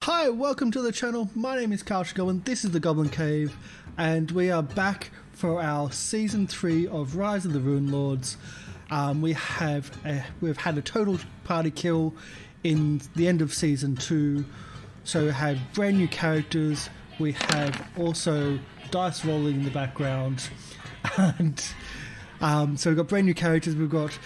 Hi, welcome to the channel. My name is Couch Goblin. This is the Goblin Cave, and we are back for our season 3 of Rise of the Runelords. We've had a total party kill in the end of season 2, so we have brand new characters. We have also dice rolling in the background, and so we've got brand new characters. We've got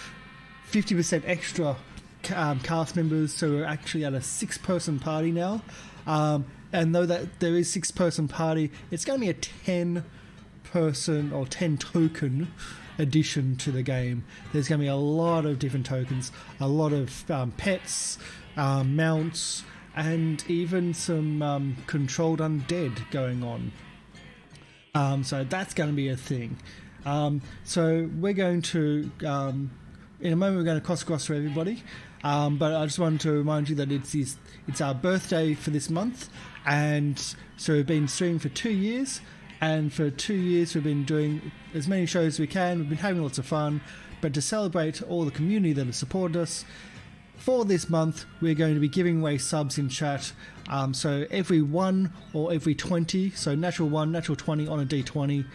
50% extra cast members, so we're actually at a 6-person party now. And though that there is 6-person party, it's going to be a 10-person or 10 token addition to the game. There's going to be a lot of different tokens, a lot of pets, mounts, and even some controlled undead going on. So that's going to be a thing. So we're going to in a moment we're going to cross for everybody, but I just wanted to remind you that it's our birthday for this month, and so we've been streaming for 2 years, and for 2 years we've been doing as many shows as we can. We've been having lots of fun, but to celebrate all the community that has supported us, for this month we're going to be giving away subs in chat. So every 1 or every 20, so natural 1, natural 20 on a d20,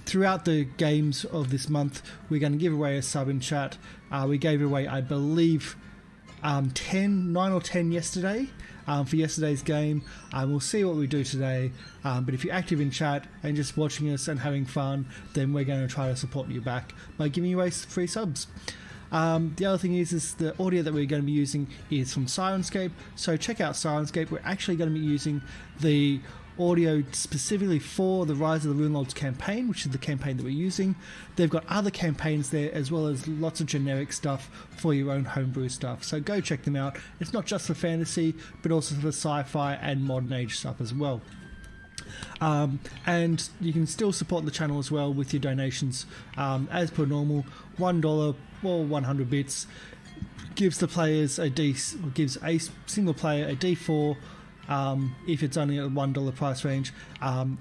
throughout the games of this month, we're going to give away a sub in chat. We gave away, I believe, 9 or 10 yesterday for yesterday's game. We'll see what we do today, but if you're active in chat and just watching us and having fun, then we're going to try to support you back by giving you away free subs. The other thing is the audio that we're going to be using is from Syrinscape, so check out Syrinscape. We're actually going to be using the audio specifically for the Rise of the Runelords campaign, which is the campaign that we're using. They've got other campaigns there as well as lots of generic stuff for your own homebrew stuff, so go check them out. It's not just for fantasy, but also for sci-fi and modern age stuff as well. And you can still support the channel as well with your donations, as per normal. $1 or 100 bits gives the players gives a single player a D4. If it's only at $1 price range.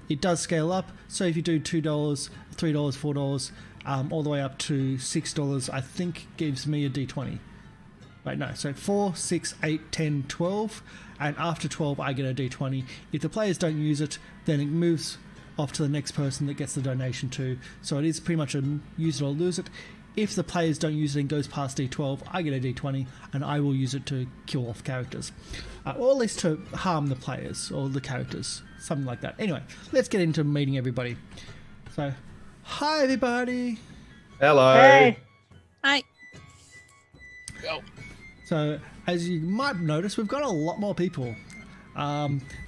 It does scale up, so if you do $2, $3, $4, all the way up to $6, I think gives me a D20. Wait, no, so 4, 6, 8, 10, 12, and after 12 I get a D20. If the players don't use it, then it moves off to the next person that gets the donation too, so it is pretty much a use it or lose it. If the players don't use it and goes past D12, I get a D20, and I will use it to kill off characters. Or at least to harm the players, or the characters, something like that. Anyway, let's get into meeting everybody. So, hi everybody! Hello! Hey! Hi. Go. So, as you might notice, we've got a lot more people.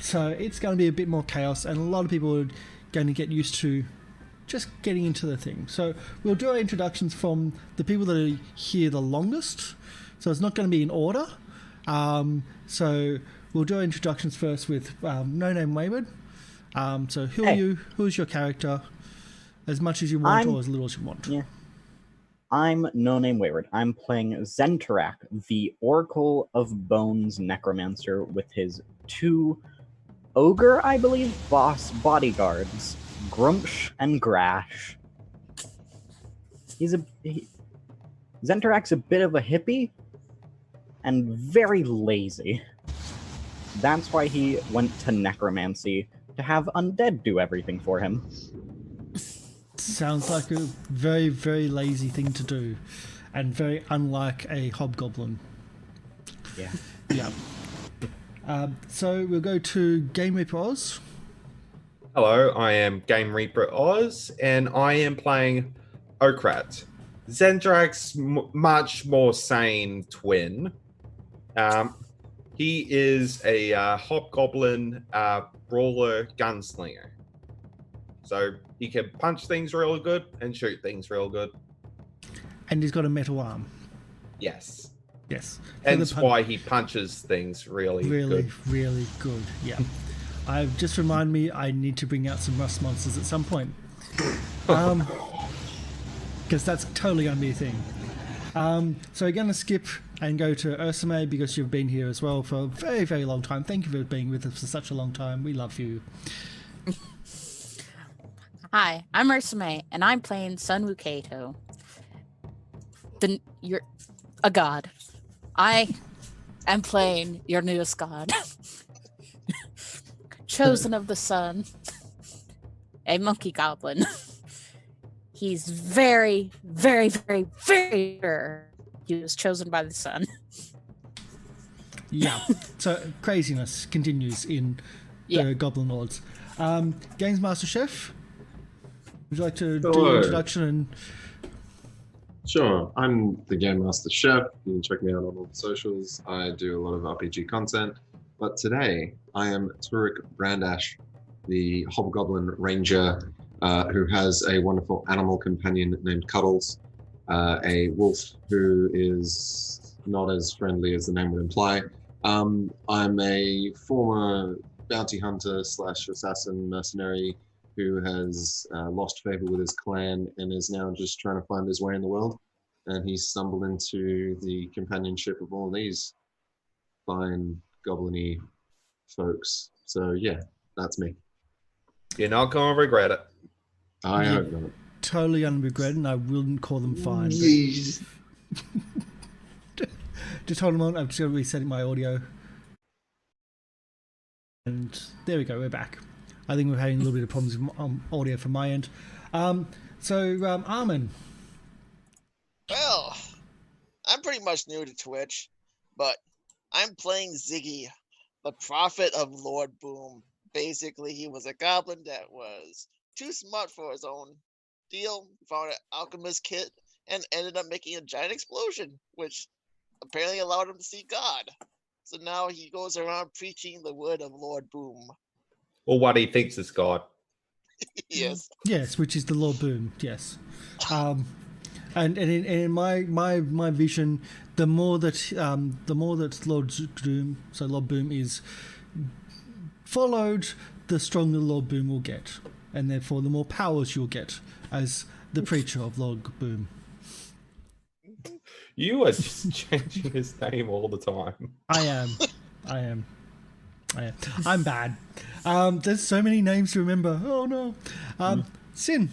So it's going to be a bit more chaos, and a lot of people are going to get used to just getting into the thing. So we'll do our introductions from the people that are here the longest. So it's not going to be in order. So we'll do our introductions first with No Name Wayward. So who are you? Who's your character? As much as you want or as little as you want. Yeah. I'm No Name Wayward. I'm playing Zentorak, the Oracle of Bones Necromancer, with his 2 ogre, I believe, boss bodyguards, Grumsh and Grash. Zentorak's a bit of a hippie and very lazy. That's why he went to necromancy, to have undead do everything for him. Sounds like a very, very lazy thing to do, and very unlike a hobgoblin. Yeah. Yeah. So we'll go to Game Reaper Oz. Hello, I am Game Reaper Oz, and I am playing Okrat, Zendrak's much more sane twin. He is a hobgoblin brawler gunslinger. So he can punch things real good and shoot things real good. And he's got a metal arm. Yes. Yes. Hence why he punches things really good. Really good. Yeah. I've just reminded me I need to bring out some rust monsters at some point. Because that's totally going to be a thing. So we're going to skip and go to Ursame because you've been here as well for a very, very long time. Thank you for being with us for such a long time. We love you. Hi, I'm Ursame, and I'm playing Sun Wukato. You're a god. I am playing your newest god, chosen of the sun, a monkey goblin. He's very, very, very, very sure he was chosen by the sun. Yeah. So craziness continues in the Goblin'Lords. Games Master Chef, would you like to do your introduction? And Sure, I'm the Game Master Chef. You can check me out on all the socials. I do a lot of RPG content. But today, I am Turek Brandash, the Hobgoblin Ranger, who has a wonderful animal companion named Cuddles, a wolf who is not as friendly as the name would imply. I'm a former bounty hunter / assassin mercenary who has lost favor with his clan and is now just trying to find his way in the world. And he's stumbled into the companionship of all these fine goblin-y folks. So yeah, that's me. You're not going to regret it. I hope not. totally unregretted, and I wouldn't call them fine. Just hold on, I'm just going to reset my audio. And there we go, we're back. I think we're having a little bit of problems with audio from my end. Armin. Well, I'm pretty much new to Twitch, but I'm playing Ziggy, the prophet of Lord Boom. Basically, he was a goblin that was too smart for his own deal, found an alchemist kit, and ended up making a giant explosion, which apparently allowed him to see God. So now he goes around preaching the word of Lord Boom. Or what he thinks is God. Yes. Yes, which is the Lord Boom, yes. And in my vision, the more that Lord Boom is followed, the stronger Lord Boom will get, and therefore the more powers you'll get as the preacher of Lord Boom. You are just changing his name all the time. I am. I'm bad. There's so many names to remember. Oh no. Sin.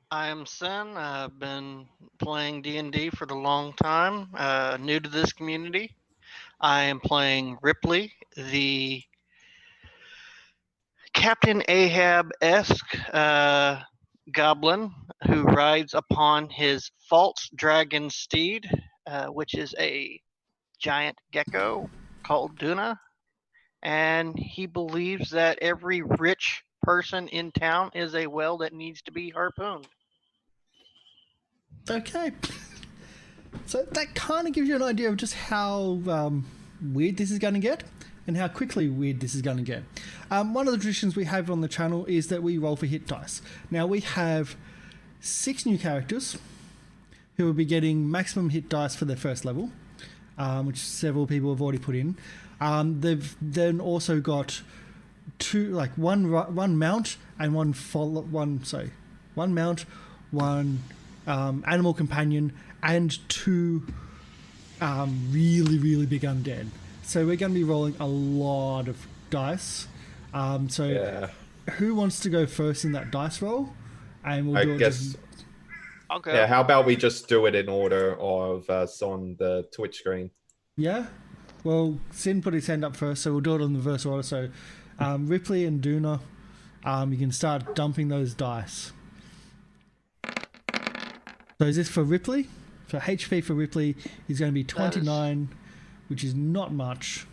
I am Sin. I've been playing D&D for a long time. New to this community. I am playing Ripley, the Captain Ahab-esque goblin who rides upon his false dragon steed, which is a giant gecko called Duna. And he believes that every rich person in town is a whale that needs to be harpooned. Okay. So that kind of gives you an idea of just how weird this is going to get and how quickly weird this is going to get. One of the traditions we have on the channel is that we roll for hit dice. Now we have 6 new characters who will be getting maximum hit dice for their first level, which several people have already put in. They've then also got one mount and one mount, one animal companion, and 2 really big undead. So we're going to be rolling a lot of dice. Who wants to go first in that dice roll? And we'll do it. Okay. Yeah, how about we just do it in order of on the Twitch screen? Yeah. Well, Sin put his hand up first, so we'll do it in reverse order. So Ripley and Duna, you can start dumping those dice. So is this for Ripley? So HP for Ripley is going to be 29, which is not much.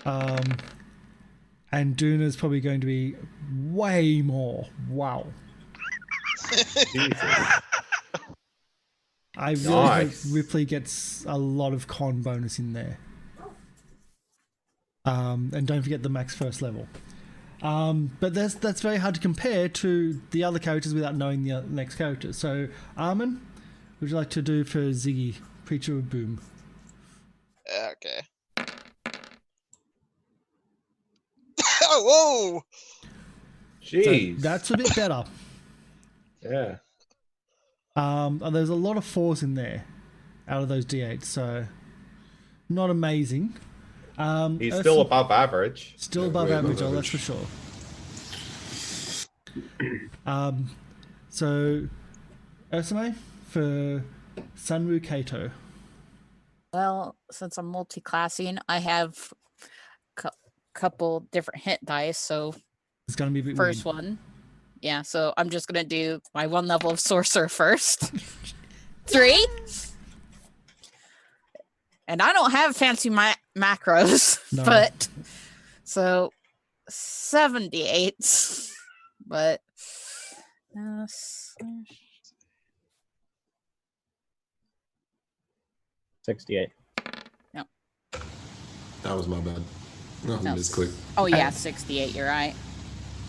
And Duna's probably going to be way more. Wow. Jesus. I really hope Ripley gets a lot of con bonus in there. And don't forget the max first level. But that's very hard to compare to the other characters without knowing the next characters. So, Armin, would you like to do for Ziggy, Preacher of Boom? Okay. Whoa! Jeez. So that's a bit better. Yeah. There's a lot of 4s in there out of those D8s, so not amazing. He's still above average. Still above average, that's for sure. So, Ursame for Sunru Kato. Well, since I'm multi-classing, I have a couple different hit dice. So It's gonna be a bit first weird. one, yeah. So I'm just gonna do my 1 level of sorcerer first. 3. And I don't have fancy macros, No. but so 78. But 68. That was my bad. No, No. misclick. Oh yeah, 68. You're right.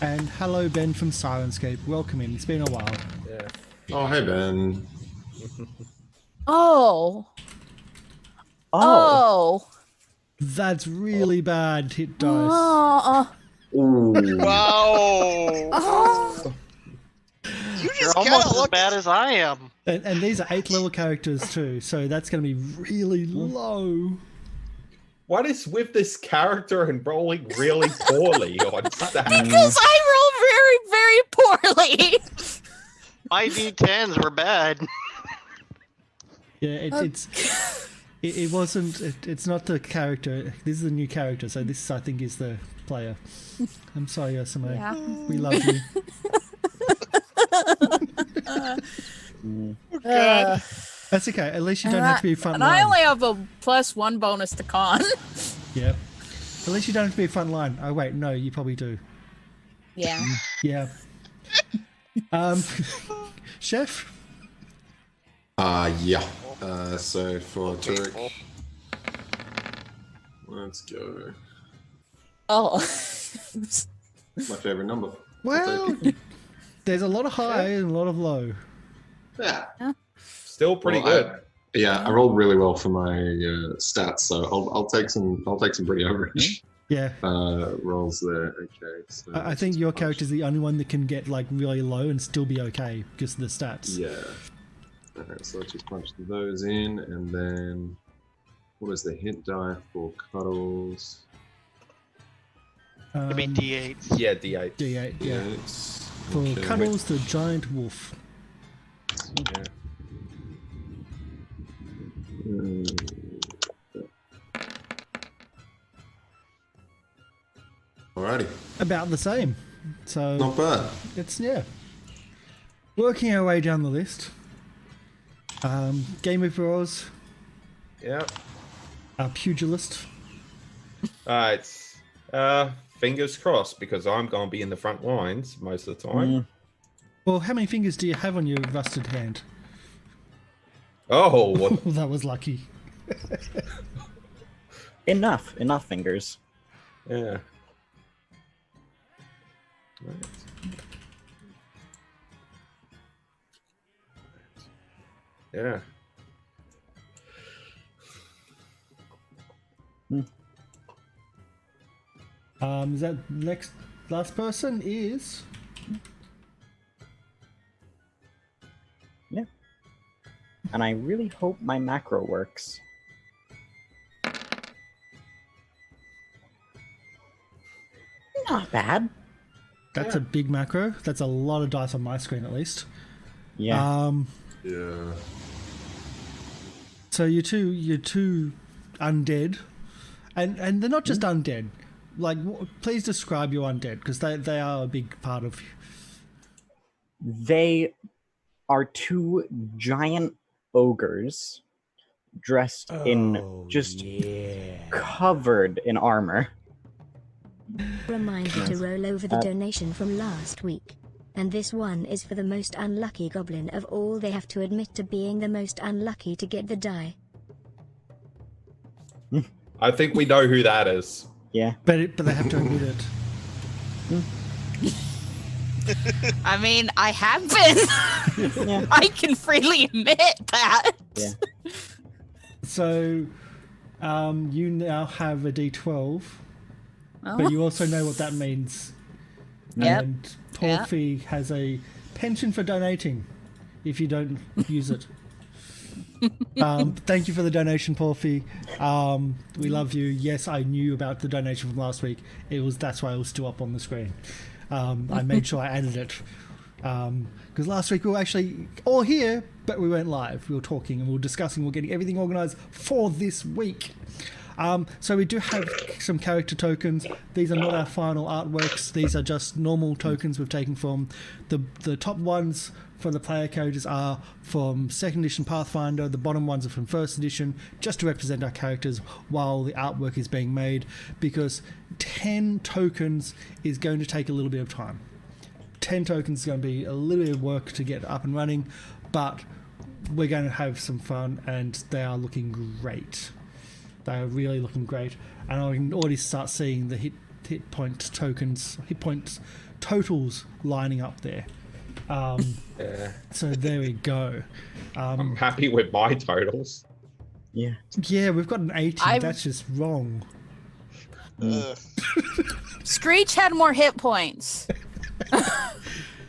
And hello, Ben from Syrinscape. Welcome in. It's been a while. Yeah. Oh, hey, Ben. Oh. Oh. Oh. That's really bad hit dice. Oh. Ooh. Wow. Oh. You You're just almost gotta as look. bad as I am. And these are 8th level characters too, so that's going to be really low. What is with this character and rolling really poorly on stats? Because I roll very, very poorly. My D10s were bad. Yeah, it wasn't. It's not the character. This is a new character, so this I think is the player. I'm sorry, Yosame. Yeah. We love you. God. That's okay. At least you don't have to be front And I line. only have a +1 bonus to con. Yeah. At least you don't have to be front line. Oh wait, no, you probably do. Yeah. Yeah. Chef. Yeah. So for Turek, let's go. Oh. My favorite number. Well, there's a lot of high and a lot of low. Yeah. Still pretty Well, good. Yeah, I rolled really well for my stats, so I'll take some pretty average Yeah. rolls there. Okay. So I think your character's the only one that can get like really low and still be okay because of the stats. Yeah. Okay, so let's just punch those in, and then what is the hit die for cuddles? It'd be D8s. Yeah, D8. D8, yeah. It's For okay. Cuddles, the giant wolf. Yeah. Alrighty, About the same. So not bad. it's, yeah. Working our way down the list. Game of Oz, Yeah. Pugilist. Alright. Fingers crossed, because I'm going to be in the front lines most of the time. Well, how many fingers do you have on your rusted hand? Oh, well, That was lucky. Enough fingers. yeah. Yeah. Is that last person is Yeah. And I really hope my macro works. Not bad. that's a big macro. That's a lot of dice on my screen at least. Yeah. Yeah. So you're two undead, and they're not just undead. Like, please describe your undead because they are a big part of. They are two giant ogres dressed in just covered in armor. Reminder to roll over the donation from last week. And this one is for the most unlucky goblin of all. They have to admit to being the most unlucky to get the die. I think we know who that is. Yeah. But they have to admit it. I mean, I have been. Yeah. I can freely admit that. Yeah. So, you now have a D12, Oh. but you also know what that means. Yep. And Porphy has a pension for donating if you don't use it. Thank you for the donation, Porphy. We love you. Yes, I knew about the donation from last week. That's why it was still up on the screen. I made sure I added it Because last week we were actually all here, but we weren't live. We were talking and we were discussing. We were getting everything organised for this week. So we do have some character tokens. These are not our final artworks. These are just normal tokens we've taken from the top ones for the player characters are from 2nd edition Pathfinder. The bottom ones are from 1st edition, just to represent our characters while the artwork is being made, because 10 tokens is going to take a little bit of time. 10 tokens is going to be a little bit of work to get up and running, but we're going to have some fun, and they are looking great. They are really looking great, and I can already start seeing the hit point totals lining up there. Yeah. So there we go. I'm happy with my totals. Yeah. Yeah, we've got an 80. That's just wrong. Screech had more hit points.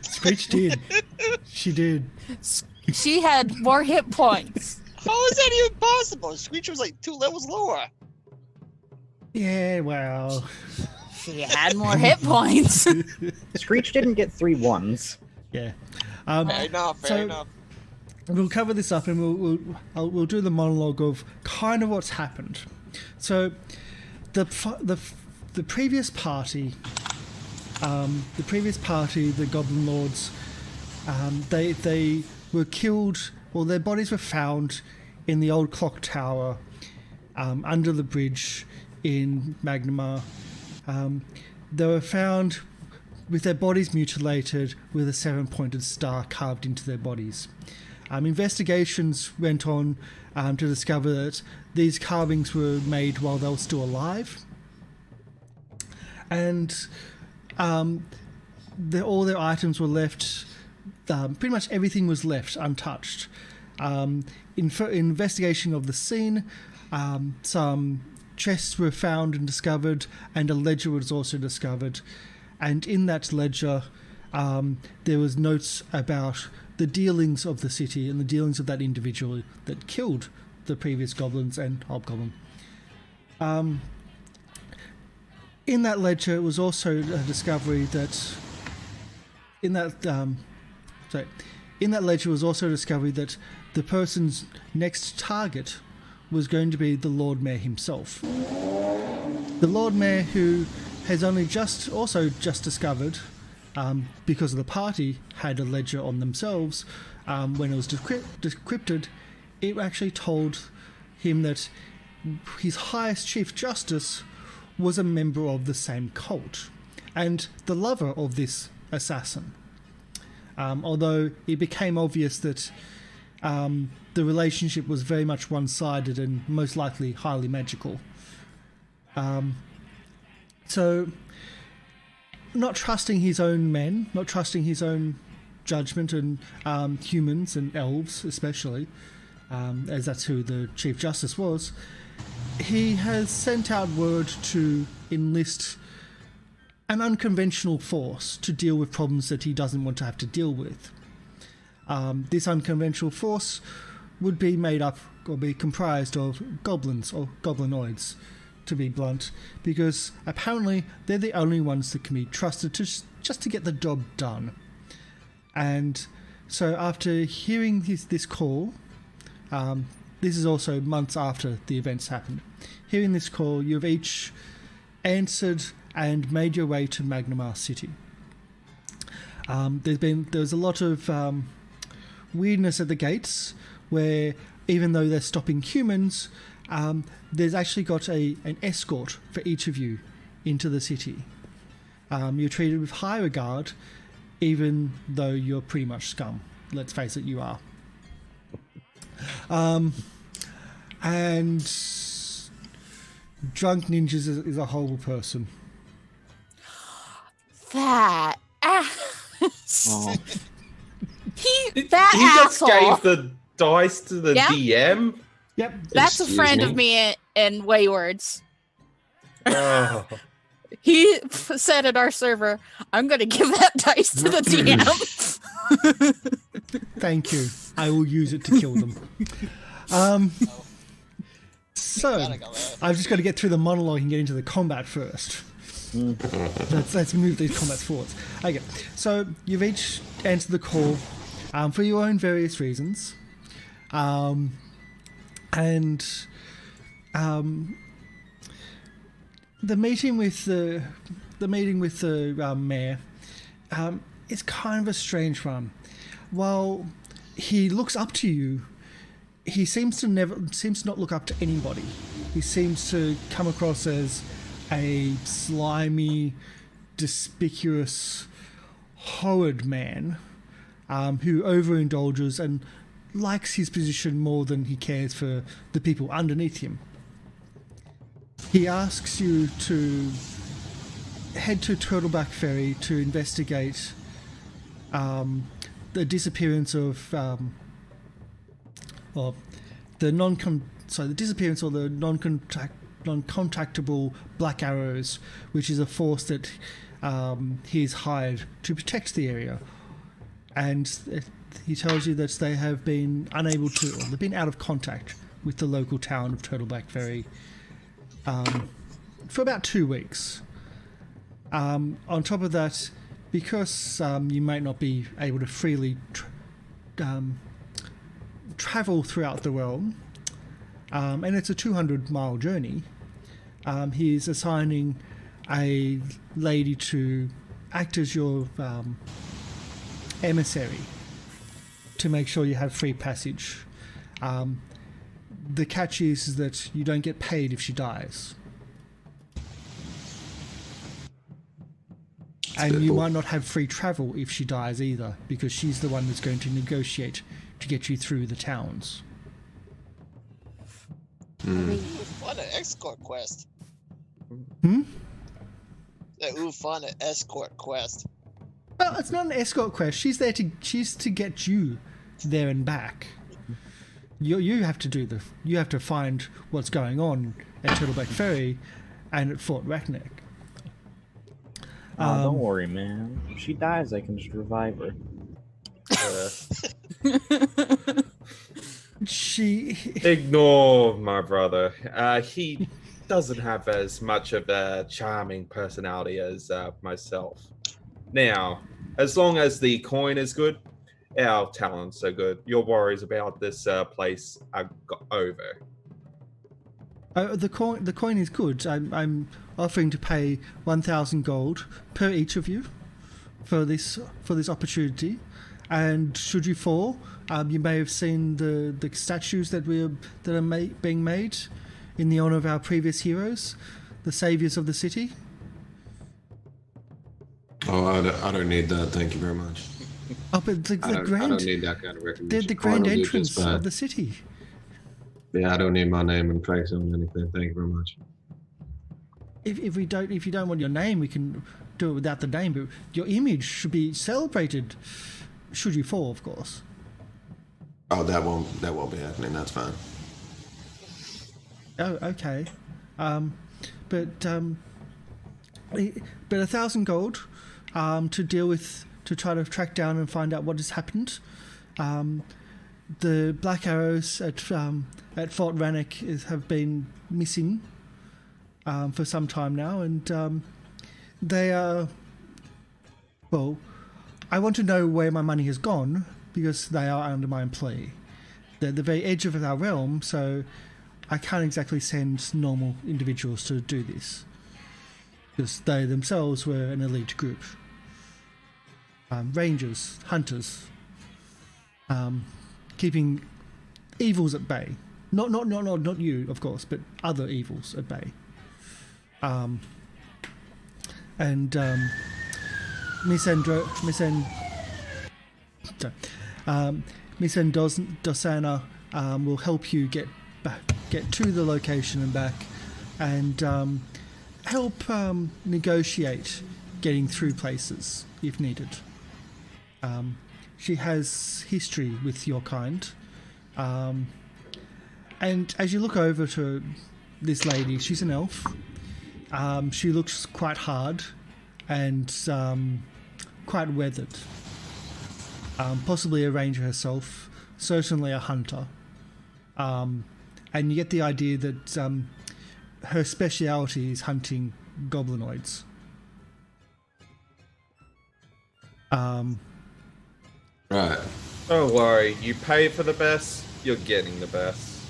Screech did. She did. She had more hit points. How is that even possible? Screech was like 2 levels lower. Yeah, well. She had more hit points. Screech didn't get 3 1s. Yeah. Fair enough. We'll cover this up, and we'll do the monologue of kind of what's happened. So, the previous party, the Goblin'Lords, they were killed. Well, their bodies were found in the old clock tower under the bridge in Magnemar. They were found with their bodies mutilated with a 7-pointed star carved into their bodies. Investigations went on to discover that these carvings were made while they were still alive, and all their items were left. Pretty much everything was left untouched. Investigation of the scene, some chests were found and discovered, and a ledger was also discovered. And in that ledger, there was notes about the dealings of the city and the dealings of that individual that killed the previous goblins and hobgoblin. In that ledger was also a discovery that in that ledger was also a discovery that the person's next target was going to be the Lord Mayor himself. The Lord Mayor, who has only just discovered, because of the party had a ledger on themselves, when it was decrypted, it actually told him that his highest Chief Justice was a member of the same cult and the lover of this assassin. Although it became obvious that the relationship was very much one-sided and most likely highly magical. So, not trusting his own men, not trusting his own judgment, and humans and elves especially, as that's who the Chief Justice was, he has sent out word to enlist an unconventional force to deal with problems that he doesn't want to have to deal with. This unconventional force would be made up or be comprised of goblins or Goblin'Lords, to be blunt, because apparently they're the only ones that can be trusted just to get the job done. And so after hearing this call, this is also months after the events happened, hearing this call, you've each answered and made your way to Magnemar City. There's a lot of weirdness at the gates, where even though they're stopping humans, there's actually got an escort for each of you into the city. You're treated with high regard, even though you're pretty much scum. Let's face it, you are. And Drunk Ninjas is a horrible person. That ass. Oh. He just asshole. gave the dice to the Yeah. DM. Yep. That's a Excuse friend me? of me in Waywards. Oh. He said at our server, "I'm going to give that dice to the DM." Thank you. I will use it to kill them. So, Gotta go there. I've just got to get through the monologue and get into the combat first. Let's move these combats forwards. Okay, so you've each answered the call for your own various reasons, and the meeting with the mayor is kind of a strange one. While he looks up to you, he seems to not look up to anybody. He seems to come across as a slimy, conspicuous, horrid man who overindulges and likes his position more than he cares for the people underneath him. He asks you to head to Turtleback Ferry to investigate the disappearance of the non-contactable Black Arrows, which is a force that he's hired to protect the area. And he tells you that they have been unable to, or they've been out of contact with the local town of Turtleback Ferry for about 2 weeks. On top of that, because you might not be able to freely travel throughout the realm, and it's a 200-mile journey, he's assigning a lady to act as your emissary to make sure you have free passage. The catch is that you don't get paid if she dies. And you might not have free travel if she dies either, because she's the one that's going to negotiate to get you through the towns. What an escort quest. Fun An escort quest. Well, it's not an escort quest. She's to get you there and back. You have to you have to find what's going on at Turtleback Ferry and at Fort Rackneck. Don't worry, man. If she dies, I can just revive her. Ignore my brother. He doesn't have as much of a charming personality as myself. Now, as long as the coin is good, our talents are good. Your worries about this place are over. The coin is good. I'm offering to pay 1,000 gold per each of you for this opportunity. And should you fall, you may have seen the statues that are being made in the honor of our previous heroes, the saviors of the city. Oh, I don't need that. Thank you very much. Oh, but I don't need that kind of recognition. They're the grand All entrance religious, of the city. Yeah, I don't need my name and face on anything. Thank you very much. If you don't want your name, we can do it without the name. But your image should be celebrated. Should you fall, of course. Oh, that won't be happening. That's fine. Oh, okay. But 1,000 gold to try to track down and find out what has happened. The Black Arrows at Fort Rannoch have been missing for some time now, and they are. Well, I want to know where my money has gone because they are under my employ. They're the very edge of our realm, so I can't exactly send normal individuals to do this because they themselves were an elite group. Rangers, hunters, keeping evils at bay. Not you, of course, but other evils at bay. Miss Dosana will help you get to the location and back, and help negotiate getting through places if needed. She has history with your kind, and as you look over to this lady, she's an elf. She looks quite hard and quite weathered. Possibly a ranger herself, certainly a hunter. And you get the idea that her speciality is hunting Goblin'Lords. Right. Don't worry, you pay for the best, you're getting the best.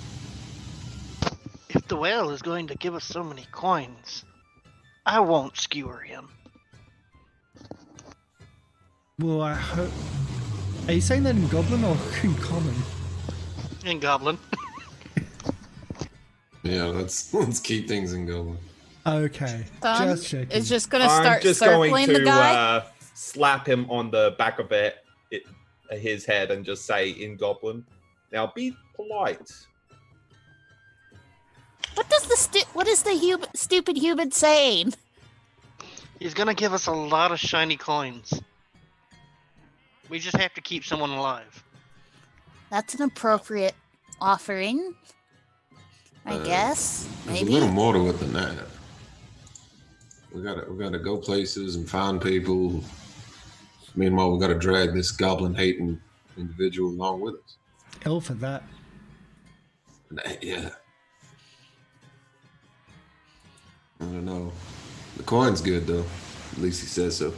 If the whale is going to give us so many coins, I won't skewer him. Well, I hope. Are you saying that in Goblin or in Common? In Goblin. Yeah, let's keep things in Goblin. Okay, Thumb just checking. is just gonna I'm start just circling going the guy. to slap him on the back of his head and just say in Goblin, now be polite. What does what is the stupid human saying? He's gonna give us a lot of shiny coins. We just have to keep someone alive. That's an appropriate offering, I guess. There's Maybe. a little more to it than that. We gotta go places and find people. Meanwhile, we gotta drag this goblin-hating individual along with us. Hell for that. Yeah. I don't know. The coin's good though. At least he says so.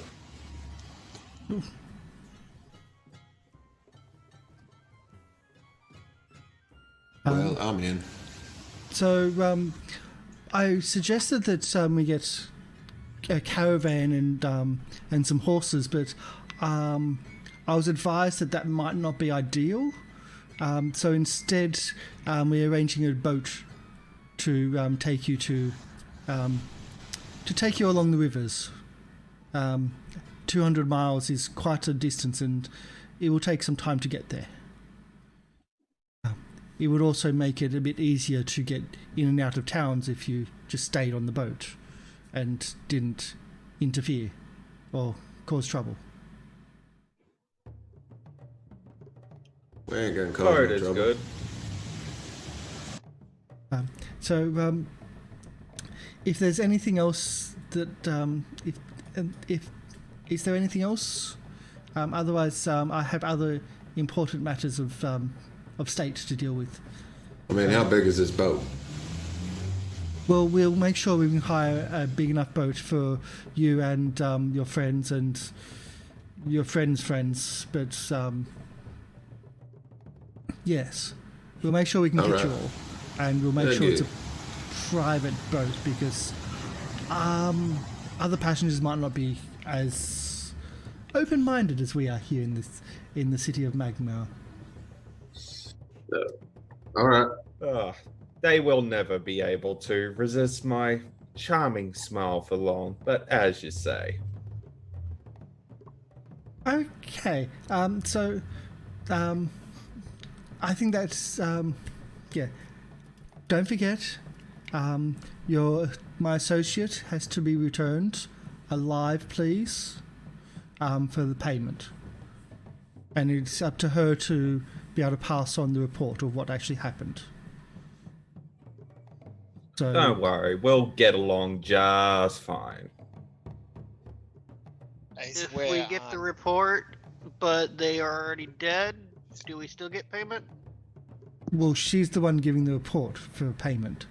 Well, I'm in. So, I suggested that we get a caravan and some horses, but I was advised that might not be ideal. So instead, we're arranging a boat to take you along the rivers. 200 miles is quite a distance, and it will take some time to get there. It would also make it a bit easier to get in and out of towns if you just stayed on the boat and didn't interfere or cause trouble. We ain't gonna cause Boat no is trouble. good. So, if there's anything else that if is there anything else? Otherwise, I have other important matters of state to deal with. I mean, how big is this boat? Well, we'll make sure we can hire a big enough boat for you and your friends and your friends' friends. But yes, we'll make sure we can get you all, and we'll make sure it's a private boat because other passengers might not be as open-minded as we are here in the city of Magma. All right. They will never be able to resist my charming smile for long, but as you say. Okay. So, I think that's yeah. Don't forget, my associate has to be returned alive, please, for the payment, and it's up to her to be able to pass on the report of what actually happened. So, Don't worry, we'll get along just fine. If we get the report, but they are already dead, do we still get payment? well, she's the one giving the report for payment.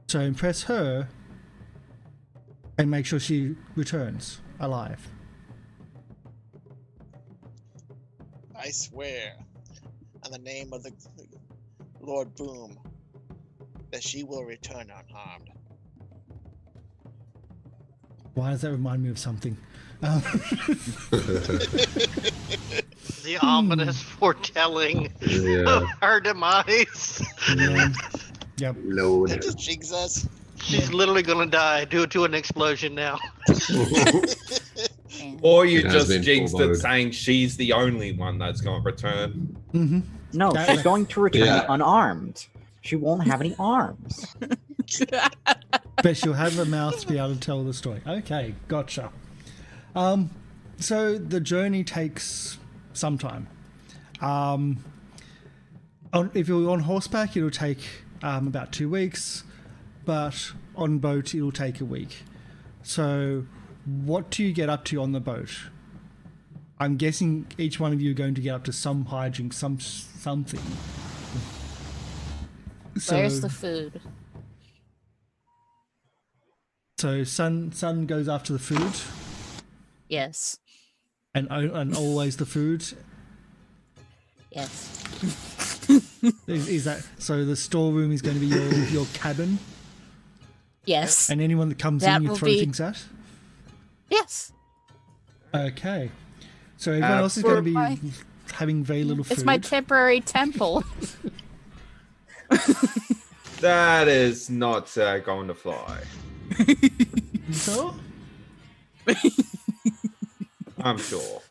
So impress her and make sure she returns alive. I swear, on the name of the Lord Boom, that she will return unharmed. Why does that remind me of something? The ominous foretelling of her demise. Yeah. Yep. Lord. That just jinx us. She's literally gonna die due to an explosion now. Or you It has just been jinxed it foreboded. saying she's the only one that's going to return. Mm-hmm. No, That- she's going to return Yeah. unarmed. She won't have any arms. But she'll have a mouth to be able to tell the story. Okay, gotcha. So the journey takes some time. If you're on horseback, it'll take about 2 weeks, but on boat, it'll take a week. So what do you get up to on the boat? I'm guessing each one of you are going to get up to some hijinks, something. So, Where's the food? So Sun goes after the food. Yes. and always the food. Yes. Is that so? The storeroom is going to be your cabin, Yes. and anyone that comes That in, you will throw be- things at. Yes. Okay, so everyone else is for going to be my- having very little food. It's my temporary temple. That is not going to fly. So? I'm sure.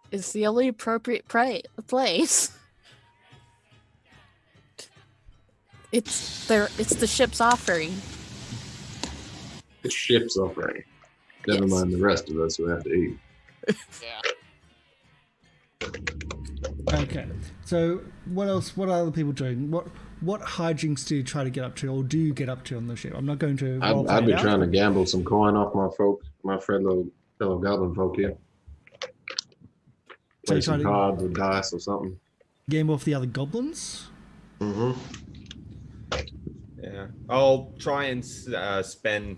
It's the only appropriate place. It's the ship's offering. The ship's offering. Never Yes. mind the rest of us who have to eat. Yeah. Okay, so what else? What are other people doing? What hijinks do you try to get up to, or do you get up to on the ship? I'm not going to. I've been trying to gamble some coin off my fellow goblin folk here. So Play you try some to cards or dice or something. game off the other goblins. Mm-hmm. Yeah, I'll try and spend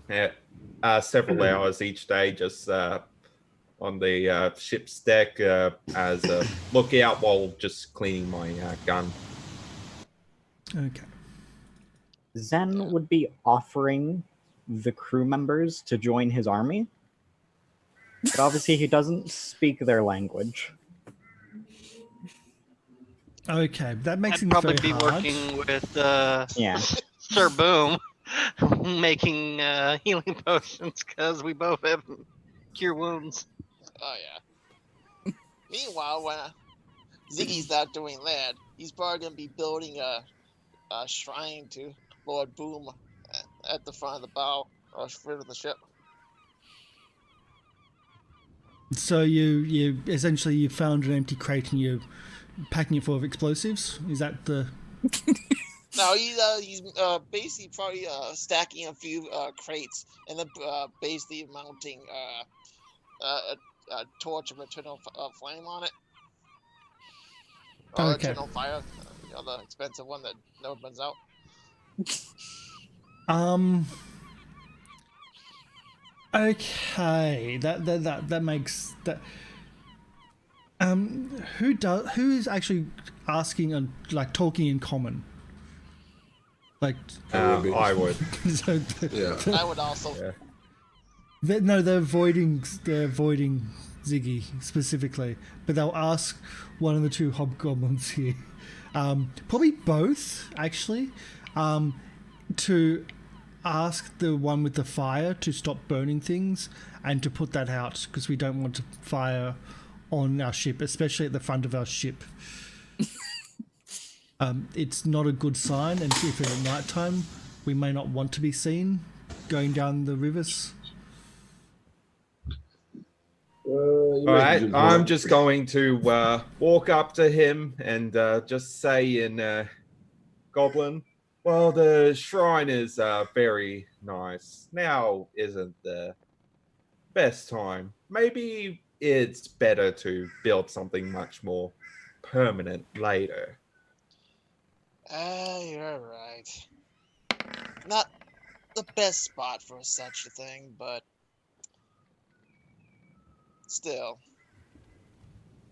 several hours each day just on the ship's deck as a lookout while just cleaning my gun. Okay. Zen would be offering the crew members to join his army, but obviously he doesn't speak their language. Okay, that makes I'd things probably very be hard. working with Yeah. Sir Boom, making healing potions because we both have cure wounds. Oh yeah. Meanwhile, when Ziggy's not doing that, he's probably gonna be building a shrine to Lord Boom at the front of the bow or front of the ship. So you essentially you found an empty crate and you're packing it full of explosives. Is that the? No, he's basically probably stacking a few crates and then basically mounting a torch of eternal flame on it. Or Okay. eternal fire, the expensive one that never burns out. Okay, that makes that. Who is actually asking and like talking in common? Like, I would. so Yeah. I would also. Yeah. they're avoiding Ziggy specifically, but they'll ask one of the two hobgoblins here, probably both actually, to ask the one with the fire to stop burning things and to put that out because we don't want to fire on our ship, especially at the front of our ship. It's not a good sign, and if it's at night time, we may not want to be seen going down the rivers. All right, I'm just going to walk up to him and just say in Goblin, well, the shrine is very nice. Now isn't the best time. Maybe it's better to build something much more permanent later. You're right. Not the best spot for such a thing, but still.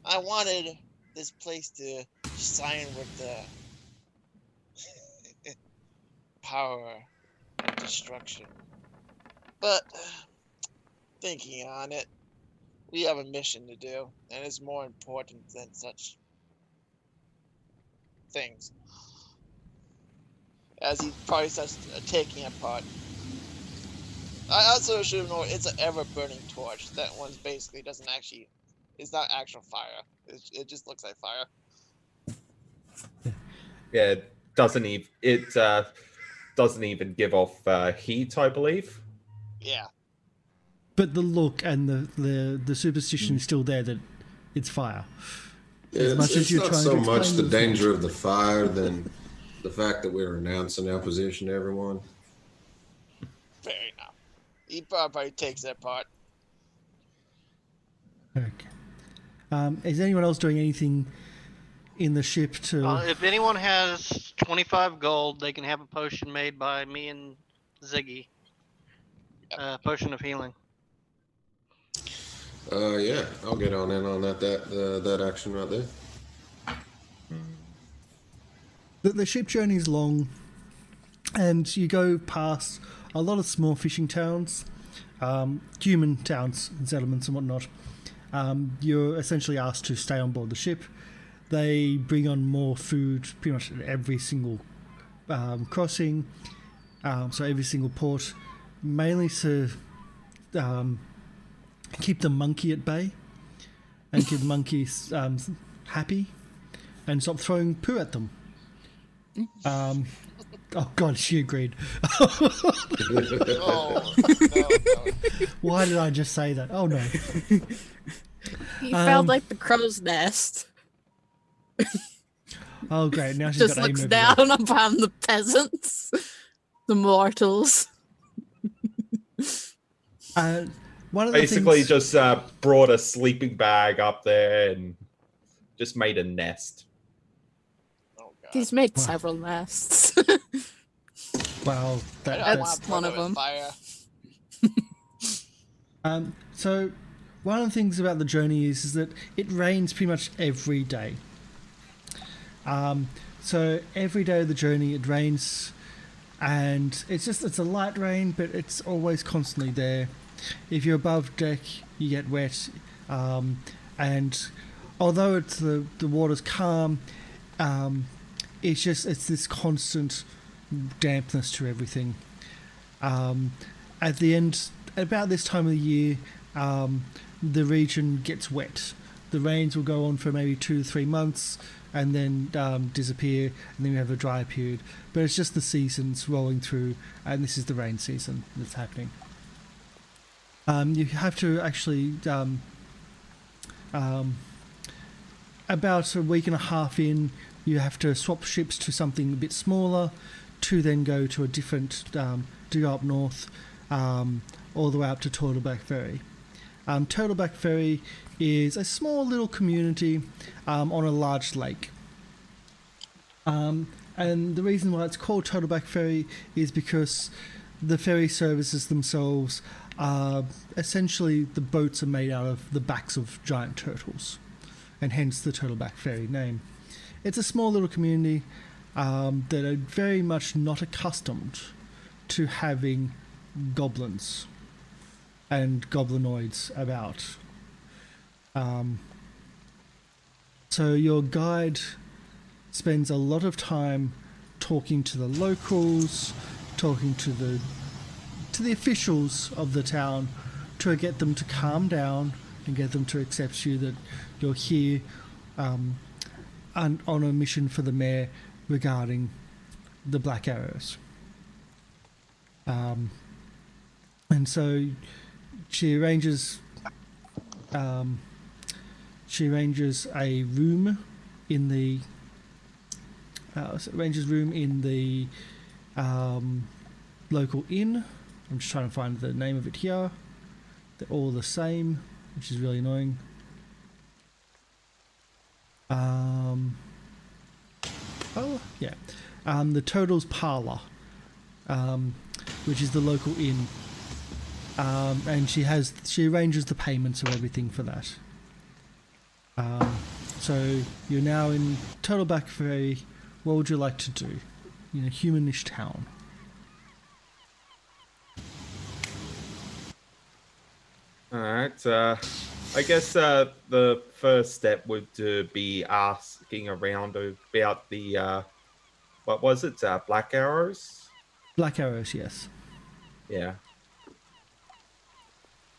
I wanted this place to shine with the power of destruction. But thinking on it, we have a mission to do, and it's more important than such things. As he probably starts taking apart. I also should have known it's an ever-burning torch. That one basically doesn't actually, it's not actual fire. It just looks like fire. Yeah, it doesn't even give off heat, I believe. Yeah. But the look and the superstition is still there that it's fire. Yeah, much as it's you're not trying so to much explain the the danger of the fire than the fact that we're announcing our position to everyone. Fair enough. He probably takes that part. Okay. Is anyone else doing anything in the ship to? If anyone has 25 gold, they can have a potion made by me and Ziggy. Potion of healing. Yeah, I'll get on in on that action right there. The ship journey is long, and you go past a lot of small fishing towns, human towns and settlements and whatnot. You're essentially asked to stay on board the ship. They bring on more food pretty much at every single crossing, so every single port, mainly to keep the monkey at bay and keep monkeys happy and stop throwing poo at them. Oh God, she agreed. Oh, no. Why did I just say that? Oh no. He felt like the crow's nest. Oh great, now she's Just got looks aim down upon the peasants, the mortals. One of the Basically, things, just brought a sleeping bag up there and just made a nest. Oh, God. He's made Wow. several nests. wow, I don't That's want to one put of them in them. fire. so one of the things about the journey is that it rains pretty much every day. So every day of the journey it rains, and it's a light rain, but it's always constantly there. If you're above deck, you get wet, and although it's the water's calm, it's this constant dampness to everything. At the end, about this time of the year, the region gets wet. The rains will go on for maybe 2 to 3 months and then disappear, and then we have a dry period. But it's just the seasons rolling through, and this is the rain season that's happening. You have to actually, about a week and a half in, you have to swap ships to something a bit smaller, to then go to a different, to go up north, all the way up to Turtleback Ferry. Turtleback Ferry is a small little community on a large lake. And the reason why it's called Turtleback Ferry is because the ferry services themselves are essentially, the boats are made out of the backs of giant turtles, and hence the Turtleback Ferry name. It's a small little community that are very much not accustomed to having goblins and Goblin'Lords about. So your guide spends a lot of time talking to the locals, talking to the officials of the town, to get them to calm down and get them to accept you, that you're here on a mission for the mayor regarding the Black Arrows. And so she arranges a room in the local inn. I'm just trying to find the name of it here. They're all the same, which is really annoying. The Total's Parlour, which is the local inn. And she arranges the payments of everything for that. So you're now in Turtleback Ferry. What would you like to do in a humanish town? All right. I guess the first step would be asking around about the what was it? Black Arrows. Black Arrows, yes. Yeah.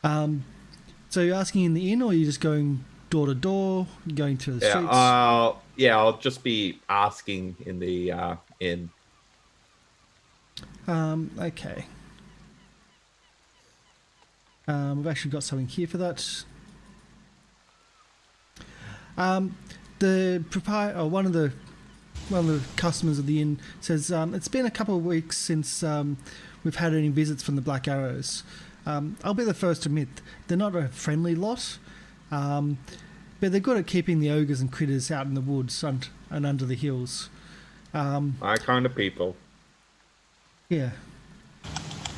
So you're asking in the inn, or are you just going door to door, going through the streets? I'll just be asking in the inn. Okay. We've actually got something here for that. The proprietor, one of the customers of the inn, says it's been a couple of weeks since we've had any visits from the Black Arrows. I'll be the first to admit they're not a friendly lot, but they're good at keeping the ogres and critters out in the woods and under the hills. My kind of people. Yeah.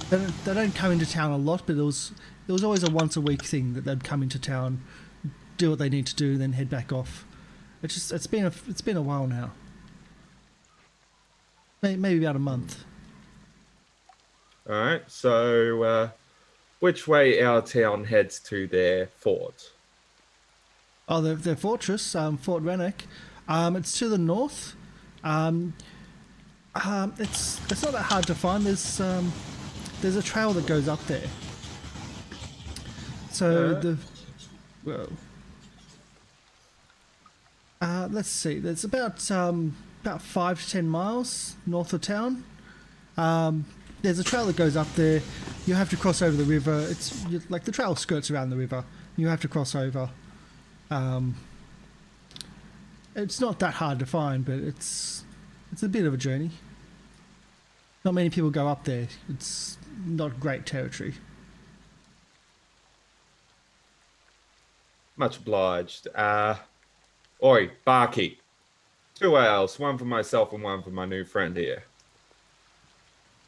They don't come into town a lot, but it was it was always a once a week thing that they'd come into town, do what they need to do, then head back off. It's been a while now. Maybe about a month. All right. So, which way our town heads to their fort? Oh, their fortress, Fort Rennick. It's to the north. It's not that hard to find. There's a trail that goes up there. So let's see. There's about 5 to 10 miles north of town. There's a trail that goes up there. You have to cross over the river. Like the trail skirts around the river. You have to cross over. It's not that hard to find, but it's a bit of a journey. Not many people go up there. It's not great territory. Much obliged. Oi, barkeep. 2 ales, one for myself and one for my new friend here.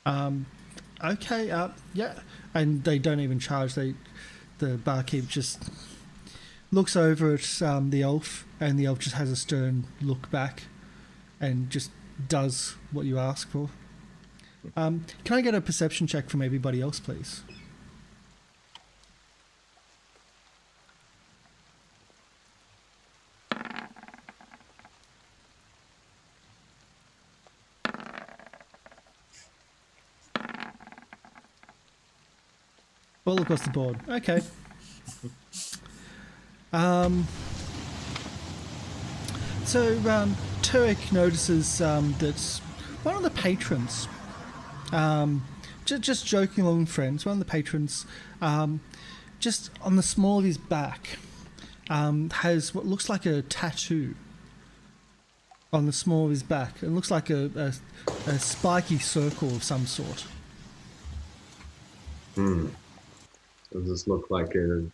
Okay, yeah. And they don't even charge. The barkeep just looks over at the elf, and the elf just has a stern look back and just does what you ask for. Can I get a perception check from everybody else, please? All across the board. Okay. So Turek notices that one of the patrons, just joking along with friends, one of the patrons, just on the small of his back, has what looks like a tattoo on the small of his back. It looks like a spiky circle of some sort. Does this look like a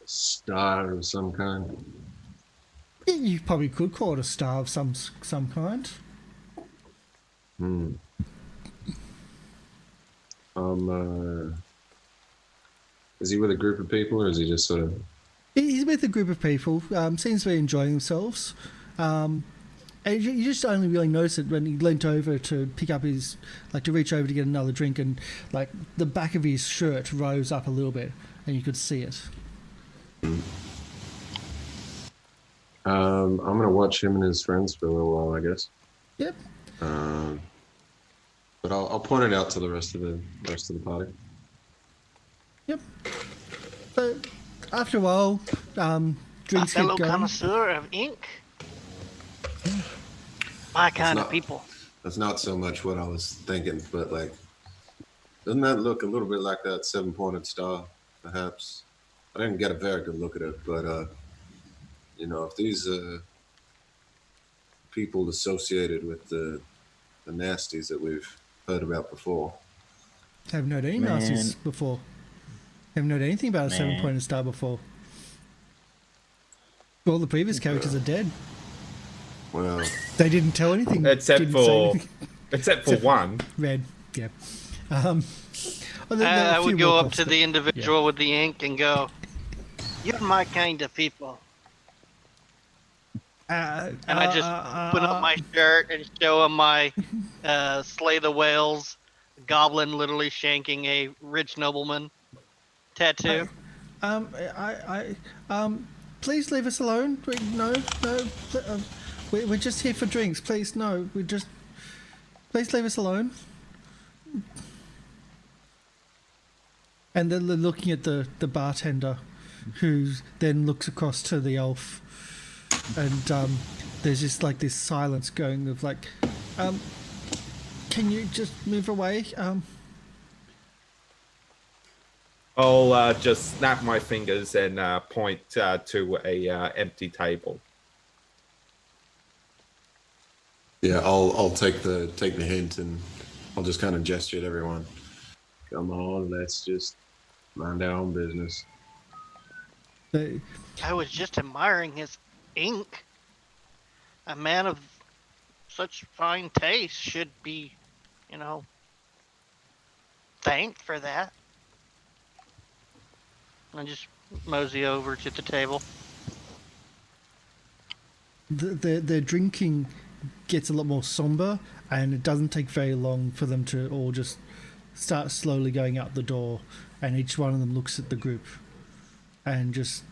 star of some kind? You probably could call it a star of some kind. Is he with a group of people, or is he just sort of... He's with a group of people. Seems to be enjoying themselves. And you just only really notice it when he leant over to pick up his... to reach over to get another drink, and, the back of his shirt rose up a little bit, and you could see it. I'm going to watch him and his friends for a little while, I guess. Yep. But I'll point it out to the rest of the party. Yep. So, after a while, drinks A fellow get going. connoisseur of ink. My kind of people. That's not so much what I was thinking, but doesn't that look a little bit like that 7-pointed star, perhaps? I didn't get a very good look at it, but if these people associated with the nasties that we've heard about before. Haven't heard any nasties before. Haven't heard anything about a 7-pointed star before. All the previous characters are dead. Well, they didn't tell anything. Except for one. Red, yeah. I would go up to the individual with the ink and go, "You're my kind of people." And I just put up my shirt and show him my Slay the Whales, goblin literally shanking a rich nobleman tattoo. Please leave us alone. We're just here for drinks. Please, no. Please leave us alone. And then they're looking at the bartender, who then looks across to the elf. And there's just this silence going of can you just move away? I'll just snap my fingers and point to a empty table. yeah, I'll take the hint, and I'll just kind of gesture at everyone. Come on, let's just mind our own business. I was just admiring his ink. A man of such fine taste should be, thanked for that. I just mosey over to the table. Their drinking gets a lot more somber, and it doesn't take very long for them to all just start slowly going out the door, and each one of them looks at the group and just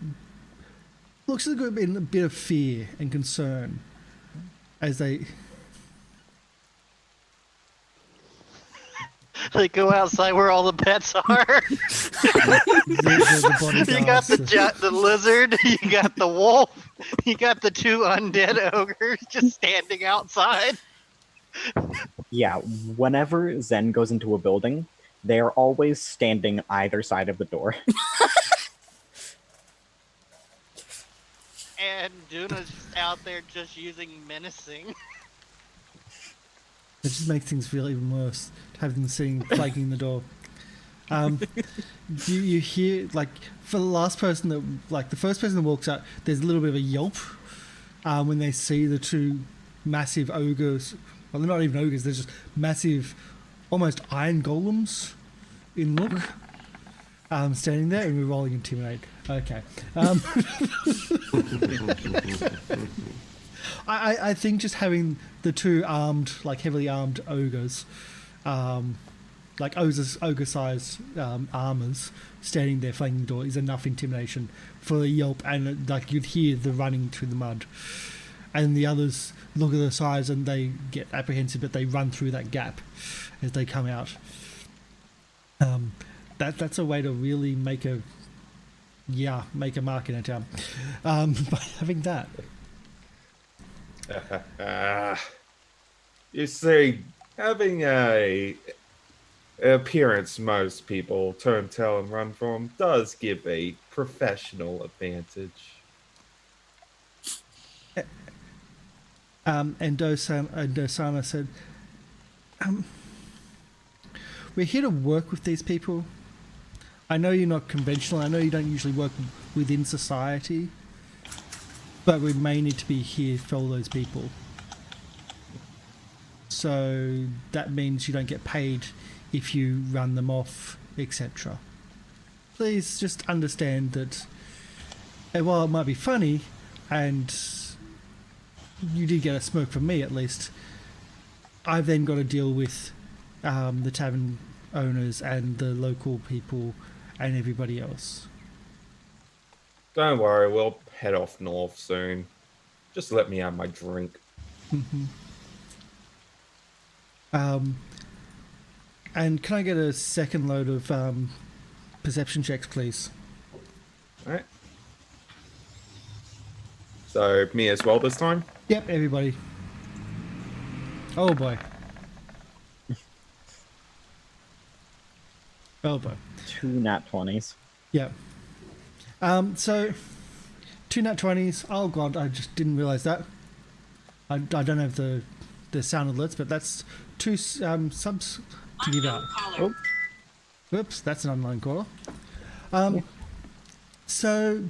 looks at the group in a bit of fear and concern as they They go outside where all the pets are. the You got bodyguards. the lizard, you got the wolf, you got the two undead ogres just standing outside. Yeah, whenever Zen goes into a building, they are always standing either side of the door. And Duna's out there just using menacing. It just makes things feel even worse, having them sitting, flagging the door. You hear, like, for the last person that, like, the first person that walks out, there's a little bit of a yelp when they see the two massive ogres. Well, they're not even ogres, they're just massive, almost iron golems in look, standing there, and we're rolling Intimidate. Okay. I think just having the two armed, like heavily armed ogres, like ogre-sized armors standing there flanking the door is enough intimidation for a yelp, and like you'd hear the running through the mud. And the others look at the size and they get apprehensive, but they run through that gap as they come out. That's a way to really make a mark in a town by having that. You see, having a appearance most people turn tail and run from does give a professional advantage. And Dosana said, we're here to work with these people. I know you're not conventional. I know you don't usually work within society. But we may need to be here for all those people. So that means you don't get paid if you run them off, etc. Please just understand that while it might be funny, and you did get a smirk from me at least, I've then got to deal with the tavern owners and the local people and everybody else. Don't worry, we'll head off north soon. Just let me have my drink. Mm-hmm. And can I get a second load of perception checks, please? Alright. So, me as well this time? Yep, everybody. Oh boy. Oh boy. 2 nat 20s. Yep. So, 2 nat 20s. Oh god, I just didn't realise that. I don't have the sound alerts, but that's 2 subs to give out. Oh. Whoops, that's an online caller. So,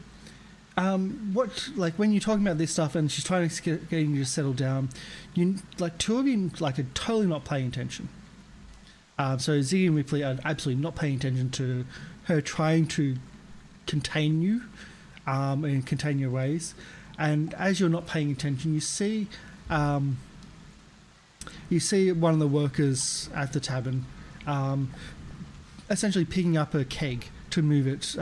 what, like, when you're talking about this stuff and she's trying to get you to settle down, you, like, two of you, like, are totally not paying attention. So Ziggy and Ripley are absolutely not paying attention to her trying to contain you and contain your ways. And as you're not paying attention, you see one of the workers at the tavern essentially picking up a keg to move it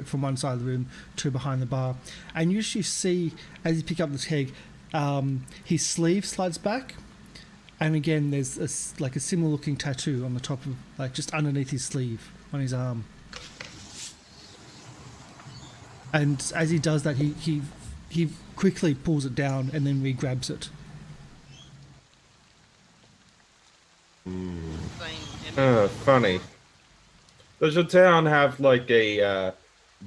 from one side of the room to behind the bar. And you actually see, as you pick up the keg, his sleeve slides back. And again, there's a similar looking tattoo on the top of, like, just underneath his sleeve on his arm. And as he does that, he quickly pulls it down and then re-grabs it. Funny. Does your town have, like, a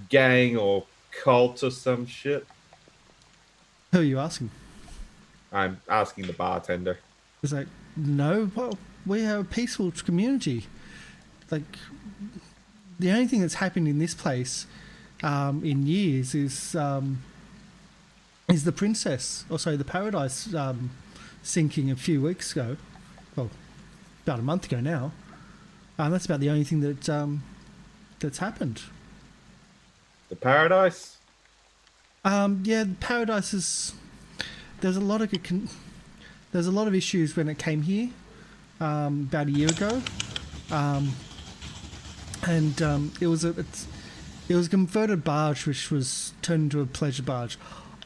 gang or cult or some shit? Who are you asking? I'm asking the bartender. It's like, no, well, we are a peaceful community. Like, the only thing that's happened in this place in years is the princess, or sorry, the paradise sinking a few weeks ago. Well, about a month ago now. That's about the only thing that that's happened. The paradise? Yeah, Paradise is. There's a lot of issues when it came here about a year ago, and it was a converted barge which was turned into a pleasure barge.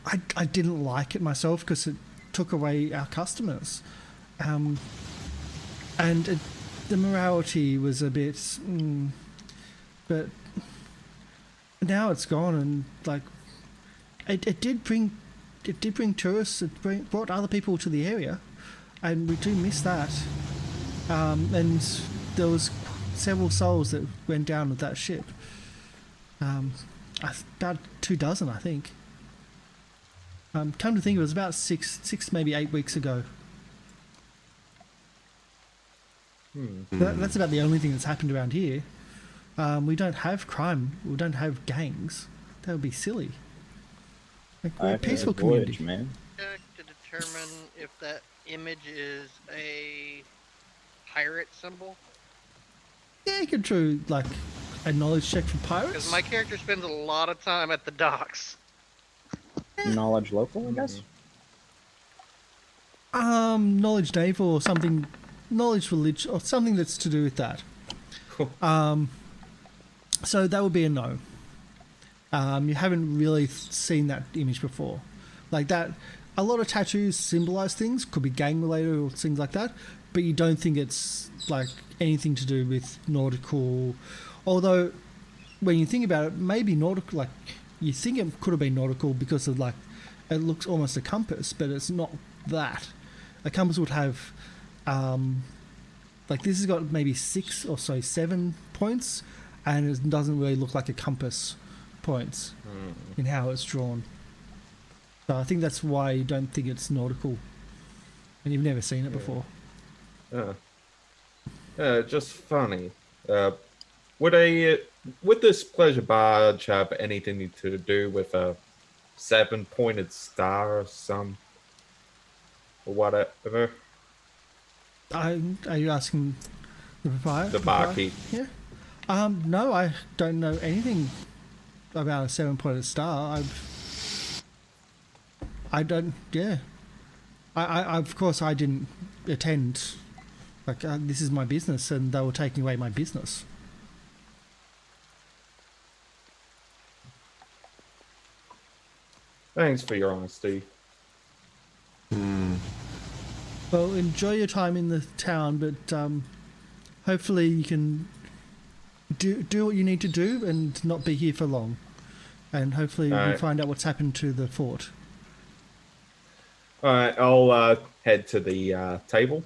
I didn't like it myself because it took away our customers, and the morality was a bit. But now it's gone, and like it did bring tourists. It brought other people to the area, and we do miss that. And there was several souls that went down with that ship. About 24, I think. Come to think, it was about six, maybe 8 weeks ago. That's about the only thing that's happened around here. We don't have crime. We don't have gangs. That would be silly. Like, we're a peaceful community. Man. Check to determine if that image is a pirate symbol. Yeah, you could do like a knowledge check for pirates. Because my character spends a lot of time at the docks. Knowledge local, I guess. Knowledge naval or something, knowledge religion or something that's to do with that. So that would be a no. You haven't really seen that image before, like that. A lot of tattoos symbolize things, could be gang related or things like that, but you don't think it's like anything to do with nautical. Although, when you think about it, maybe nautical, like you think it could have been nautical because of like it looks almost a compass, but it's not that. A compass would have, like this has got maybe 7 points, and it doesn't really look like a compass points in how it's drawn. So I think that's why you don't think it's nautical, and you've never seen it before. Just funny. Would this pleasure barge have anything to do with a 7-pointed star or some or whatever? Are you asking the proprietor? The barkeep. Yeah. No, I don't know anything about a 7-pointed star. I don't. Yeah. I of course I didn't attend. Like this is my business, and they were taking away my business. Thanks for your honesty. Well, enjoy your time in the town, but hopefully you can do what you need to do and not be here for long. And hopefully we find out what's happened to the fort. All right, I'll head to the table.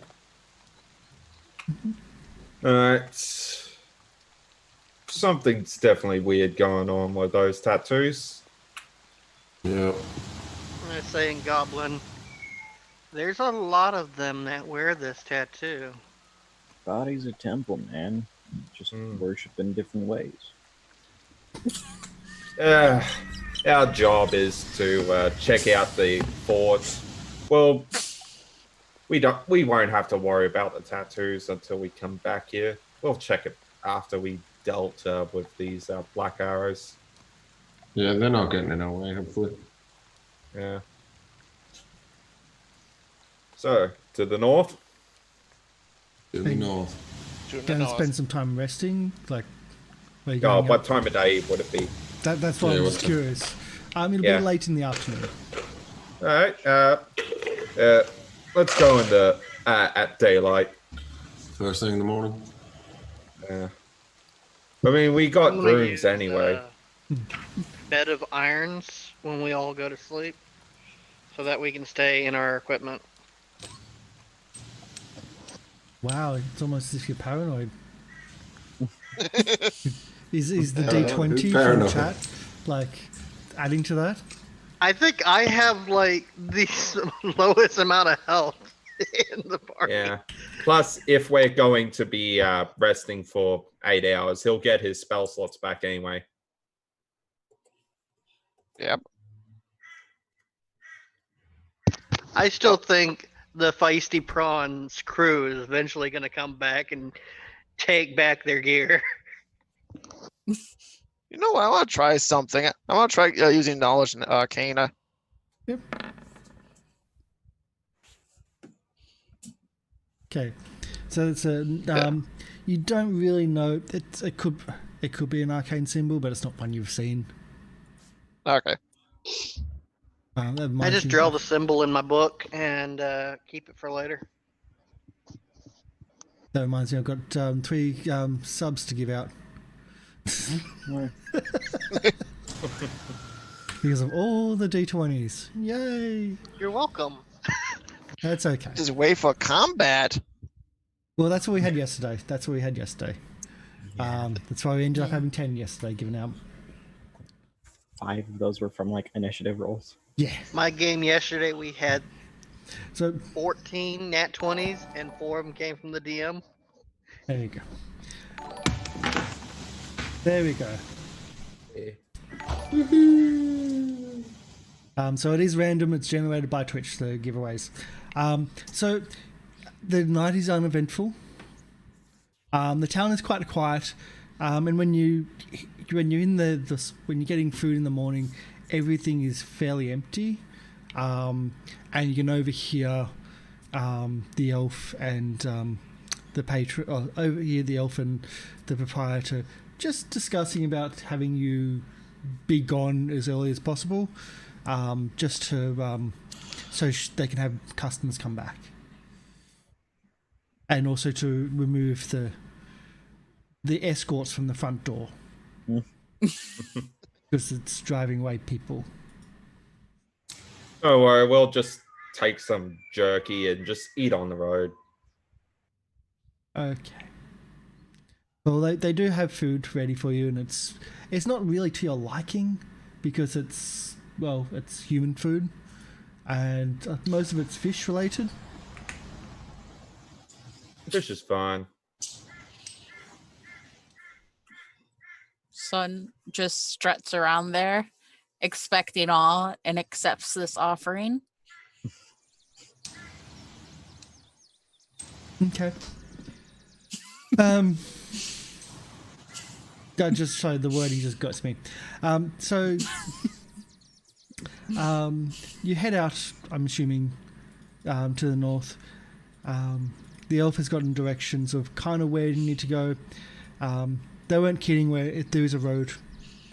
All right. Something's definitely weird going on with those tattoos. Yep. I'm saying Goblin. There's a lot of them that wear this tattoo. Body's a temple, man. Just worship in different ways. Our job is to check out the fort. Well, we won't have to worry about the tattoos until we come back here. We'll check it after we dealt with these black arrows. Yeah, they're not getting in our way, hopefully. Yeah. So, to the north? To the north. Gonna spend some time resting, like. Where you Oh, going what up? time of day would it be? That's why Yeah, I'm what's just the- curious. It'll Yeah. be late in the afternoon. All right. Let's go in the at daylight. First thing in the morning. I mean, we got I'm gonna rooms use, anyway. Bed of irons when we all go to sleep, so that we can stay in our equipment. Wow, it's almost as if you're paranoid. Is the Who's D20 from paranoid? chat like adding to that? I think I have like the lowest amount of health in the party. Yeah. Plus, if we're going to be resting for 8 hours, he'll get his spell slots back anyway. Yep. I still think the feisty prawns crew is eventually going to come back and take back their gear. You know what? I want to try something. I want to try using knowledge in Arcana. Yep. Okay, so it's a you don't really know. It could be an arcane symbol, but it's not one you've seen. Okay. I just draw the symbol in my book and keep it for later. That reminds me, I've got 3 subs to give out. Because of all the D20s. Yay! You're welcome. That's okay. Just wait for combat. Well, that's what we had yesterday. That's why we ended up having 10 yesterday given out. 5 of those were from like initiative rolls. Yeah. My game yesterday, we had So 14 nat 20s, and 4 of them came from the DM. there you go. There we go. So it is random. It's generated by Twitch, the giveaways. So the night is uneventful. The town is quite quiet, and when you're when you're getting food in the morning, everything is fairly empty, and you can overhear the elf and the patron, overhear the elf and the proprietor just discussing about having you be gone as early as possible, just to so they can have customers come back, and also to remove the escorts from the front door because it's driving away people. Don't worry, we'll just take some jerky and just eat on the road. Okay. Well, they do have food ready for you, and it's not really to your liking because it's human food, and most of it's fish related. Fish is fine. Son just struts around there, expecting all, and accepts this offering. Okay. That just showed the word he just got to me. So you head out, I'm assuming, to the north. The elf has gotten directions of kind of where you need to go. They weren't kidding where there is a road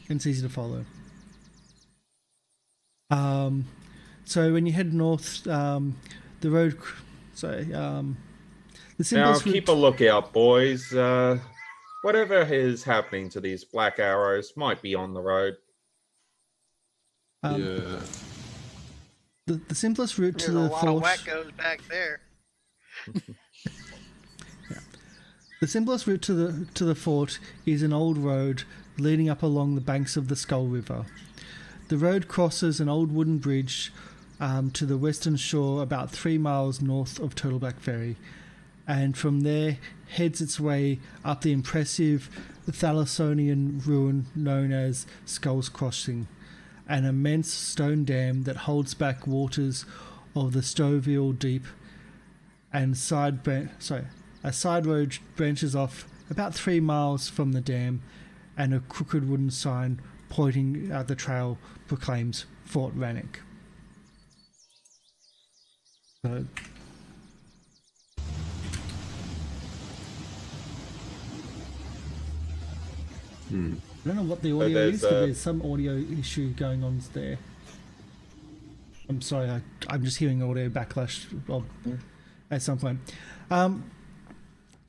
and it's easy to follow. So when you head north, the road... the Now keep a lookout, boys. Whatever is happening to these black arrows might be on the road. Yeah. The simplest route to There's a the lot fort... of wackos back there. The simplest route to the fort is an old road leading up along the banks of the Skull River. The road crosses an old wooden bridge to the western shore about 3 miles north of Turtleback Ferry, and from there heads its way up the impressive Thalassonian ruin known as Skull's Crossing, an immense stone dam that holds back waters of the Stoville Deep, and a side road branches off about 3 miles from the dam, and a crooked wooden sign pointing out the trail proclaims Fort Rannoch. So, I don't know what the audio is, but there's some audio issue going on there. I'm sorry, I'm just hearing audio backlash at some point.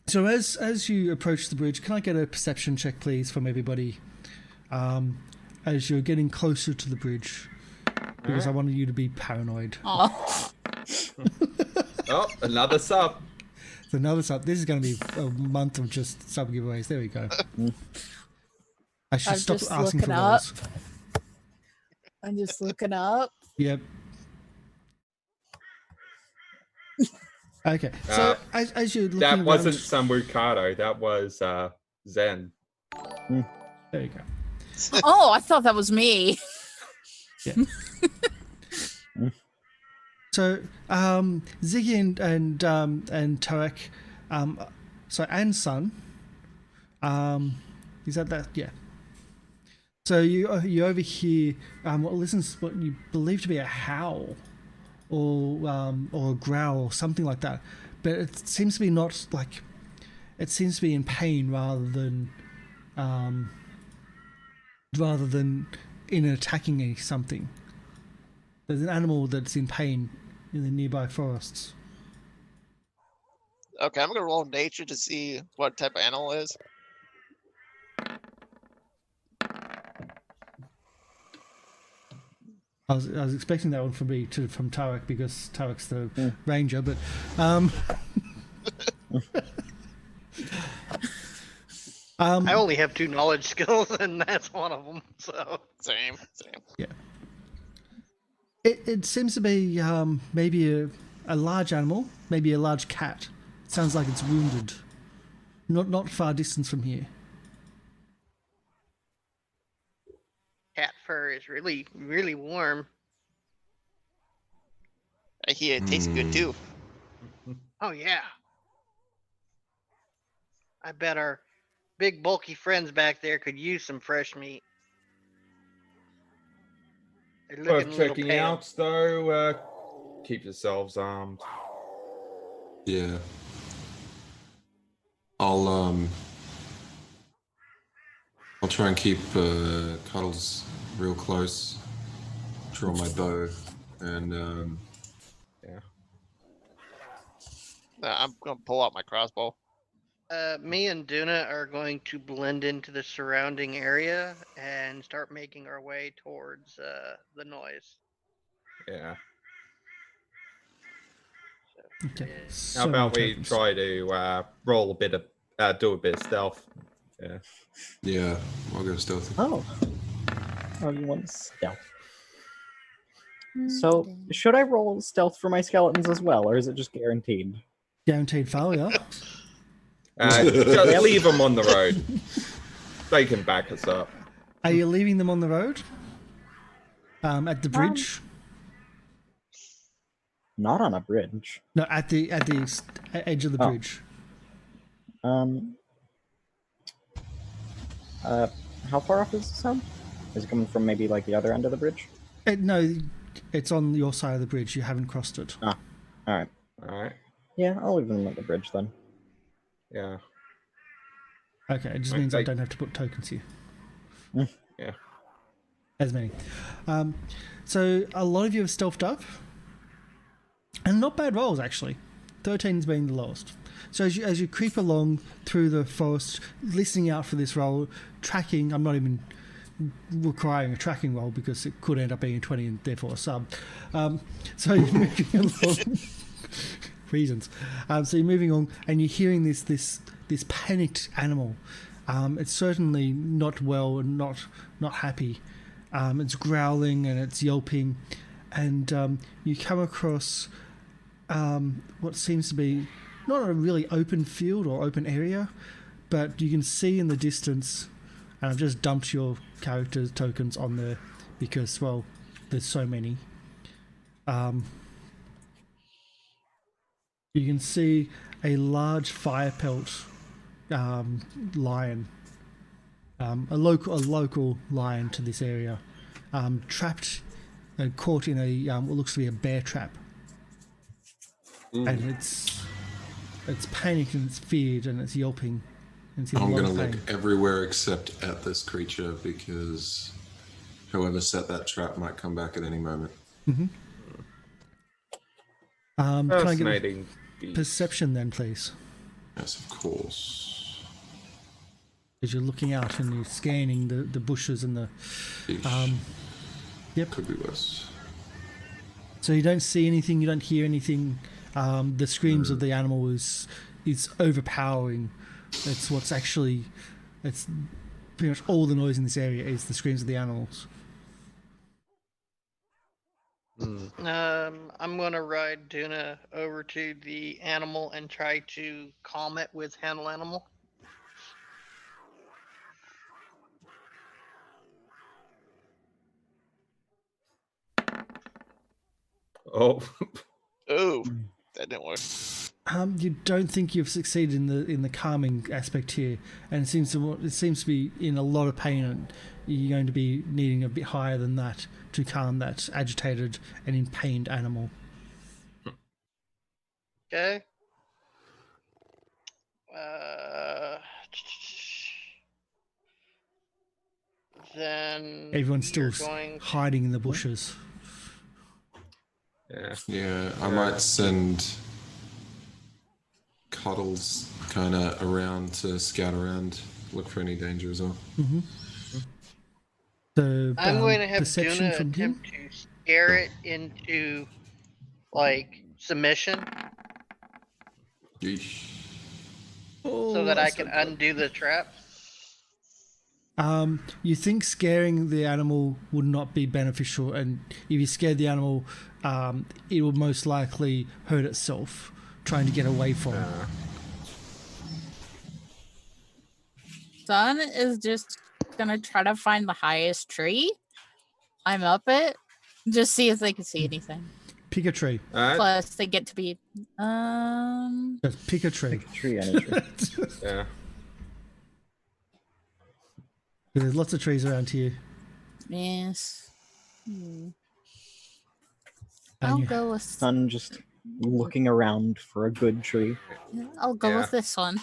So as you approach the bridge, can I get a perception check, please, from everybody? As you're getting closer to the bridge, because I wanted you to be paranoid. Oh, Oh, another sub. So another sub. This is going to be a month of just sub giveaways. There we go. I should I'm stop just asking for looking up. those. I'm just looking up. Yep. Okay. So as you're looking That wasn't around, Sambucado. That was Zen. there you go. Oh, I thought that was me. Yeah. So Ziggy and Tarek, and Sun, is that? Yeah. So you overhear what you believe to be a howl, or a growl, or something like that, but it seems to be not like. It seems to be in pain rather than in attacking something. There's an animal that's in pain in the nearby forests. Okay, I'm gonna roll nature to see what type of animal it is. I was expecting that one from Tarek, because Tarek's the ranger, but I only have 2 knowledge skills, and that's one of them. So Same. yeah. It seems to be maybe a large animal, maybe a large cat. It sounds like it's wounded. Not far distance from here. cat fur is really, really warm. I hear it tastes good too. Oh yeah. I bet our big bulky friends back there could use some fresh meat. They're looking Worth a little checking pale. out, though. Keep yourselves armed. Yeah. I'll try and keep Cuddles real close. Draw my bow, and Yeah. I'm gonna pull out my crossbow. Me and Duna are going to blend into the surrounding area and start making our way towards the noise. Yeah. Okay. How about we try to roll a bit of, do a bit of stealth? Yeah. yeah, I'll go stealthy. Oh, you want stealth? So, should I roll stealth for my skeletons as well, or is it just guaranteed? Guaranteed failure. Just leave them on the road. They can back us up. Are you leaving them on the road? At the bridge? Not on a bridge. No, at the edge of the bridge. How far off is the sound? Is it coming from maybe like the other end of the bridge? No, it's on your side of the bridge. You haven't crossed it. Ah, all right. All right. Yeah, I'll leave them at the bridge then. Yeah. Okay, it just means I don't have to put tokens here. Yeah. As many. So a lot of you have stealthed up. And not bad rolls, actually. 13's being the lowest. So as you creep along through the forest, listening out for this roll, tracking, I'm not even requiring a tracking roll because it could end up being a 20 and therefore a sub. So you're moving along. Reasons. So you're moving on and you're hearing this panicked animal. It's certainly not well and not happy. It's growling and it's yelping. And you come across what seems to be not a really open field or open area, but you can see in the distance, and I've just dumped your character tokens on there because, well, there's so many. You can see a large fire pelt lion, a local lion to this area, trapped and caught in a what looks to be a bear trap. And it's panicked and it's feared and it's yelping. And it's in I'm a lot going to of look pain. everywhere except at this creature because whoever set that trap might come back at any moment. Can I get a Fascinating. perception then, please? Yes, of course. As you're looking out and you're scanning the bushes and the... Yep. Could be worse. So you don't see anything, you don't hear anything. The screams of the animal is overpowering. It's what's actually... It's pretty much all the noise in this area is the screams of the animals. I'm gonna ride Duna over to the animal and try to calm it with handle animal. Oh. Oh, that didn't work. You don't think you've succeeded in the calming aspect here, and it seems to be in a lot of pain, and you're going to be needing a bit higher than that to calm that agitated and in pained animal. Okay. Then Everyone's still going hiding in the bushes. Yeah, I might send Cuddles kind of around to scout around, look for any danger as well. Mm-hmm. So, I'm going to have perception Duna from him. attempt to scare it into like submission Yeesh. so that I can undo the trap. You think scaring the animal would not be beneficial, and if you scare the animal, it will most likely hurt itself, trying to get away from it. Sun is just gonna try to find the highest tree. I'm up it. Just see if they can see anything. Pick a tree. Plus, they get to be. Just pick a tree. Pick a tree, any tree. Yeah. There's lots of trees around here. Yes. And I'll you- go with. Sun just looking around for a good tree. I'll go Yeah. with this one.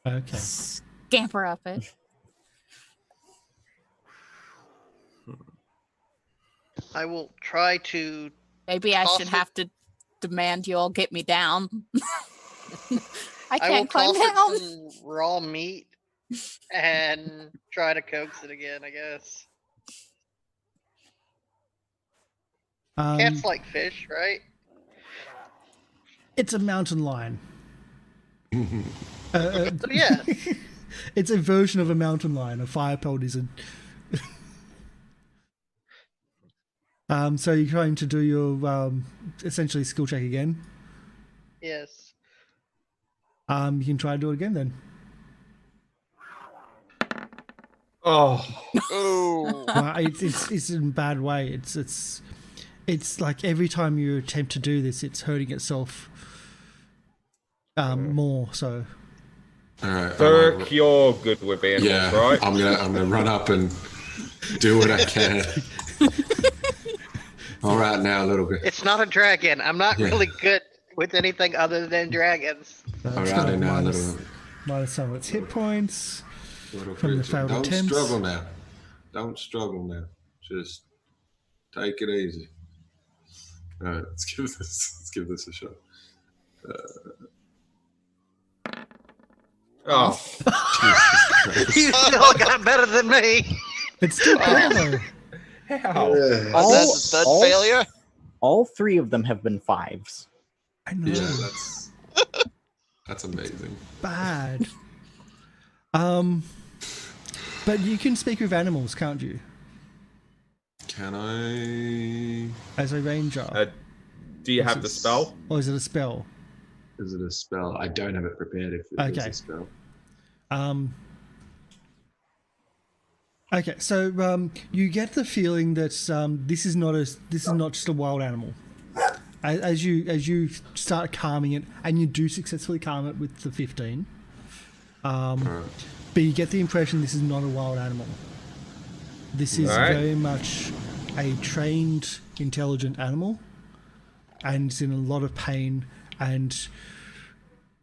Okay. Scamper up it. I will try to. Maybe I should Toss it- have to demand you all get me down. I I will can't climb toss it down. some raw meat and try to coax it again. I guess cats like fish, right? It's a mountain lion. So yeah, It's a version of a mountain lion. A firepelt isn't. So you're trying to do your essentially skill check again. yes. You can try to do it again then. Oh, Ooh. It's in a bad way. It's like every time you attempt to do this, it's hurting itself more. So All right. Dirk, you're good with animals, yeah, right? I'm gonna run up and do what I can. All right, now a little bit. It's not a dragon. I'm not Yeah. really good with anything other than dragons. All it's right, gonna now a minus, little bit. minus some of its hit points. Little From the bit. failed Don't attempts. struggle now. Don't struggle now. Just take it easy. All right, let's give this a shot. Oh, You still got better than me. It's still better. how? That's a third all- failure. All three of them have been fives. I know. Yeah, that's amazing. Bad. But you can speak with animals, can't you? Can I? As a ranger, Do you have the spell? or is it a spell? Is it a spell? I don't have it prepared. If it is Okay. a spell. Okay, so you get the feeling that this is not just a wild animal. As you start calming it, and you do successfully calm it with the 15, but you get the impression this is not a wild animal. This is Alright. very much a trained, intelligent animal, and it's in a lot of pain. And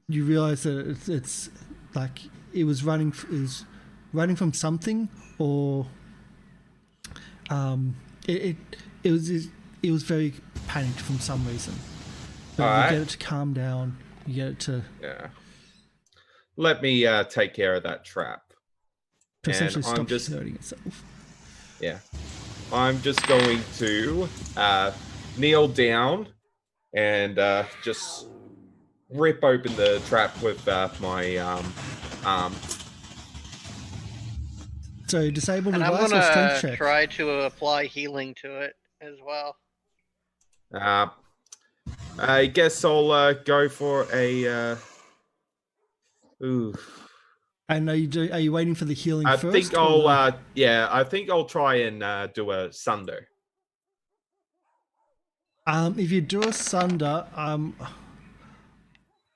you realize that it's like it was running from something, or it was very panicked from some reason. But Alright. you get it to calm down. You get it to Yeah. Let me take care of that trap. And essentially I'm stop just- hurting itself. Yeah. I'm just going to kneel down and just rip open the trap with my arm. So disable And I'm device or strength gonna check. try to apply healing to it as well. I guess I'll go for a. Ooh. And are you waiting for the healing I first? think or- I'll. Yeah, I think I'll try and do a sunder. If you do a sunder,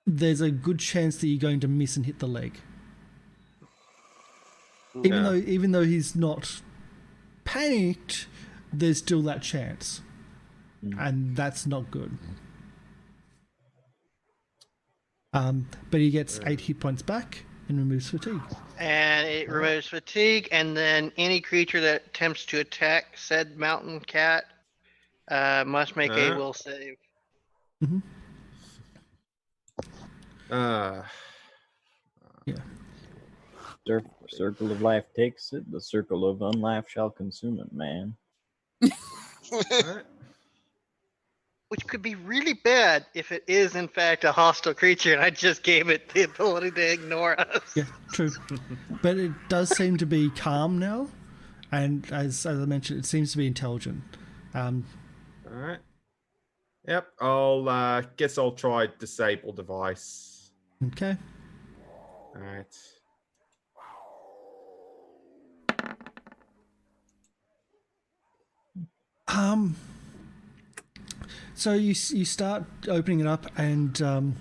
there's a good chance that you're going to miss and hit the leg. Even though he's not panicked, there's still that chance. And that's not good. But he gets 8 hit points back and removes fatigue. And it removes fatigue, and then any creature that attempts to attack said mountain cat must make a will save. Mm-hmm. Yeah. Circle of life takes it, the circle of unlife shall consume it, man. Which could be really bad if it is in fact a hostile creature and I just gave it the ability to ignore us. Yeah, true. But it does seem to be calm now, and as I mentioned, it seems to be intelligent. All right. Yep. I'll guess I'll try disable device. Okay. All right. So you start opening it up, and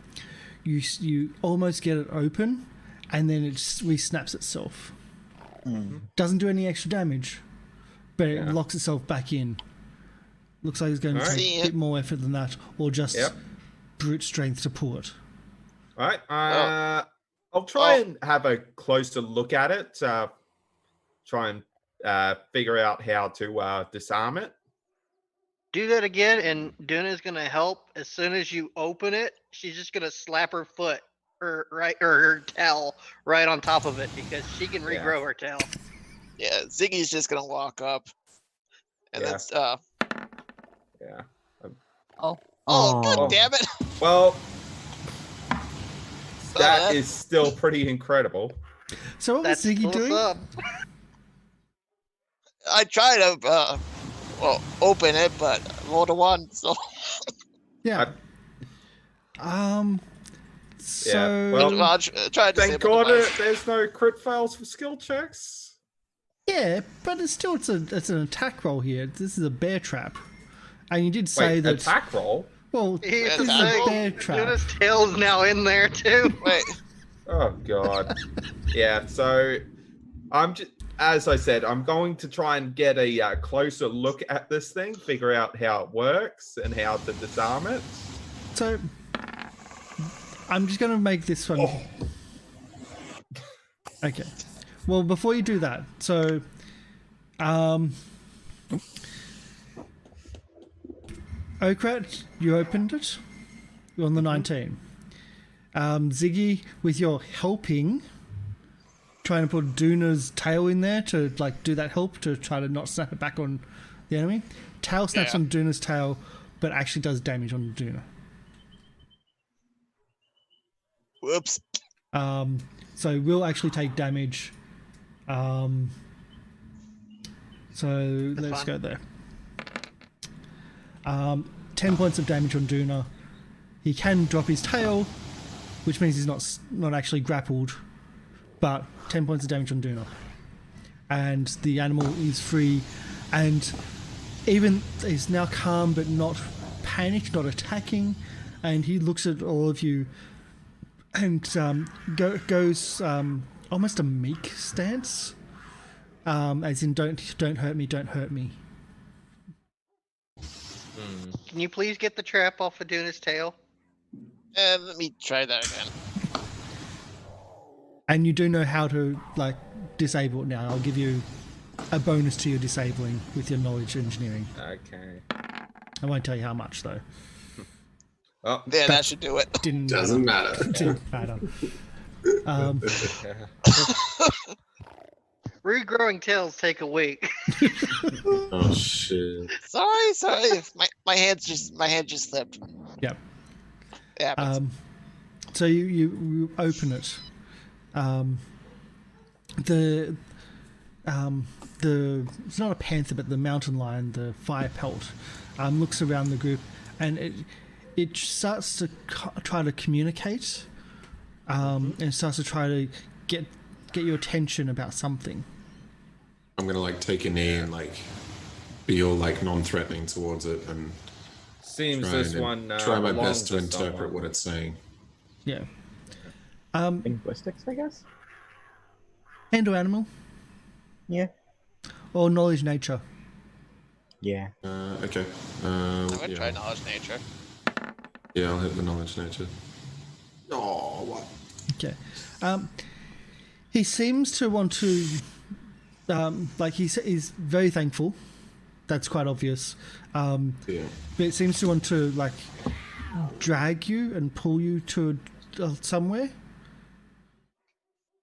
you almost get it open, and then it re-snaps itself. Doesn't do any extra damage, but it locks itself back in. Looks like it's going to take a bit more effort than that, or just brute strength to pull it. All right. I'll try and have a closer look at it. Try and figure out how to disarm it. Do that again, and Duna's gonna help. As soon as you open it, she's just gonna slap her foot or her tail right on top of it because she can regrow her tail. Yeah, Ziggy's just gonna walk up, and that's Yeah. Oh, god damn it! Well, that is still pretty incredible. So what was Ziggy doing? I tried to open it, but rolled a 1. So yeah. So well, try to thank God there's no crit fails for skill checks. Yeah, but it's an attack roll here. This is a bear trap, and you did say that attack roll. Well, this is a bear trap. Duna's tail's now in there too. Wait. Oh god. Yeah. So I'm just. As I said, I'm going to try and get a closer look at this thing, figure out how it works and how to disarm it. So, I'm just going to make this one. Okay. Well, before you do that, so, Okrat, you opened it. You're on the 19. Ziggy, with your helping, trying to put Duna's tail in there to do that help to try to not snap it back on the enemy. Tail snaps on Duna's tail, but actually does damage on Duna. Whoops. So we'll actually take damage. So let's go there. 10 points of damage on Duna. He can drop his tail, which means he's not actually grappled, but 10 points of damage on Duna. And the animal is free, and even is now calm but not panicked, not attacking, and he looks at all of you and goes almost a meek stance, as in don't hurt me, don't hurt me. Can you please get the trap off of Duna's tail? Let me try that again. And you do know how to disable it now. I'll give you a bonus to your disabling with your knowledge engineering. Okay. I won't tell you how much though. Oh, yeah, that should do it. Doesn't matter. Didn't matter. Regrowing tails take a week. Oh shit. Sorry. My hand just slipped. Yep. Yeah. So you open it. It's not a panther, but the mountain lion, the fire pelt, looks around the group, and it starts to try to communicate, and starts to try to get your attention about something. I'm gonna take a knee and be all non-threatening towards it and seems this one try my belongs best to interpret someone. what it's saying. Yeah. Linguistics, I guess. And or animal Yeah. or knowledge nature. Yeah. Okay. I'm gonna Yeah. try knowledge nature. Yeah, I'll hit the knowledge nature. Oh, what? Okay. He seems to want to, like he's very thankful. That's quite obvious. Yeah. But it seems to want to like drag you and pull you to somewhere.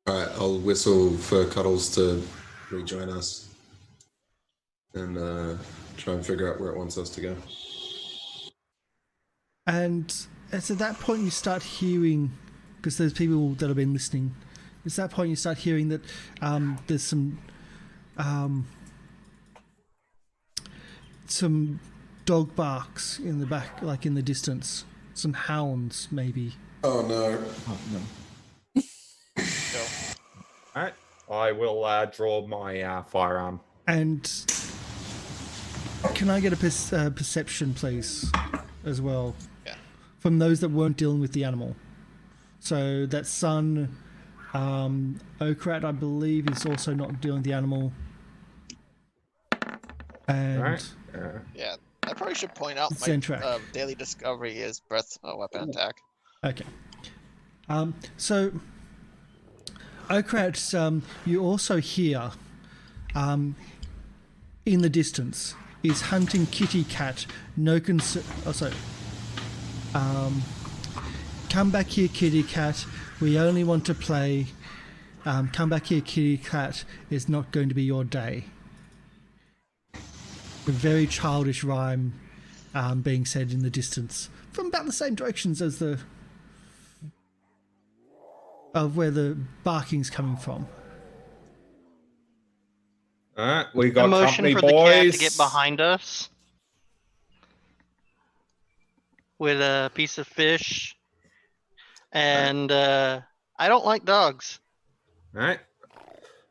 All right, I'll whistle for Cuddles to rejoin us and try and figure out where it wants us to go. And it's at that point you start hearing, because there's people that have been listening. It's at that point you start hearing that there's some dog barks in the back, like in the distance. Some hounds, maybe. Oh no. Oh, no. All right, I will draw my firearm. And can I get a perception, please, as well? Yeah. From those that weren't dealing with the animal. So that son, Okrat, I believe, is also not dealing with the animal. And All right. Yeah, I probably should point out my Zentrak. daily discovery is breath weapon attack. Okay. So, Okrat, you also hear, in the distance, is hunting kitty cat. No concern. Oh, sorry. Come back here, kitty cat. We only want to play. Come back here, kitty cat. It's not going to be your day. A very childish rhyme being said in the distance from about the same directions as the of where the barking's coming from. All right, we got A motion company, for the boys. cat to get behind us with a piece of fish. And I don't like dogs. All right,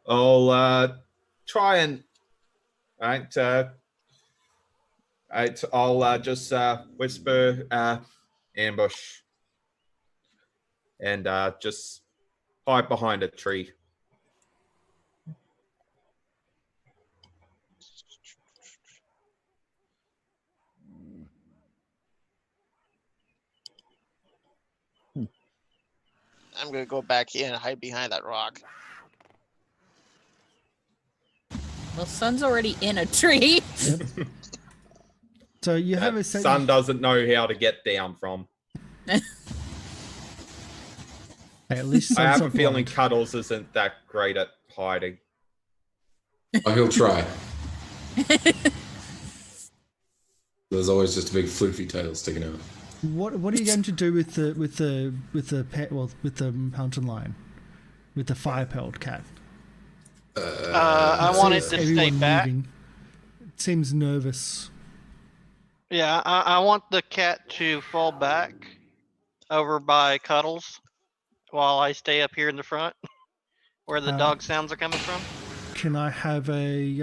I'll try and. All right, I'll just whisper ambush and just hide behind a tree. I'm gonna go back here and hide behind that rock. Well, Sun's already in a tree. So you have That a sense. son doesn't know how to get down from. Hey, at least I have Sun's a not feeling blind. Cuddles isn't that great at hiding. Oh, he'll try. There's always just a big floofy tail sticking out. What are you going to do with the pet? Well, with the mountain lion, with the fire-pelled cat? I want it Sees to stay everyone back. moving. It seems nervous. Yeah, I want the cat to fall back over by Cuddles while I stay up here in the front where the dog sounds are coming from. Can I have a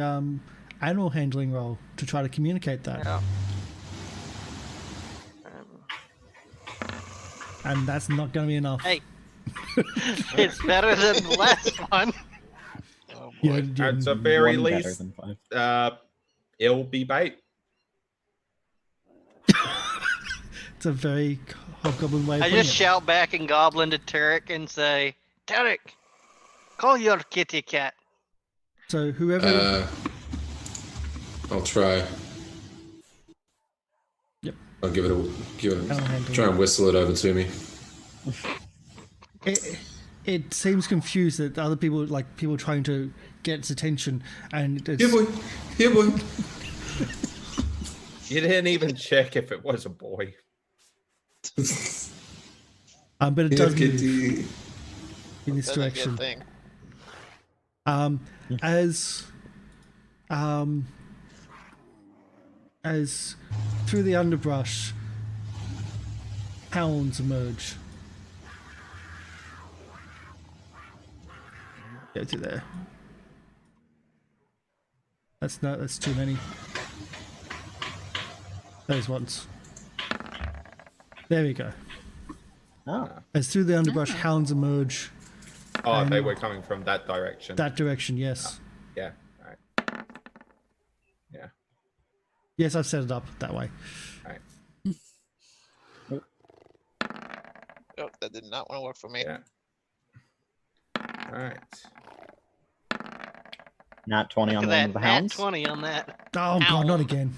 animal handling roll to try to communicate that? Yeah. And that's not going to be enough. Hey, it's better than the last one. Oh boy. Yeah, At the very One better least, than 5. it'll be bait. it's a very hobgoblin way of I putting just it. shout back in Goblin to Tarek and say, Tarek, call your kitty cat. So whoever. I'll try. Yep. I'll give it Animal handling. try and whistle it over to me. It seems confused that other people, like people trying to get its attention, and it's, Here, boy. Here, boy. You didn't even check if it was a boy. but it Here, does move kitty. in this That's a good direction. thing. As through the underbrush, hounds emerge. Go to there. That's too many. Those ones. There we go. Oh, As through the underbrush, hounds emerge. Oh, they And- were coming from that direction. That direction, yes. Yeah. All right. Yeah. Yes, I've set it up that way. All right. Oh, that did not want to work for me. Yeah. All right. not 20 Look on at one that of the nat hounds. 20 on that. Oh god, not again.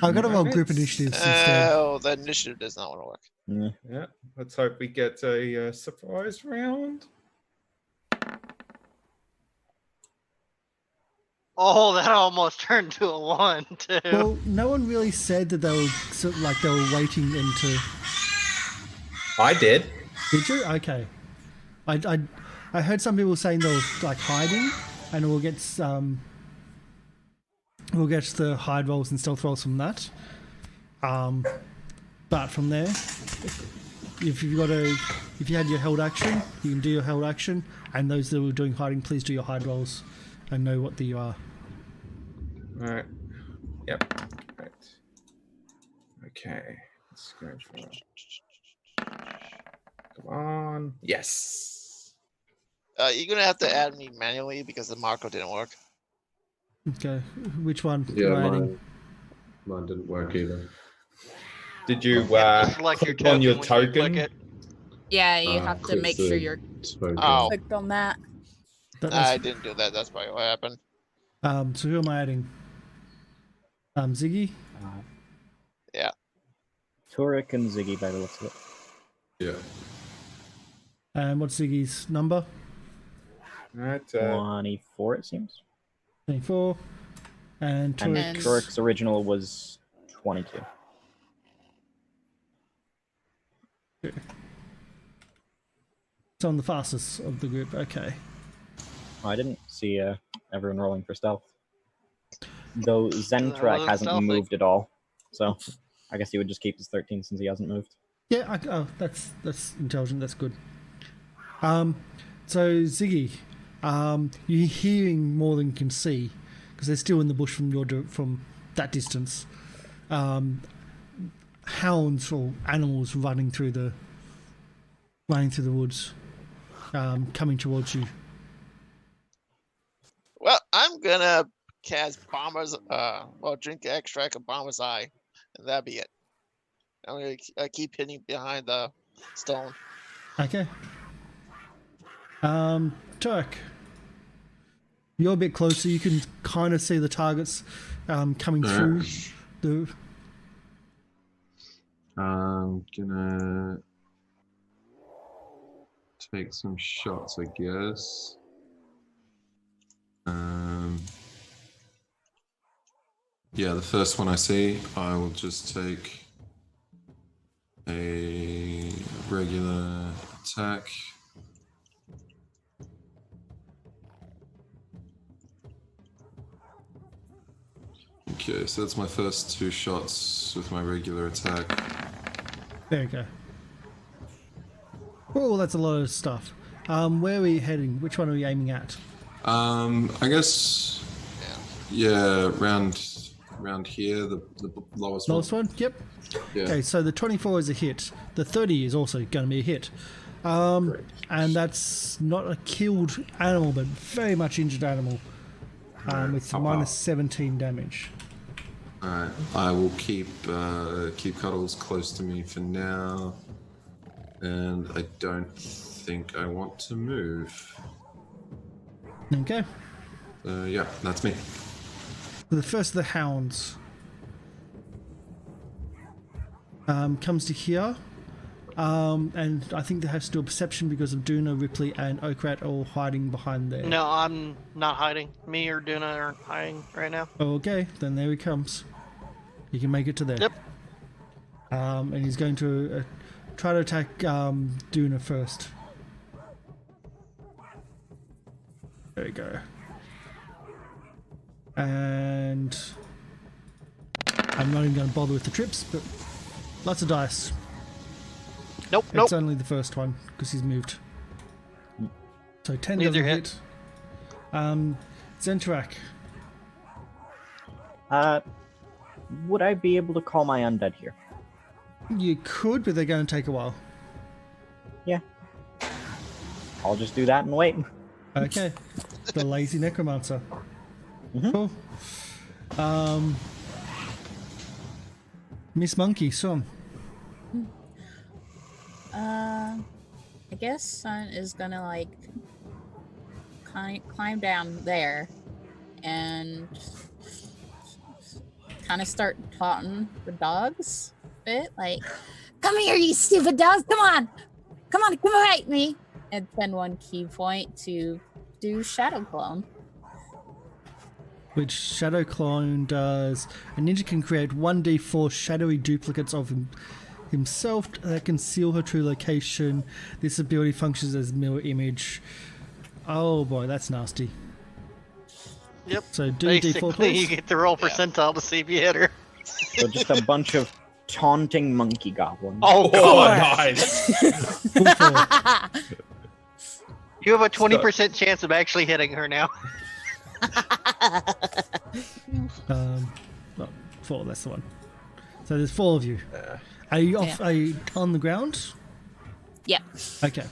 I've got to roll group initiatives instead. Oh, the initiative does not want to work. Mm. Yeah. Let's hope we get a surprise round. Oh, that almost turned to a 1 too. Well, no one really said that they were they were waiting into. I did. Did you? Okay. I heard some people saying they were like hiding, and we'll get the hide rolls and stealth rolls from that. But from there, if you had your held action, you can do your held action, and those that were doing hiding, please do your hide rolls, and know what you are. All right. Yep. Right. Okay. Let's go for it. Come on. Yes. You're gonna have to add me manually because the Marco didn't work. Okay, which one? Yeah, am I adding? mine didn't work either. Did you Select your click on your token when you click token? it. Yeah, you have to click make the sure you're token. Oh, clicked on that. I didn't do that. That's probably what happened. So who am I adding? Ziggy. Yeah. Turek and Ziggy by the looks of it. Yeah. And what's Ziggy's number? All right. 24, it seems. 24. And And Turek's Turek's original was 22. it's on the fastest of the group. Okay. Oh, I didn't see everyone rolling for stealth. Though That Zentrak was hasn't stealthy. moved at all. So I guess he would just keep his 13 since he hasn't moved. Yeah. That's intelligent. That's good. So Ziggy, you're hearing more than you can see because they're still in the bush from that distance. Hounds or animals running through the woods, coming towards you. Well, I'm gonna cast Bomber's, drink extract of Bomber's Eye, and that'll be it. I'm gonna keep hitting behind the stone. Okay. Turk, you're a bit closer. You can kind of see the targets coming through the. I'm gonna take some shots, I guess. Yeah, the first one I see, I will just take a regular attack. Okay, so that's my first 2 shots with my regular attack. There you go. Oh, that's a lot of stuff. Where are we heading? Which one are we aiming at? I guess, yeah, round here, the lowest Lowest one? Yep. Yeah. Okay, so the 24 is a hit. The 30 is also going to be a hit. And that's not a killed animal, but very much injured animal. With minus 17 damage. Alright, I will keep Cuddles close to me for now, and I don't think I want to move. Okay. Yeah, that's me. The first of the hounds comes to here, and I think they have to do a perception because of Duna, Ripley, and Okrat all hiding behind there. No, I'm not hiding. Me or Duna are hiding right now. Okay, then there he comes. He can make it to there. Yep. And he's going to try to attack Duna first. There we go. And I'm not even going to bother with the trips, but lots of dice. Nope, It's only the first one because he's moved. So 10 Neither doesn't hit. Zentrak. Would I be able to call my undead here? You could, but they're going to take a while. I'll just do that and wait. Okay. The lazy necromancer. Mhm. Cool. Miss Monkey, son. I guess Sun is gonna like climb down there and kind of start taunting the dogs a bit, like, "Come here, you stupid dogs! Come on, fight me!" And spend 1 key point to do Shadow Clone. Which Shadow Clone does. A ninja can create 1d4 shadowy duplicates of himself that conceal her true location. This ability functions as mirror image. Oh boy, that's nasty. Yep. So do D4, Basically, please. you get the roll percentile to see if you hit her. So just a bunch of taunting monkey goblins. Oh, course. nice. Full four. You have a 20% chance of actually hitting her now. Oh, 4, that's the one. So there's 4 of you. Are you off? Yeah. Are you on the ground? Yep. Okay.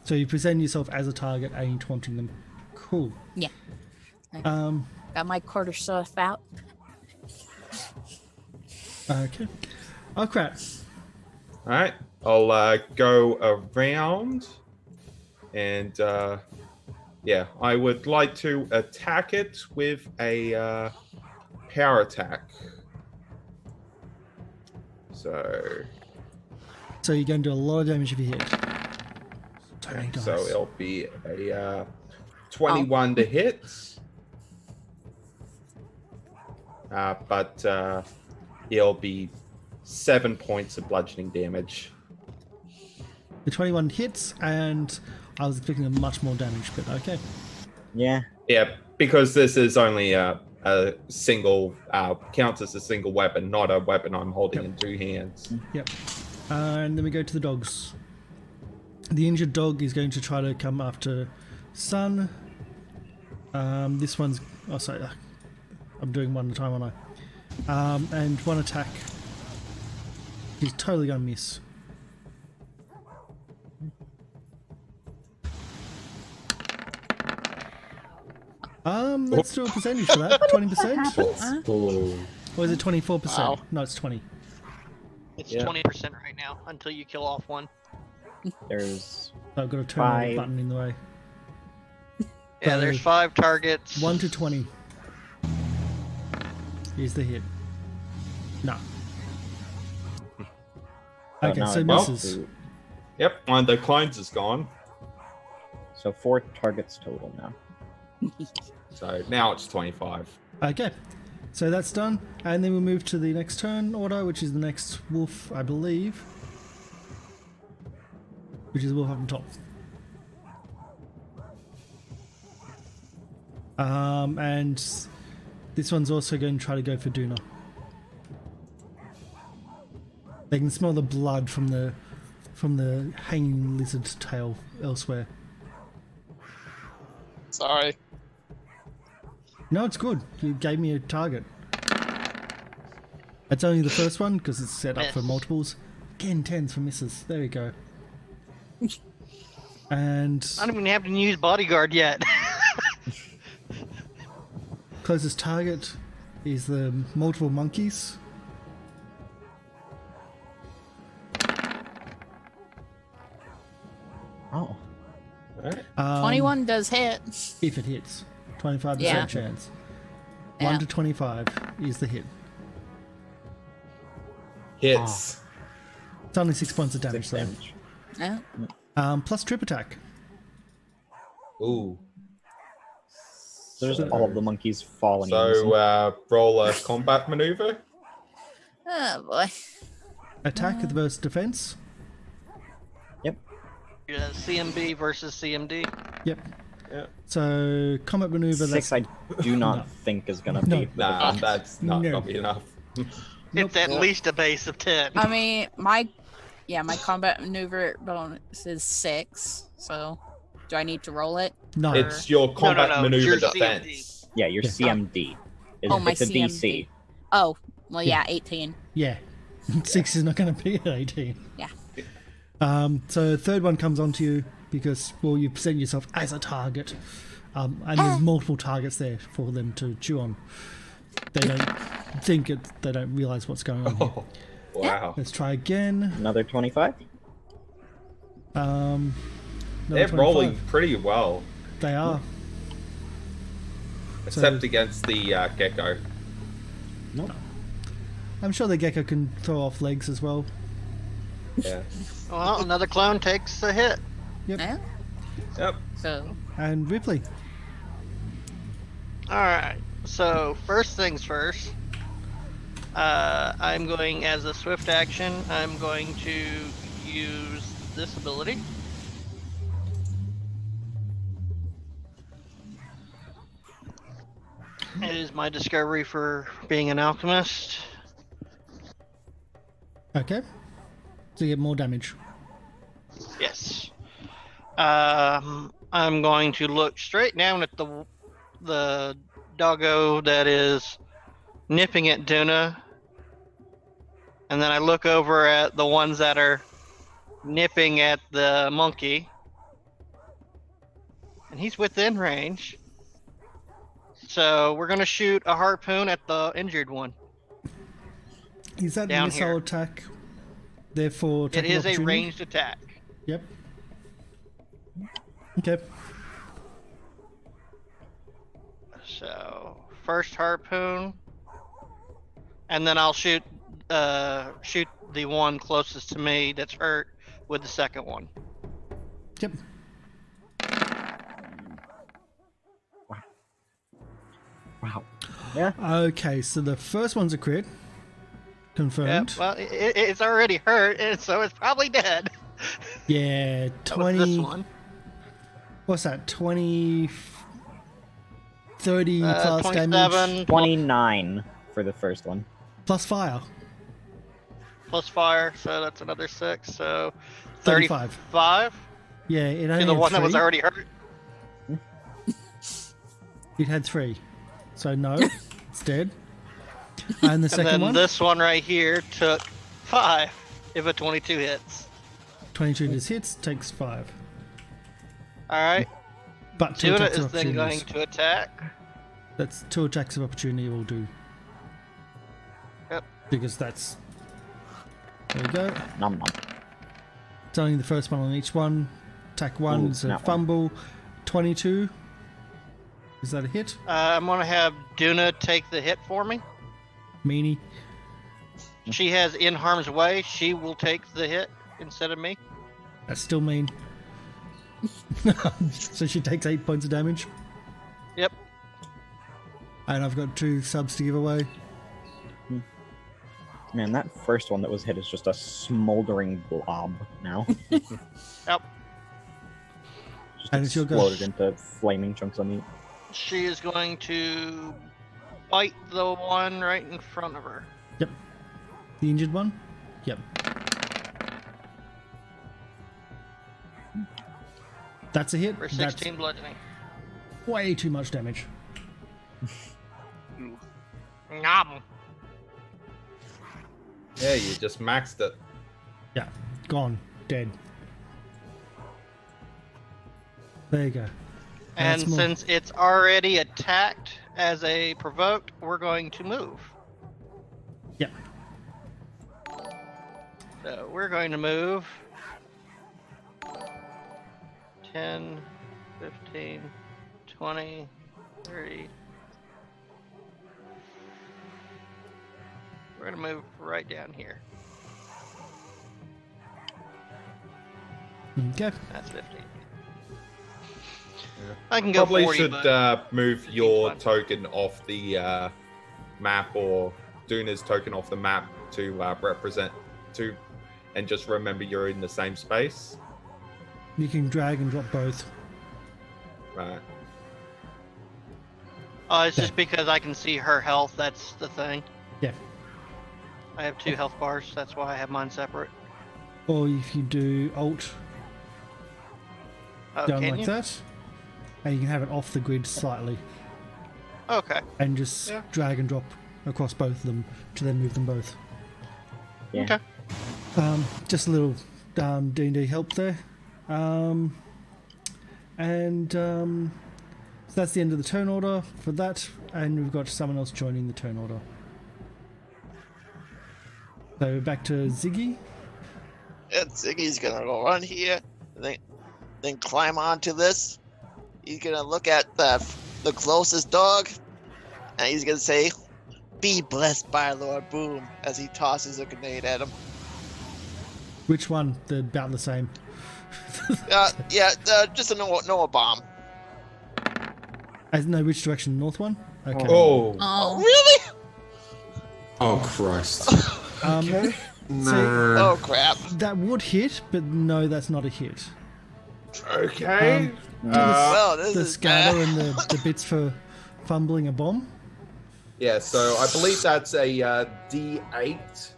So you present yourself as a target and you're taunting them. Cool. Yeah. Um. Got my quarter stuff out. Okay. Oh crap. All right, I'll go around, and yeah, I would like to attack it with a power attack. So So you're going to do a lot of damage if you hit. So many dice. So it'll be a 21 to hit. But it'll be 7 points of bludgeoning damage. The 21 hits, and I was expecting a much more damage, but okay. Yeah. Yeah, because this is only a single, counts as a single weapon, not a weapon I'm holding in 2 hands. Yep. And then we go to the dogs. The injured dog is going to try to come after Sun. This one's... Oh, sorry. I'm doing one at a time, aren't I? And one attack. He's totally going to miss. Let's do a percentage for that. 20%? Or is it 24%? Wow. No, it's 20. It's Yeah. 20% right now until you kill off one. There's I've got to turn the 5. button in the way. Yeah, there's 5 targets. 1 to 20. Here's the hit. No. Okay, now so I misses. do- Yep, one of the clones is gone. So 4 targets total now. So now it's 25. Okay, so that's done, and then we'll move to the next turn order, which is the next wolf, I believe, which is the wolf up on top. And this one's also going to try to go for Duna. They can smell the blood from the hanging lizard tail elsewhere. Sorry. No, it's good. You gave me a target. It's only the first one because it's set up for Miss. multiples. Again, 10s for misses. There we go. And I don't even have to use bodyguard yet. closest target is the multiple monkeys. Oh. Alright. 21 does hit. If it hits. 25% Yeah. chance. Yeah. 1 to 25 is the hit. Hits. It's only 6 points of damage 6 though. damage. Yeah. Plus trip attack. Ooh. So just So- all of the monkeys falling. So roll a combat maneuver. Oh boy. Attack versus defense. CMB versus CMD. Yep. Yeah. So combat maneuver. 6 I do not No. think is gonna No. be. the Nah, defense. that's not No. gonna be enough. It's at least a base of 10. I mean, my combat maneuver bonus is 6. So, do I need to roll it? No. It's your combat no, maneuver your defense. Yeah, your CMD. Oh, my It's a DC. CMD. Oh, well, yeah, 18. Yeah. 6 is not going to be at 18. Yeah. So third one comes onto you because, well, you present yourself as a target, and there's multiple targets there for them to chew on. They don't think it. They don't realize what's going on here. Oh, wow. Let's try again. Another 25. Another They're 25. rolling pretty well, They are. except against the gecko. Nope. I'm sure the gecko can throw off legs as well. Yeah. Well, another clone takes the hit. Yeah. Yep. So And Ripley. All right. So first things first. I'm going as a swift action. I'm going to use this ability. It is my discovery for being an alchemist. Okay. So you get more damage. Yes. I'm going to look straight down at the doggo that is nipping at Duna, and then I look over at the ones that are nipping at the monkey, and he's within range. So we're gonna shoot a harpoon at the injured one. Is that Down missile here. attack? Therefore, It is a ranged attack. Yep. Okay. So first harpoon, and then I'll shoot the one closest to me that's hurt with the second one. Yep. Wow. Yeah. Okay, so the first one's a crit. Confirmed. Well, it's already hurt, and so it's probably dead. Yeah, That was 20. this one. What's that? 20. 30 plus damage. 27 29 for the first one. Plus fire. plus fire, so that's another 6. So 35. 35 Yeah, it to only the had one that was 3. already hurt. It had 3. So no, it's dead. And the And second then one, this one right here took 5 if a 22 hits. 22 just hits, takes 5. All right. But 2 Tuna attacks of is then going opportunities. to attack. That's 2 attacks of opportunity will do. Yep. Because that's... There we go. Nom nom. It's only the first one on each one. Attack 1 Ooh, is a that one. fumble. 22. Is that a hit? I'm going to have Duna take the hit for me. Meanie. She has in harm's way. She will take the hit instead of me. That's still mean. So she takes 8 points of damage. Yep. And I've got 2 subs to give away. Man, that first one that was hit is just a smoldering blob now. Yep. Just And it's your go. exploded into flaming chunks of meat. She is going to bite the one right in front of her. Yep. The injured one? Yep. That's a hit. For That's 16 bludgeoning. way too much damage. Nom. Yeah, you just maxed it. Yeah. Gone. Dead. There you go. And That's more. since it's already attacked as a provoked, we're going to move. Yep. So we're going to move 10, 15, 20, 30. We're going to move right down here. Okay. That's 15. I can go Probably 40, should but move your fine. token off the map, or Duna's token off the map to represent to, and just remember you're in the same space. You can drag and drop both. Right. It's just because I can see her health. That's the thing. Yeah. I have 2 health bars. That's why I have mine separate. Or if you do Alt Oh, down can like you? that, and you can have it off the grid slightly, Okay. and just Yeah. drag and drop across both of them to then move them both. Yeah. Okay. Just a little D&D help there. So that's the end of the turn order for that, and we've got someone else joining the turn order. So back to Ziggy. And Ziggy's gonna go run here, and then climb onto this. He's gonna look at the closest dog, and he's gonna say, "Be blessed by Lord Boom," as he tosses a grenade at him. Which one? They're about the same. Just a Noah bomb. I don't know which direction. North one. Okay. Oh. Oh, really? Oh Christ. Okay. No. Oh crap! That would hit, but no, that's not a hit. Okay. Well, this The is scatter bad. and the bits for fumbling a bomb. Yeah, so I believe that's a D8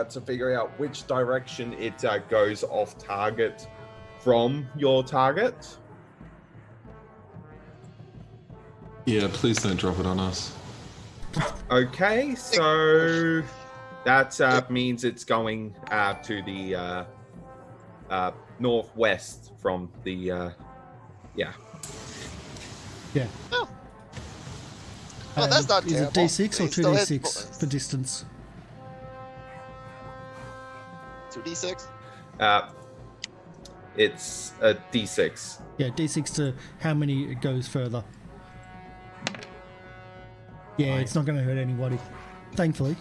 to figure out which direction it goes off target from your target. Yeah, please don't drop it on us. Okay, so that means it's going to the northwest from the Yeah. Oh. Well, that's not Is terrible. it D6 or He still hits 2D6 bullets. for distance? 2d6. It's a D6. Yeah, D6 to how many it goes further. Yeah, it's not going to hurt anybody. Thankfully.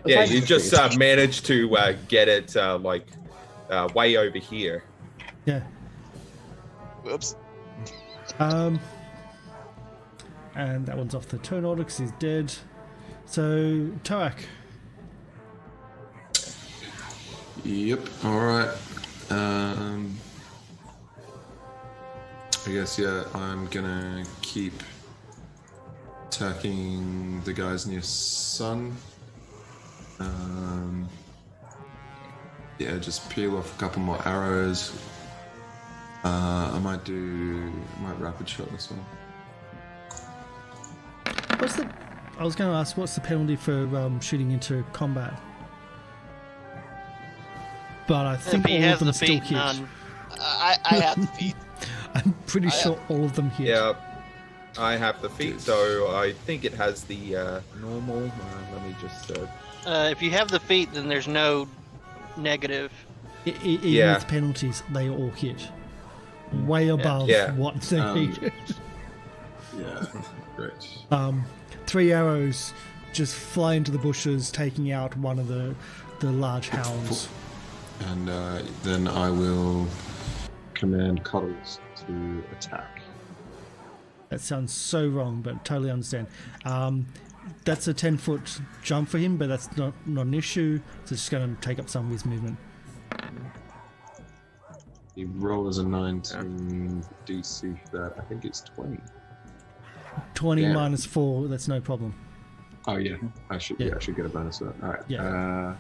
Yeah, Aside you from just trees. managed to get it way over here. Yeah. Whoops. And that one's off the turn order because he's dead. So, Toak. Yep. All right. I guess I'm gonna keep attacking the guys near Sun. Just peel off a couple more arrows. I might rapid shot this one. I was going to ask, what's the penalty for shooting into combat? But I think If he all of has them the still feet, hit. none. I have the feet. I'm pretty sure all of them hit. Yeah, I have the feet, so I think it has the normal. Let me just. If you have the feet, then there's no negative. Even Yeah. with penalties, they all hit. Way above Yeah. what they needed. Yeah. Great. 3 arrows just fly into the bushes, taking out one of the large hounds. And then I will command Cuddles to attack. That sounds so wrong, but totally understand. That's a 10-foot jump for him, but that's not an issue. So it's just going to take up some of his movement. The roll is a 19 DC for that. I think it's 20. 20 Yeah. minus 4, that's no problem. Oh yeah, I should Yeah. I should get a bonus for that. All right. Yeah.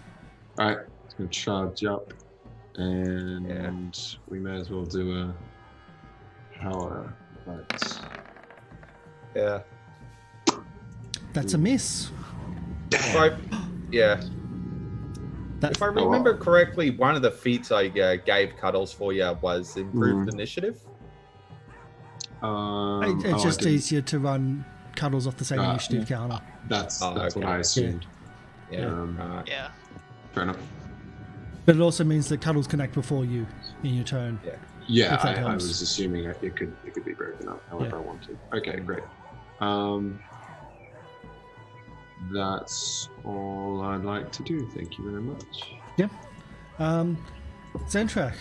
All right. It's gonna charge up, and we may as well do a power. Right. Yeah. That's a miss. If I remember correctly, one of the feats I gave Cuddles for you was improved initiative. It's just easier to run Cuddles off the same initiative counter. That's okay. what I assumed. Yeah. Alright. Yeah. Fair enough. But it also means that Cuddles can act before you in your turn. Yeah, If that I helps. was assuming it could be broken up however I wanted. Okay, great. That's all I'd like to do. Thank you very much. Zentrak,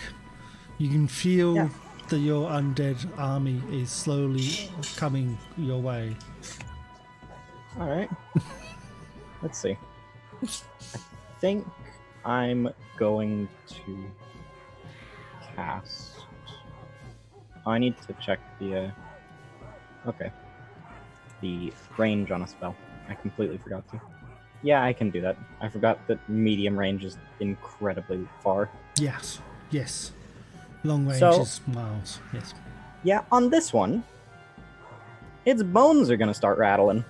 you can feel that your undead army is slowly coming your way. All right. Let's see. I think I'm going to cast. I need to check the. Okay. The range on a spell. I completely forgot to. Yeah, I can do that. I forgot that medium range is incredibly far. Yes. Long range So- is miles. Yes. Yeah, on this one, its bones are going to start rattling.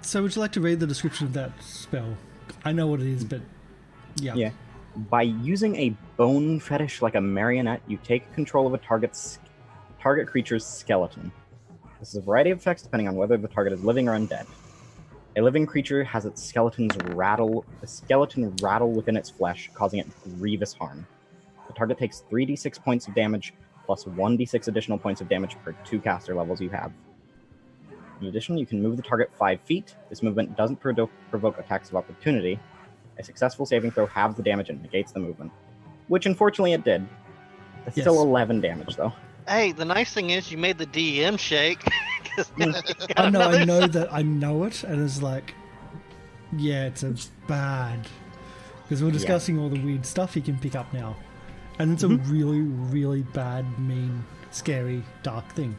So would you like to read the description of that spell? I know what it is, but Yeah. By using a bone fetish like a marionette, you take control of a target creature's skeleton. This is a variety of effects depending on whether the target is living or undead. A living creature has its skeleton rattle within its flesh, causing it grievous harm. The target takes 3d6 points of damage, plus 1d6 additional points of damage per 2 caster levels you have. In addition, you can move the target 5 feet. This movement doesn't provoke attacks of opportunity. A successful saving throw halves the damage and negates the movement. Which, unfortunately, it did. That's still 11 damage, though. Hey, the nice thing is you made the DEM shake. I know that I know it, and it's like, yeah, it's a bad. Because we're discussing all the weird stuff he can pick up now. And it's a really, really bad, mean, scary, dark thing.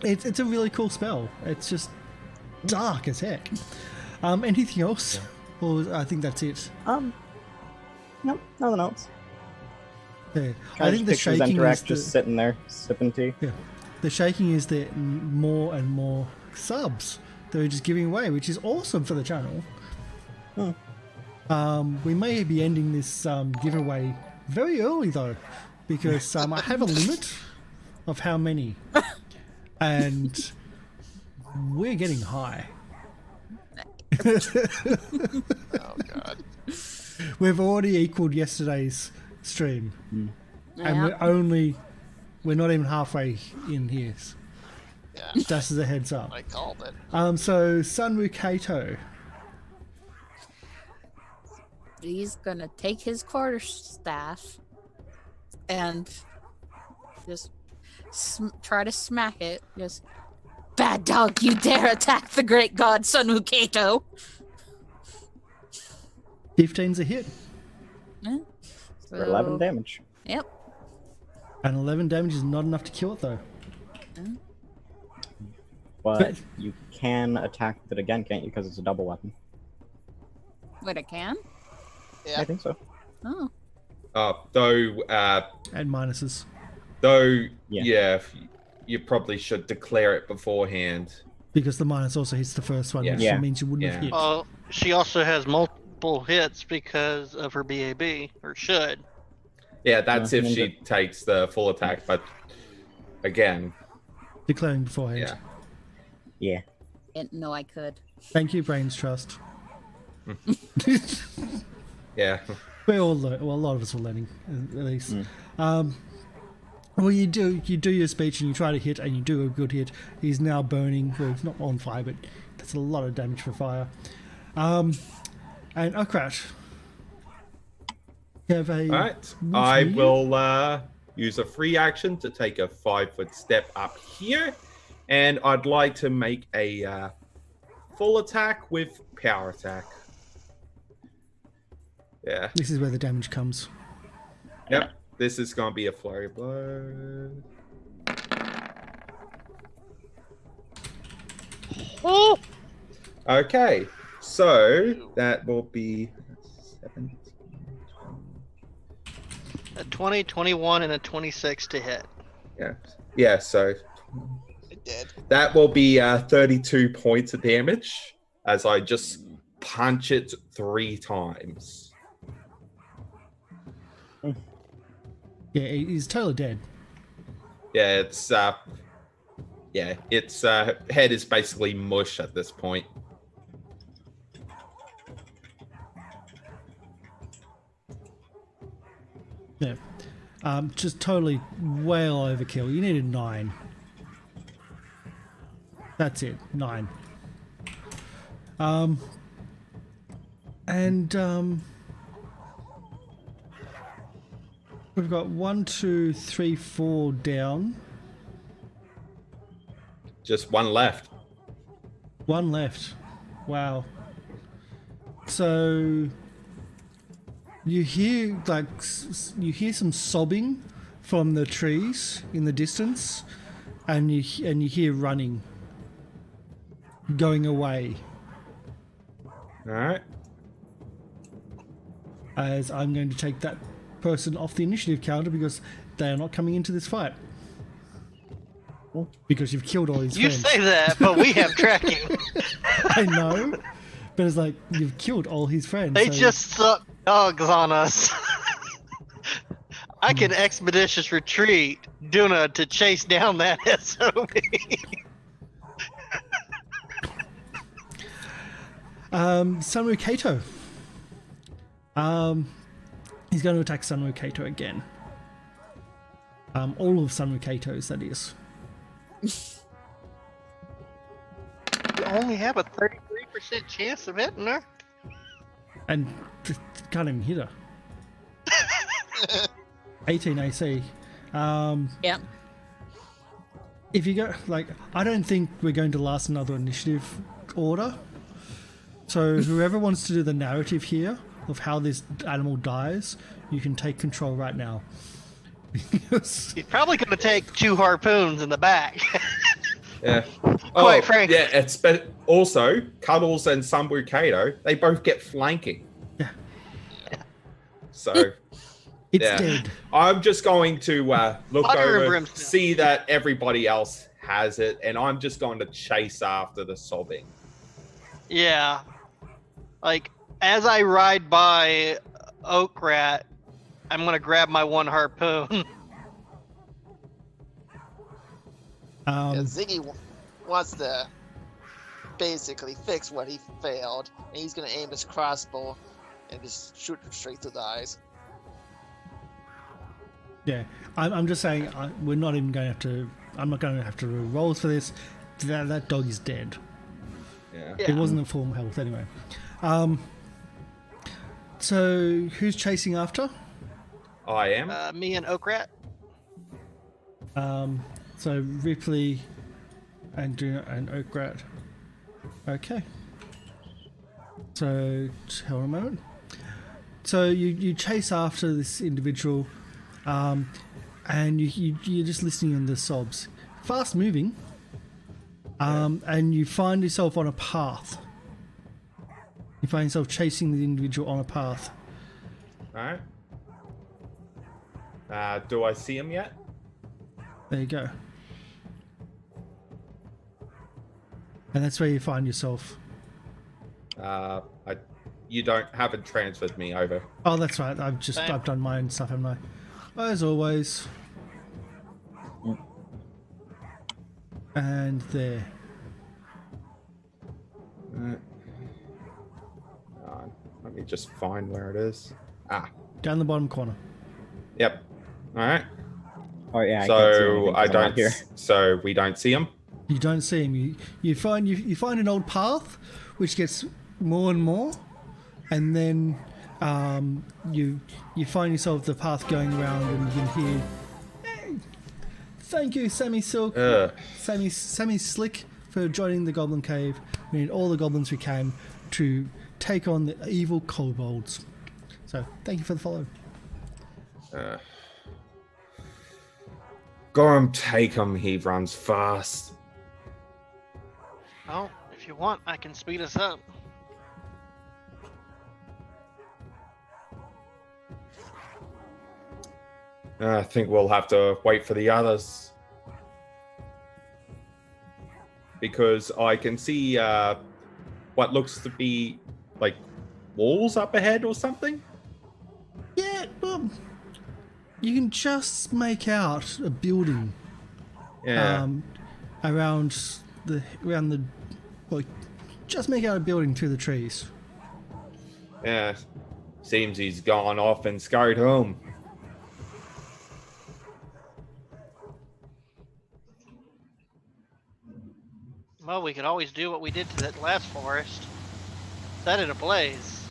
It's a really cool spell. It's just dark as heck. Anything else? Or I think that's it. Nope, nothing else. Yeah. I think the shaking is just sitting there sipping tea. Yeah, the shaking is that more and more subs they're just giving away, which is awesome for the channel. We may be ending this giveaway very early though, because I have a limit of how many, and we're getting high. Oh god. We've already equaled yesterday's stream, and we're not even halfway in here. Yeah. Just as a heads up. I called it. So Sunru Kato. He's gonna take his quarterstaff and just try to smack it. Just, bad dog, you dare attack the great god Sunru Kato. 15's a hit. Yeah. For 11 damage. Yep. And 11 damage is not enough to kill it though. But you can attack with it again, can't you? Because it's a double weapon. Wait, I can? Yeah. I think so. Oh. Though, And minuses. though, you probably should declare it beforehand. Because the minus also hits the first one, which means you wouldn't have hit. She also has multiple hits because of her BAB, or should. Yeah, that's if she takes the full attack, but again. Declaring beforehand. Yeah. Didn't know I could. Thank you, Brains Trust. Yeah. We're all a lot of us are learning, at least. Well, you do your speech and you try to hit and you do a good hit. He's now burning. Well, he's not on fire, but that's a lot of damage for fire. And Okrat. You have a Alright. I will use a free action to take a 5-foot step up here. And I'd like to make a full attack with power attack. Yeah. This is where the damage comes. Yep. This is going to be a flurry blow. Oh! Okay. So that will be 17, 20. A 20, 21, and a 26 to hit. Yeah. Yeah, so It did. that will be 32 points of damage as I just punch it 3 times. Yeah, he's totally dead. Yeah, its head is basically mush at this point. Yeah. Just totally well overkill. You needed 9. That's it, 9. We've got 1, 2, 3, 4 down. Just one left. 1 left. Wow. So you hear some sobbing from the trees in the distance, and you hear running, going away. All right. As I'm going to take that person off the initiative counter because they are not coming into this fight. Because you've killed all his You friends. say that, but we have tracking. I know, But it's like, you've killed all his friends. They so- just suck dogs on us. I can expeditious retreat Duna to chase down that SOB. Sunru Kato. He's going to attack Sunru Kato again. All of Sunru Kato's, that is. You only have a 33% chance of hitting her. And can't even hit her. 18 AC. Yep. If you go, like, I don't think we're going to last another initiative order. So whoever wants to do the narrative here of how this animal dies, you can take control right now. Because He's probably going to take 2 harpoons in the back. Yeah. Quite frankly. Yeah, it's also Cuddles and Sunbu Kato, they both get flanking. Yeah. So it's yeah. dead. I'm just going to look Fire and over, brimstone. see that everybody else has it, and I'm just going to chase after the sobbing. Yeah. Like, as I ride by Oak Rat, I'm going to grab my 1 harpoon. Yeah, Ziggy wants to basically fix what he failed, and he's gonna aim his crossbow and just shoot him straight through the eyes. Yeah, I'm just saying, we're not even going to have to. I'm not going to have to roll rolls for this. That dog is dead. Yeah. It wasn't at full health anyway. So who's chasing after? I am. Me and Oak Rat. So Ripley and Oak Rat. Okay. So hold on a moment. So you chase after this individual, and you're just listening in the sobs. Fast moving. And you find yourself on a path. You find yourself chasing the individual on a path. All right. Do I see him yet? There you go. And that's where you find yourself. You haven't transferred me over. Oh, that's right. I've done my own stuff, haven't I? As always. And there. Let me just find where it is. Down the bottom corner. Yep. All right. Oh yeah. I can't see anything So 'cause I'm not here. So we don't see him. You don't see him. You find an old path, which gets more and more, and then you find yourself the path going around, and you can hear, "Hey, thank you, Sammy Silk, Sammy Slick, for joining the Goblin Cave. We need all the goblins we can to take on the evil kobolds. So thank you for the follow." Go and take him. He runs fast. Oh, if you want, I can speed us up. I think we'll have to wait for the others. Because I can see what looks to be like walls up ahead or something. Yeah, well, you can just make out a building. Yeah. Around the well, just make out a building through the trees. Yeah. Seems he's gone off and scurried home. Well, we could always do what we did to that last forest. Set it ablaze.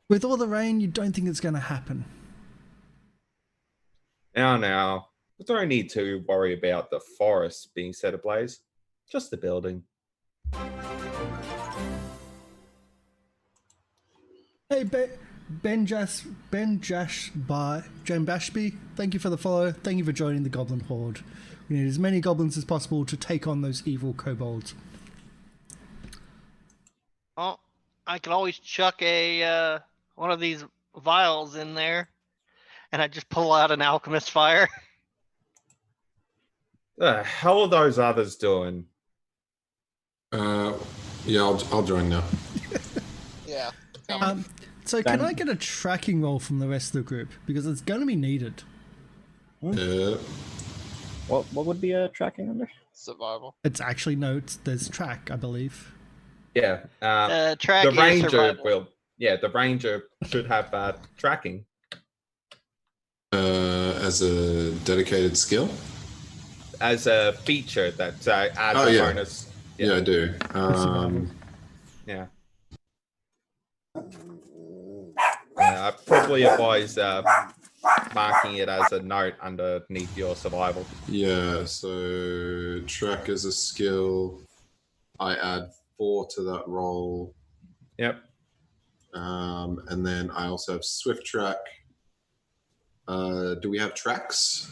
With all the rain, you don't think it's going to happen. Now. We don't need to worry about the forest being set ablaze. Just the building. Hey, Ben Bashby, thank you for the follow. Thank you for joining the Goblin Horde. We need as many goblins as possible to take on those evil kobolds. Oh, I could always chuck a one of these vials in there, and I just pull out an alchemist fire. The hell are those others doing? Yeah, I'll join now. Yeah. So Then- can I get a tracking roll from the rest of the group? Because it's going to be needed. What would be a tracking under? Survival. It's actually there's track, I believe. Yeah. Track The is ranger survival. will. Yeah, the ranger should have tracking. As a dedicated skill? As a feature that adds Oh, a yeah. bonus. Yeah, I do. Survival. Yeah. I probably advise marking it as a note underneath your survival. Yeah, so track as a skill. I add 4 to that roll. Yep. And then I also have swift track. Do we have tracks?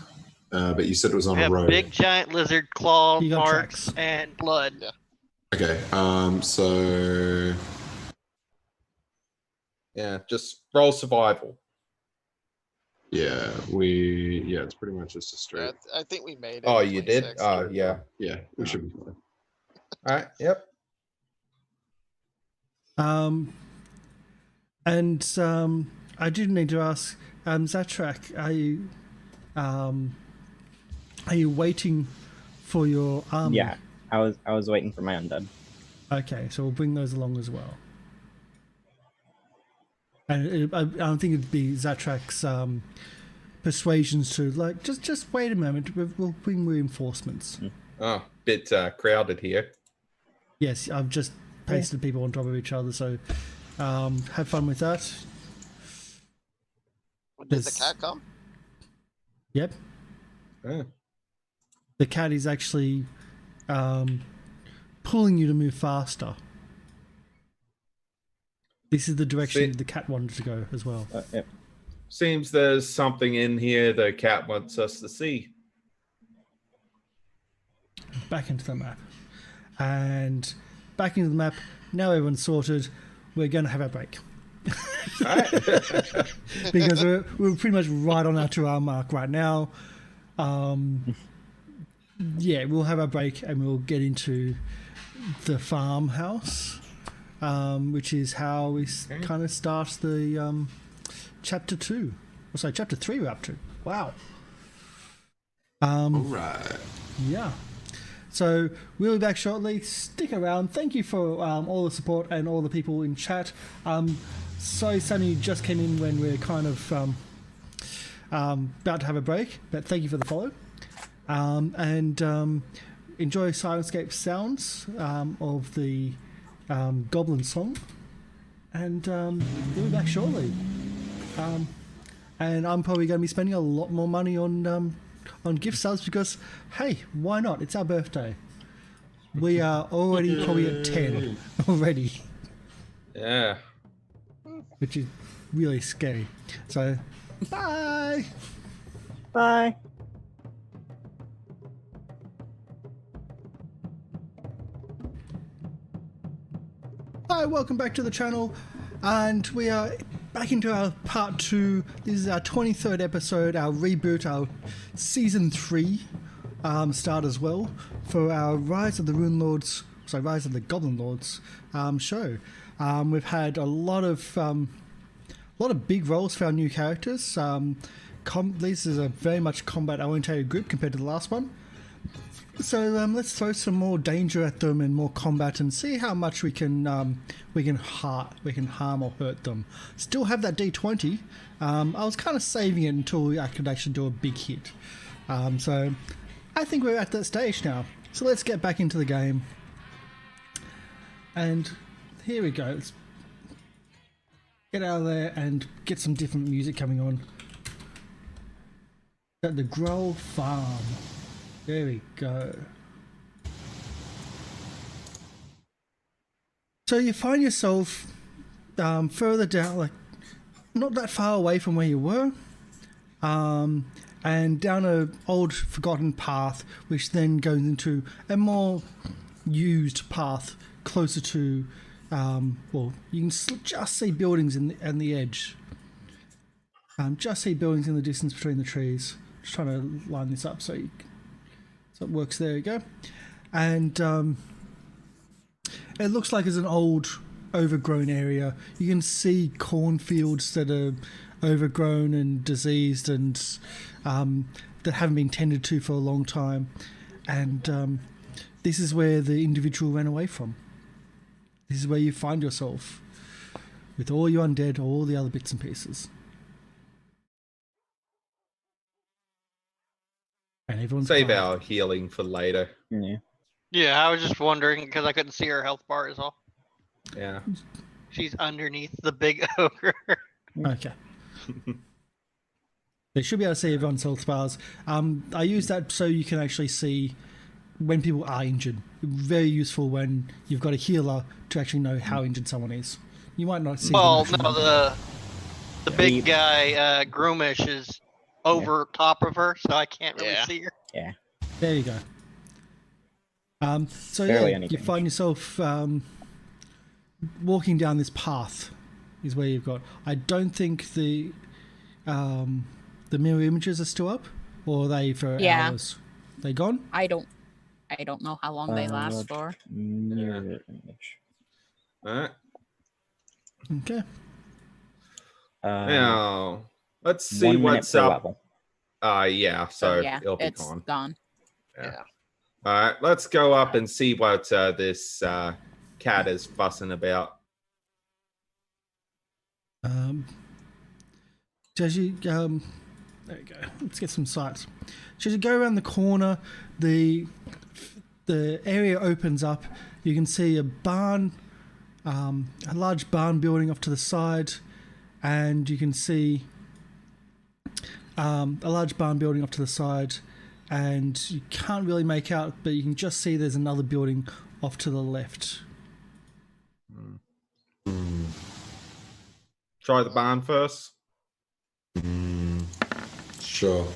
But you said it was on We a have road. big giant lizard claw You got marks tracks. and blood. Yeah. Okay. So Yeah, just roll survival. yeah, it's pretty much just a Yeah, straight. I think we made it. Oh, at you did? 26. Oh, yeah. Yeah, we should be fine. All right. Yep. I do need to ask, Zatrak, are you waiting for your army? Yeah, I was waiting for my undead. Okay, so we'll bring those along as well. And I don't think it'd be Zatrak's persuasions to like just wait a moment. We'll bring reinforcements. Oh, bit crowded here. Yes, I've just pasted people on top of each other, so have fun with that. Did the There's- cat come? Yep, Oh. the cat is actually pulling you to move faster. This is the direction the cat wanted to go as well. Yep. Seems there's something in here the cat wants us to see. Back into the map. And back into the map. Now everyone's sorted. We're going to have our break. All right. Because we're pretty much right on our 2-hour mark right now. Yeah, we'll have our break and we'll get into the farmhouse, which is how we kind of start the chapter 2. Oh, sorry, chapter 3 we're up to. Wow. All right. Yeah. So we'll be back shortly. Stick around. Thank you for all the support and all the people in chat. Sorry, Sunny just came in when we're kind of about to have a break, but thank you for the follow. And enjoy Syrinscape sounds of the Goblin song. And we'll be back shortly. And I'm probably going to be spending a lot more money on gift subs because, hey, why not? It's our birthday. We are already probably at 10 already, Yeah. which is really scary. So, bye! Bye. Hi, welcome back to the channel, and we are back into our part 2. This is our 23rd episode, our reboot, our season 3 start as well for our Rise of the Runelords, sorry, Rise of the Goblin'Lords show. We've had a lot of big roles for our new characters. This is a very much combat-oriented group compared to the last one. So let's throw some more danger at them and more combat and see how much we can harm or hurt them. Still have that D20. I was kind of saving it until I could actually do a big hit. So I think we're at that stage now. So let's get back into the game. And here we go. Let's get out of there and get some different music coming on. At the Growl Farm. There we go. So you find yourself further down, like not that far away from where you were, and down a old forgotten path, which then goes into a more used path closer to, well, you can just see buildings on the edge. Just see buildings in the distance between the trees. Just trying to line this up so it works. There you go. And It looks like it's an old, overgrown area. You can see cornfields that are overgrown and diseased and that haven't been tended to for a long time. And this is where the individual ran away from. This is where you find yourself with all your undead, all the other bits and pieces. And everyone's Save quiet. our healing for later. Yeah. Yeah, I was just wondering because I couldn't see her health bar is all. Yeah. She's underneath the big ogre. Okay. They should be able to see everyone's health bars. I use that so you can actually see when people are injured. Very useful when you've got a healer to actually know how injured someone is. You might not see. Well, them no, the big guy, Groomish, is over top of her, so I can't really see her. Yeah. There you go. So Barely yeah, any you damage. find yourself walking down this path. Is where you've got. I don't think the mirror images are still up, or are they for hours? They gone? I don't know how long they last for. Mirror image. Alright. Okay. Now, let's see 1 minute what's per up. level. Yeah, so yeah, it'll be it's gone. gone. Yeah. Alright, let's go up and see what this cat is fussing about. So as you there you go. Let's get some sights. So as you go around the corner, the area opens up. You can see a barn, a large barn building off to the side, and you can see a large barn building off to the side, and you can't really make out, but you can just see there's another building off to the left. Try the barn first. Sure.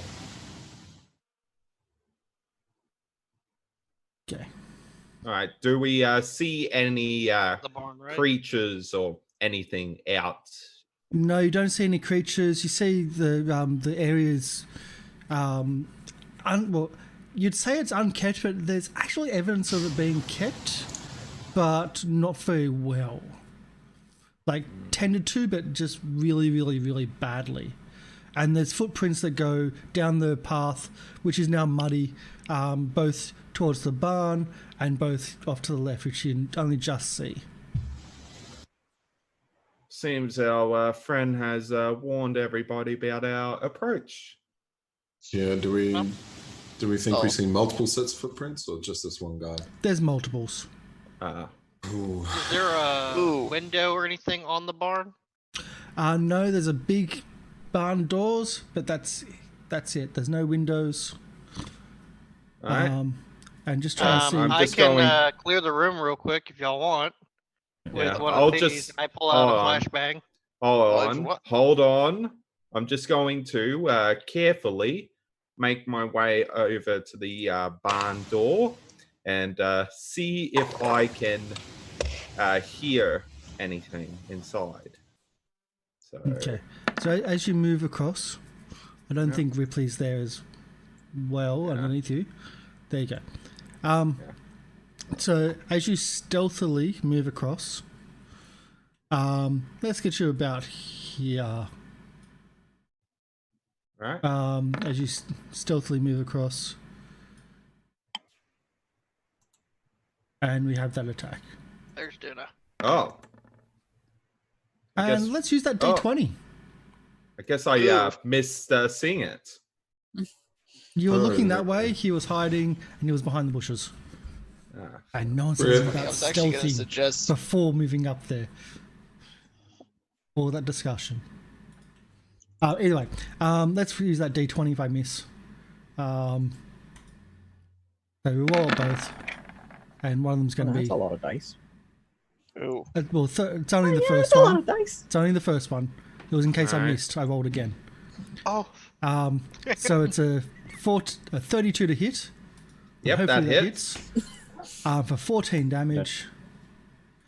Okay. All right. Do we see any The barn, right? creatures or anything out? No, you don't see any creatures. You see the areas. Well, you'd say it's unkept, but there's actually evidence of it being kept, but not very well. Like tended to, but just really, really, really badly. And there's footprints that go down the path, which is now muddy, both towards the barn and both off to the left, which you can only just see. Seems our friend has warned everybody about our approach. Yeah, do we think Oh. we see multiple sets of footprints or just this one guy? There's multiples. Ooh. Is there a Ooh. window or anything on the barn? No, there's a big barn doors, but that's it. There's no windows. All right. And just trying to see. I'm I just can going- clear the room real quick if y'all want. With Yeah, one I'll of these, just- and I pull out hold a on. flashbang. Hold on. I'm just going to carefully make my way over to the barn door and see if I can hear anything inside. So, Okay. So as you move across, I don't think Ripley's there as well underneath you. There you go. So as you stealthily move across, let's get you about here. right. As you stealthily move across, and we have that attack. There's dinner. Oh, I And guess- let's use that oh. D20. I guess I missed seeing it. You were Oh, looking that okay. way, he was hiding, and he was behind the bushes. Ah, And no one says Really? I about was actually going to stealthing suggest. before moving up there. All that discussion. Anyway, let's use that D20 if I miss. So we roll both, and one of them's going to That's be. a lot of dice. Ooh. Well, it's only the first That's a lot one. of dice. It's only the first one. It was in case I Alright. missed. I rolled again. Oh, So it's a 32 to hit. Yep, Hopefully that hits. For 14 damage.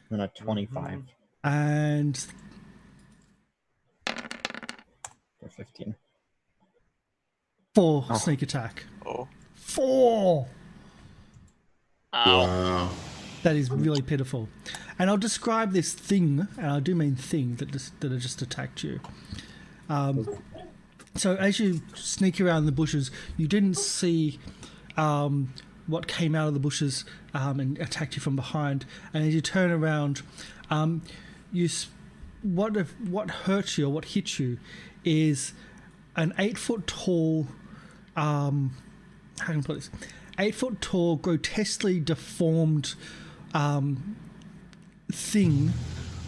And a 25 And for 15. 4 Oh. sneak attack. Oh. 4! ow. Wow. That is really pitiful. And I'll describe this thing, and I do mean thing, that have just attacked you. So as you sneak around the bushes, you didn't see what came out of the bushes and attacked you from behind. And as you turn around, what hurt you or what hit you is an 8-foot tall, how can I put this? 8-foot tall, grotesquely deformed thing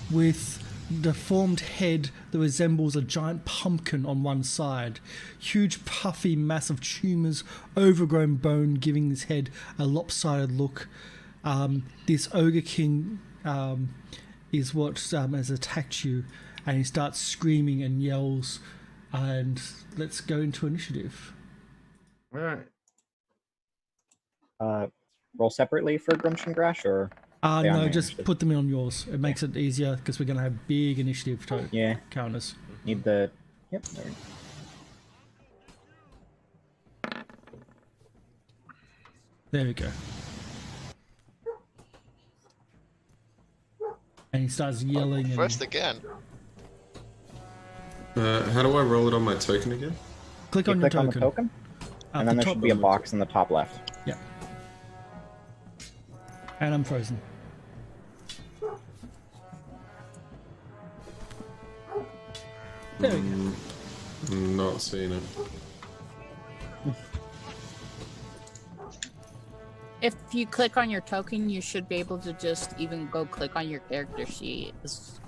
with deformed head that resembles a giant pumpkin on one side. Huge, puffy, massive tumours, overgrown bone, giving this head a lopsided look. This Ogre King is what has attacked you, and he starts screaming and yells. And let's go into initiative. All right. Roll separately for Grumsh and Grash, or no, just put them in on yours. It makes it easier because we're going to have big initiative counters. Need the yep. There. There we go. And he starts yelling. First again. How do I roll it on my token again? Click on your token. On the token, and then there should be a box in the top left. Yeah. And I'm frozen. There we go. Not seeing it. If you click on your token, you should be able to just even go click on your character sheet, as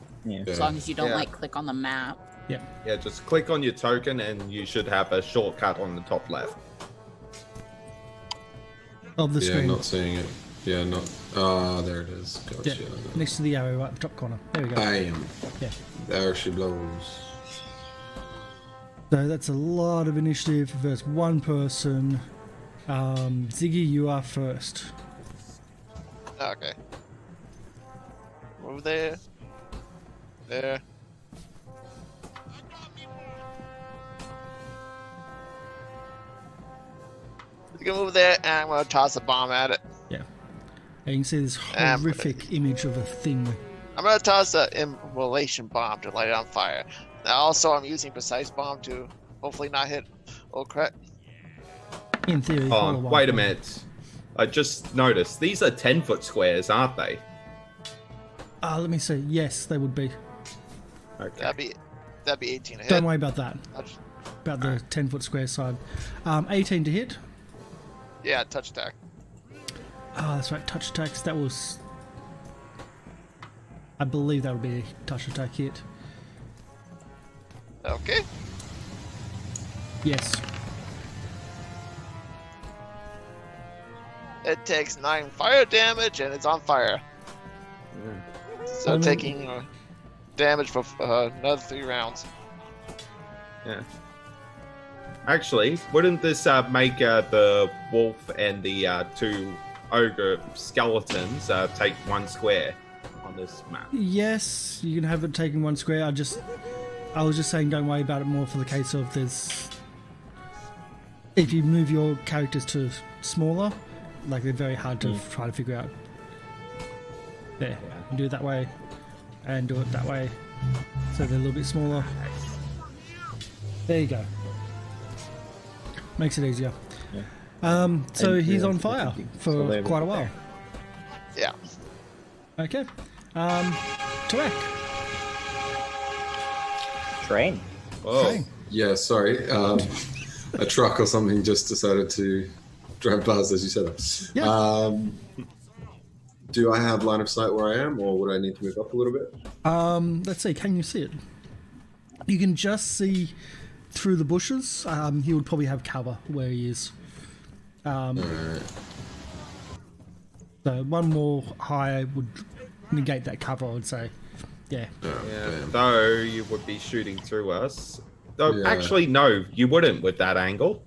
long as you don't click on the map. Yeah, just click on your token and you should have a shortcut on the top left. Of the screen. Yeah, not seeing it. Yeah, not. Ah, there it is. Gotcha. Yeah, next to the arrow right at the top corner. There we go. Bam. Yeah. There she blows. So that's a lot of initiative versus one person. Ziggy, you are first. Okay. Over there. There. You can move there, and I'm gonna toss a bomb at it. Yeah. And you can see this horrific image of a thing. I'm gonna toss an immolation bomb to light it on fire. Now, also, I'm using precise bomb to hopefully not hit Okret. In theory. Wait a minute. I just noticed these are 10-foot squares, aren't they? Let me see. Yes, they would be. Okay. That'd be 18 to hit. Don't worry about that. About the 10-foot square side. 18 to hit. Yeah, touch attack. Oh, that's right. Touch attacks. That was. I believe that would be a touch attack hit. Okay. Yes. It takes 9 fire damage and it's on fire. So taking damage for another 3 rounds. Yeah. Actually, wouldn't this make the wolf and the 2 ogre skeletons take 1 square on this map? Yes, you can have it taking 1 square. I was just saying don't worry about it more for the case of if you move your characters to smaller, like they're very hard to try to figure out. There, do it that way, and do it that way, so they're a little bit smaller. There you go. Makes it easier. Yeah. So he's on fire for quite a while. Yeah. Okay. Tarek. Train. Oh, Train. yeah, sorry. A truck or something just decided to drive past as you said it. Yeah. Do I have line of sight where I am, or would I need to move up a little bit? Let's see. Can you see it? You can just see through the bushes. He would probably have cover where he is. Alright. So one more higher would negate that cover, I would say. Yeah. Oh, Yeah, damn. though you would be shooting through us. Though, Yeah. actually, no, you wouldn't with that angle.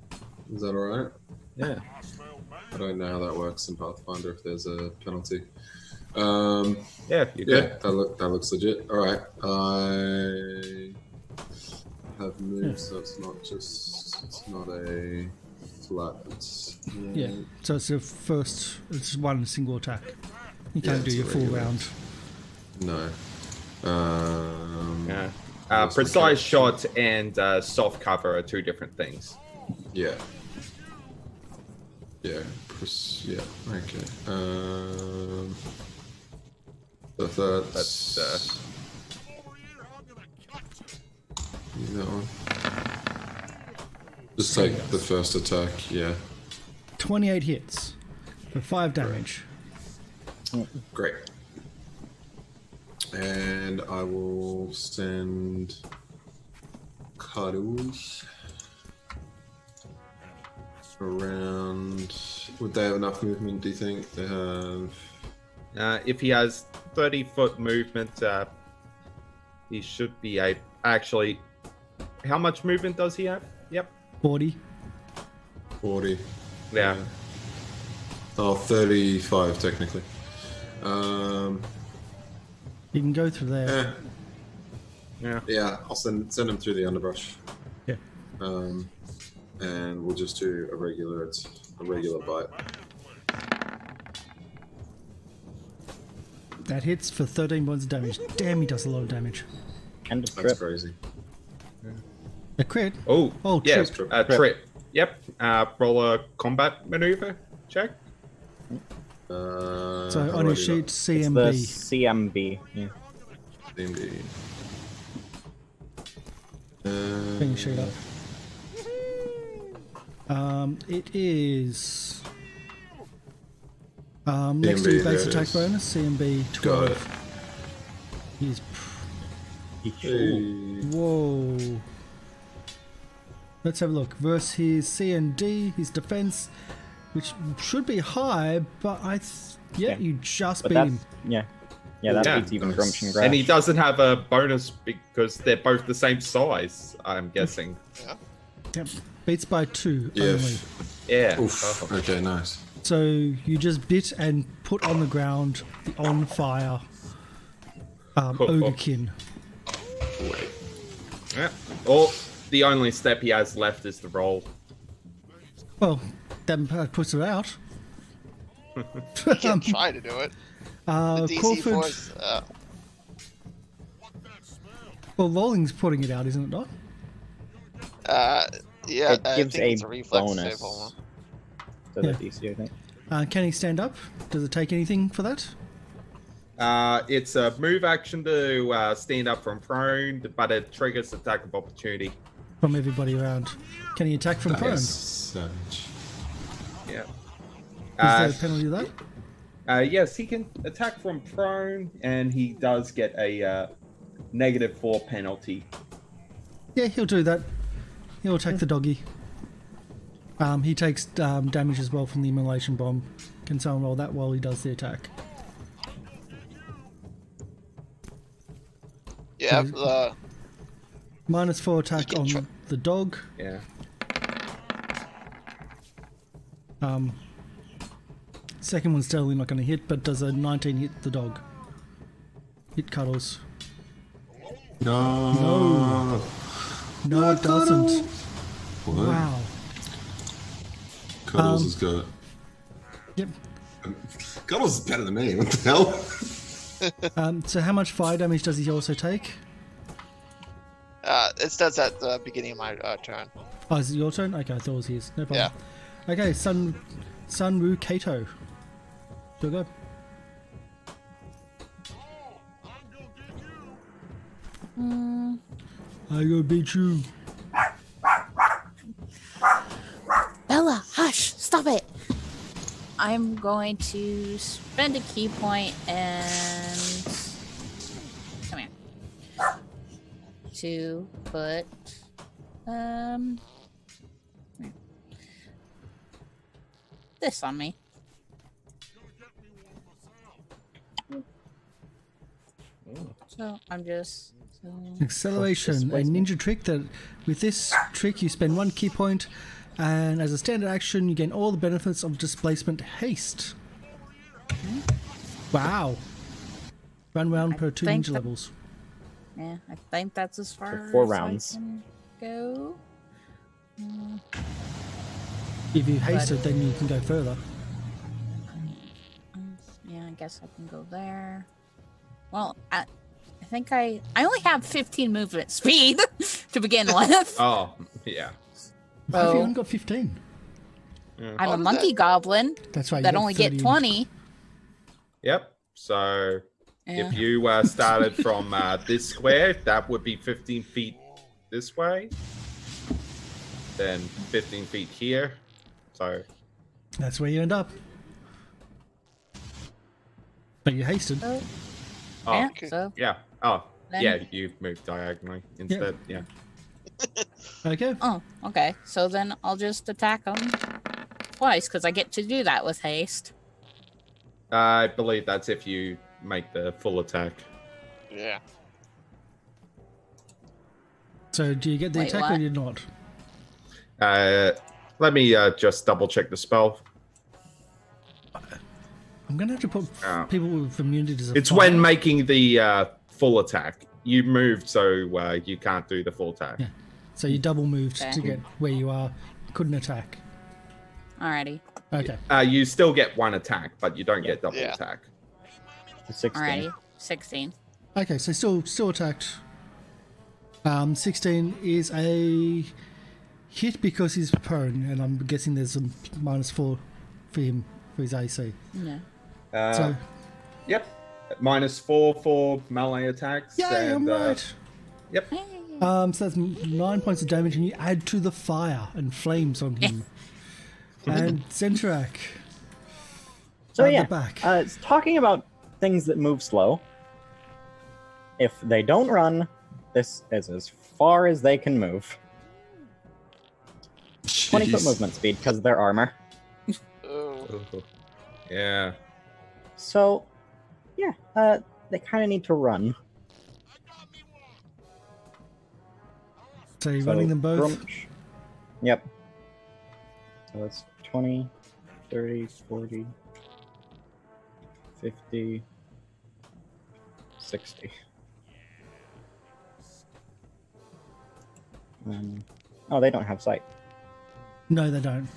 Is that alright? Yeah. I don't know how that works in Pathfinder if there's a penalty. Yeah, you do. Yeah, that looks legit. Alright. I have moved, so it's not a flat. Yeah. So it's your first. It's one single attack. You can't Yeah, do it's your a full regular. round. No. Yeah. What's my Precise character? shot and soft cover are two different things. Yeah. Yeah. Yeah. Okay. That's that one. Just take the first attack. Yeah. 28 hits for 5 damage. Great. And I will send Cuddles around. Would they have enough movement, do you think? They have. If he has 30-foot movement, he should be a. Actually, how much movement does he have? Yep. 40. 40. Yeah. Oh, 35 technically. You can go through there. Yeah, I'll send him through the underbrush. Yeah. And we'll just do a regular bite. That hits for 13 points of damage. Damn, he does a lot of damage. And a That's trip. crazy. A crit? Oh, Oh, yeah. trip. Trip. Yep. Roll a combat maneuver check. So How on do I your do sheet, It's CMB. the CMB. Yeah. that? Indeed. Bring your sheet up. It is. Next to CMB, your base there it attack is. bonus, CMB 12. Got it. He's. Hey. Whoa. Let's have a look. Versus his C and D, his defense, which should be high, but Yeah. you just But beat that's him. yeah. Yeah, that Yeah. beats even Nice. Grumsh and Grash. And he doesn't have a bonus because they're both the same size, I'm guessing. Yep. Beats by 2 Yeah. only. Yeah. Oof. Okay, nice. So you just bit and put on the ground the on fire Ogrekin. Yeah. Or the only step he has left is the roll. Well, that puts it out. You can't try to do it. The DC Crawford, force. well, rolling's putting it out, isn't it not? Yeah, It I gives think it's a a reflex bonus. save. Hold on. So the Yeah. DC, I think. Can he stand up? Does it take anything for that? It's a move action to stand up from prone, but it triggers attack of opportunity. From everybody around. Can he attack from prone? That's Is savage. Yeah. there a penalty to that? Yes, he can attack from prone, and he does get a -4 penalty. Yeah, he'll do that. He'll attack the doggy. He takes damage as well from the immolation bomb. Can someone roll that while he does the attack? Yeah, -4 attack can on try- the dog. Yeah. Second one's totally not going to hit, but does a 19 hit the dog? Hit Cuddles. No. No, it doesn't. What? Wow. Cuddles has got it. Yep. Cuddles is better than me. What the hell? So how much fire damage does he also take? it starts at the beginning of my turn. Oh, is it your turn? Okay, I thought it was his. No problem. Okay, Sunwoo Kato. Still go. I go beat you. Bella, hush! Stop it! I'm going to spend a key point and come here to put this on me. So I'm just Acceleration, a ninja trick that with this trick you spend 1 key point, and as a standard action you gain all the benefits of displacement haste. Wow. Run round per 2 think ninja that- levels. yeah, I think that's as far For 4 as rounds. I can go. If you haste it, then you can go further. Yeah, I guess I can go there. Well, I think I only have 15 movement speed to begin with. Oh, yeah. Why have you So- only got 15? Yeah. I'm How a does monkey that- goblin That's right. you that got only 30. get 20. Yep. So Yeah. if you started from this square, that would be 15 feet this way. Then 15 feet here. So That's where you end up. But you hasted. So, oh, yeah, okay. so yeah. Oh, Then- yeah. You've moved diagonally instead. Yeah. Okay. oh, okay. So then I'll just attack them twice because I get to do that with haste. I believe that's if you make the full attack. Yeah. So do you get the Wait, attack or what? do you not? Let me just double check the spell. I'm going to have to put Oh. people with immunities. of It's fire. when making the full attack. You moved, so you can't do the full attack. Yeah. So you double moved Okay. to get where you are. Couldn't attack. Alrighty. Okay. You still get one attack, but you don't get double Yeah. attack. 16. Alrighty. 16. Okay, so still attacked. 16 is a hit because he's prone, and I'm guessing there's a -4 for him for his AC. Yeah. So Yep. -4 for melee attacks. yeah, I'm and, right. Yep. So that's 9 points of damage, and you add to the fire and flames on him. And Zentrak. So at yeah, the back. it's talking about things that move slow. If they don't run, this is as far as they can move. 20-foot Jeez. movement speed because of their armor. Oh. Ooh. Yeah. So, yeah, they kind of need to run. So you're So, running them both. Grumsh. Yep. So that's 20, 30, 40, 50, 60. Oh, they don't have sight. No, they don't.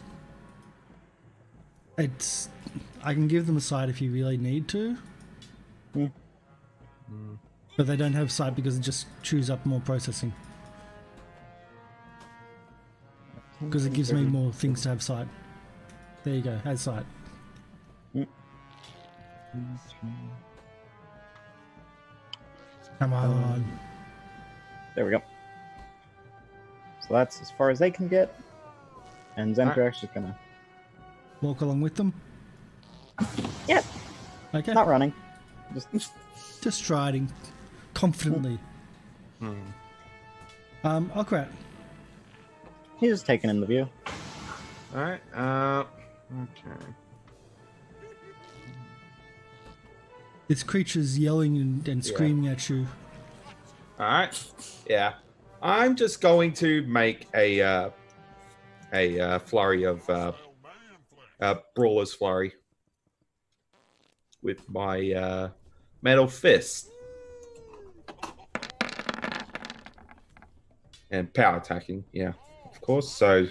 It's. I can give them a sight if you really need to. Hmm. But they don't have sight because it just chews up more processing. Because it gives me more things to have sight. There you go, has sight. Come on. There we go. So that's as far as they can get. And Zentrak's just gonna... Walk along with them. Yeah, Okay. not running. Just striding confidently. Okrat. He's just taking in the view. All right. Okay. This creature's yelling and Yeah. screaming at you. All right. Yeah. I'm just going to make a flurry of brawler's flurry with my metal fist and power attacking. Yeah, of course. So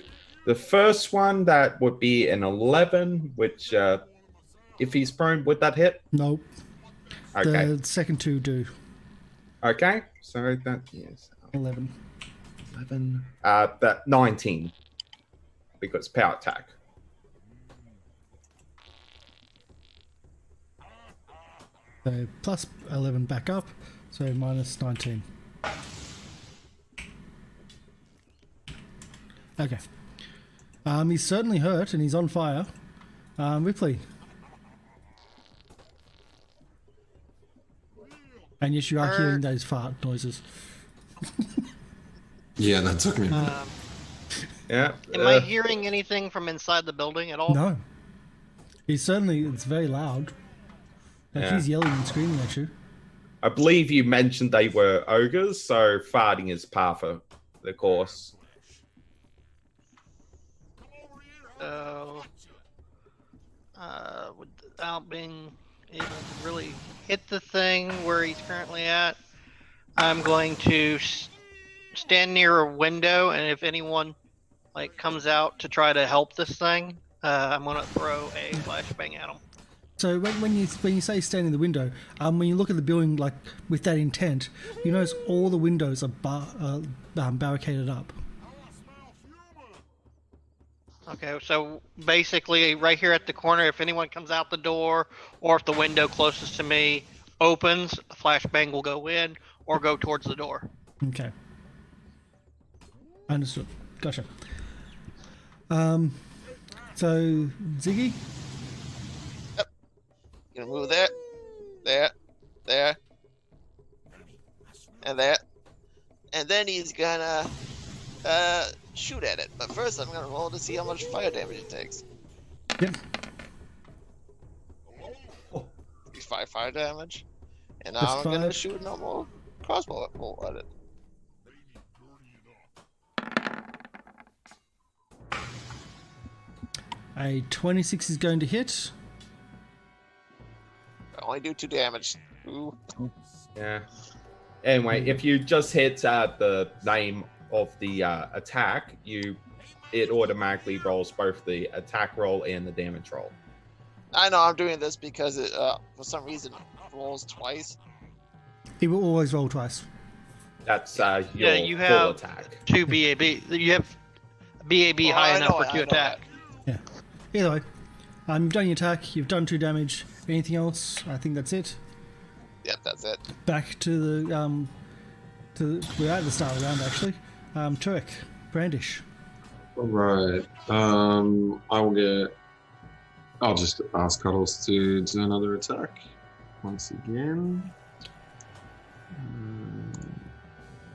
the first one that would be an 11, which if he's prone, would that hit? Nope. Okay. The second two do. Okay. So that is 11. 11. That 19 because power attack. So plus 11 back up. So minus 19. Okay. He's certainly hurt and he's on fire. Ripley. And yes, you are hearing those fart noises. Yeah, that took me a minute. Yeah. Am I hearing anything from inside the building at all? No. He's certainly, it's very loud. Like Yeah. he's yelling and screaming at you. I believe you mentioned they were ogres, so farting is par for the course. So, without being able to really hit the thing where he's currently at, I'm going to stand near a window, and if anyone comes out to try to help this thing, I'm gonna throw a flashbang at him. So when you say stand in the window, when you look at the building like with that intent, you notice all the windows are barricaded up. Okay, so basically right here at the corner, if anyone comes out the door or if the window closest to me opens, a flashbang will go in or go towards the door. Okay. Understood. Gotcha. So Ziggy? Gonna move there, and there. And then he's gonna shoot at it. But first I'm gonna roll to see how much fire damage it takes. Yep. 5 fire damage. And now That's I'm gonna 5. shoot a normal crossbow bolt at it. A 26 is going to hit. I only do 2 damage. Ooh. Yeah. Anyway, if you just hit the name of the attack, it automatically rolls both the attack roll and the damage roll. I know I'm doing this because it, for some reason, rolls twice. He will always roll twice. That's your you full have attack. 2 BAB. You have BAB Oh, high I enough know for it, 2 I know attack. Yeah. Either way, you've done your attack. You've done 2 damage. Anything else? I think that's it. Yep, that's it. Back to the we're at the start of the round actually. Turek, Brandish. All right. I'll just ask Cuddles to do another attack once again.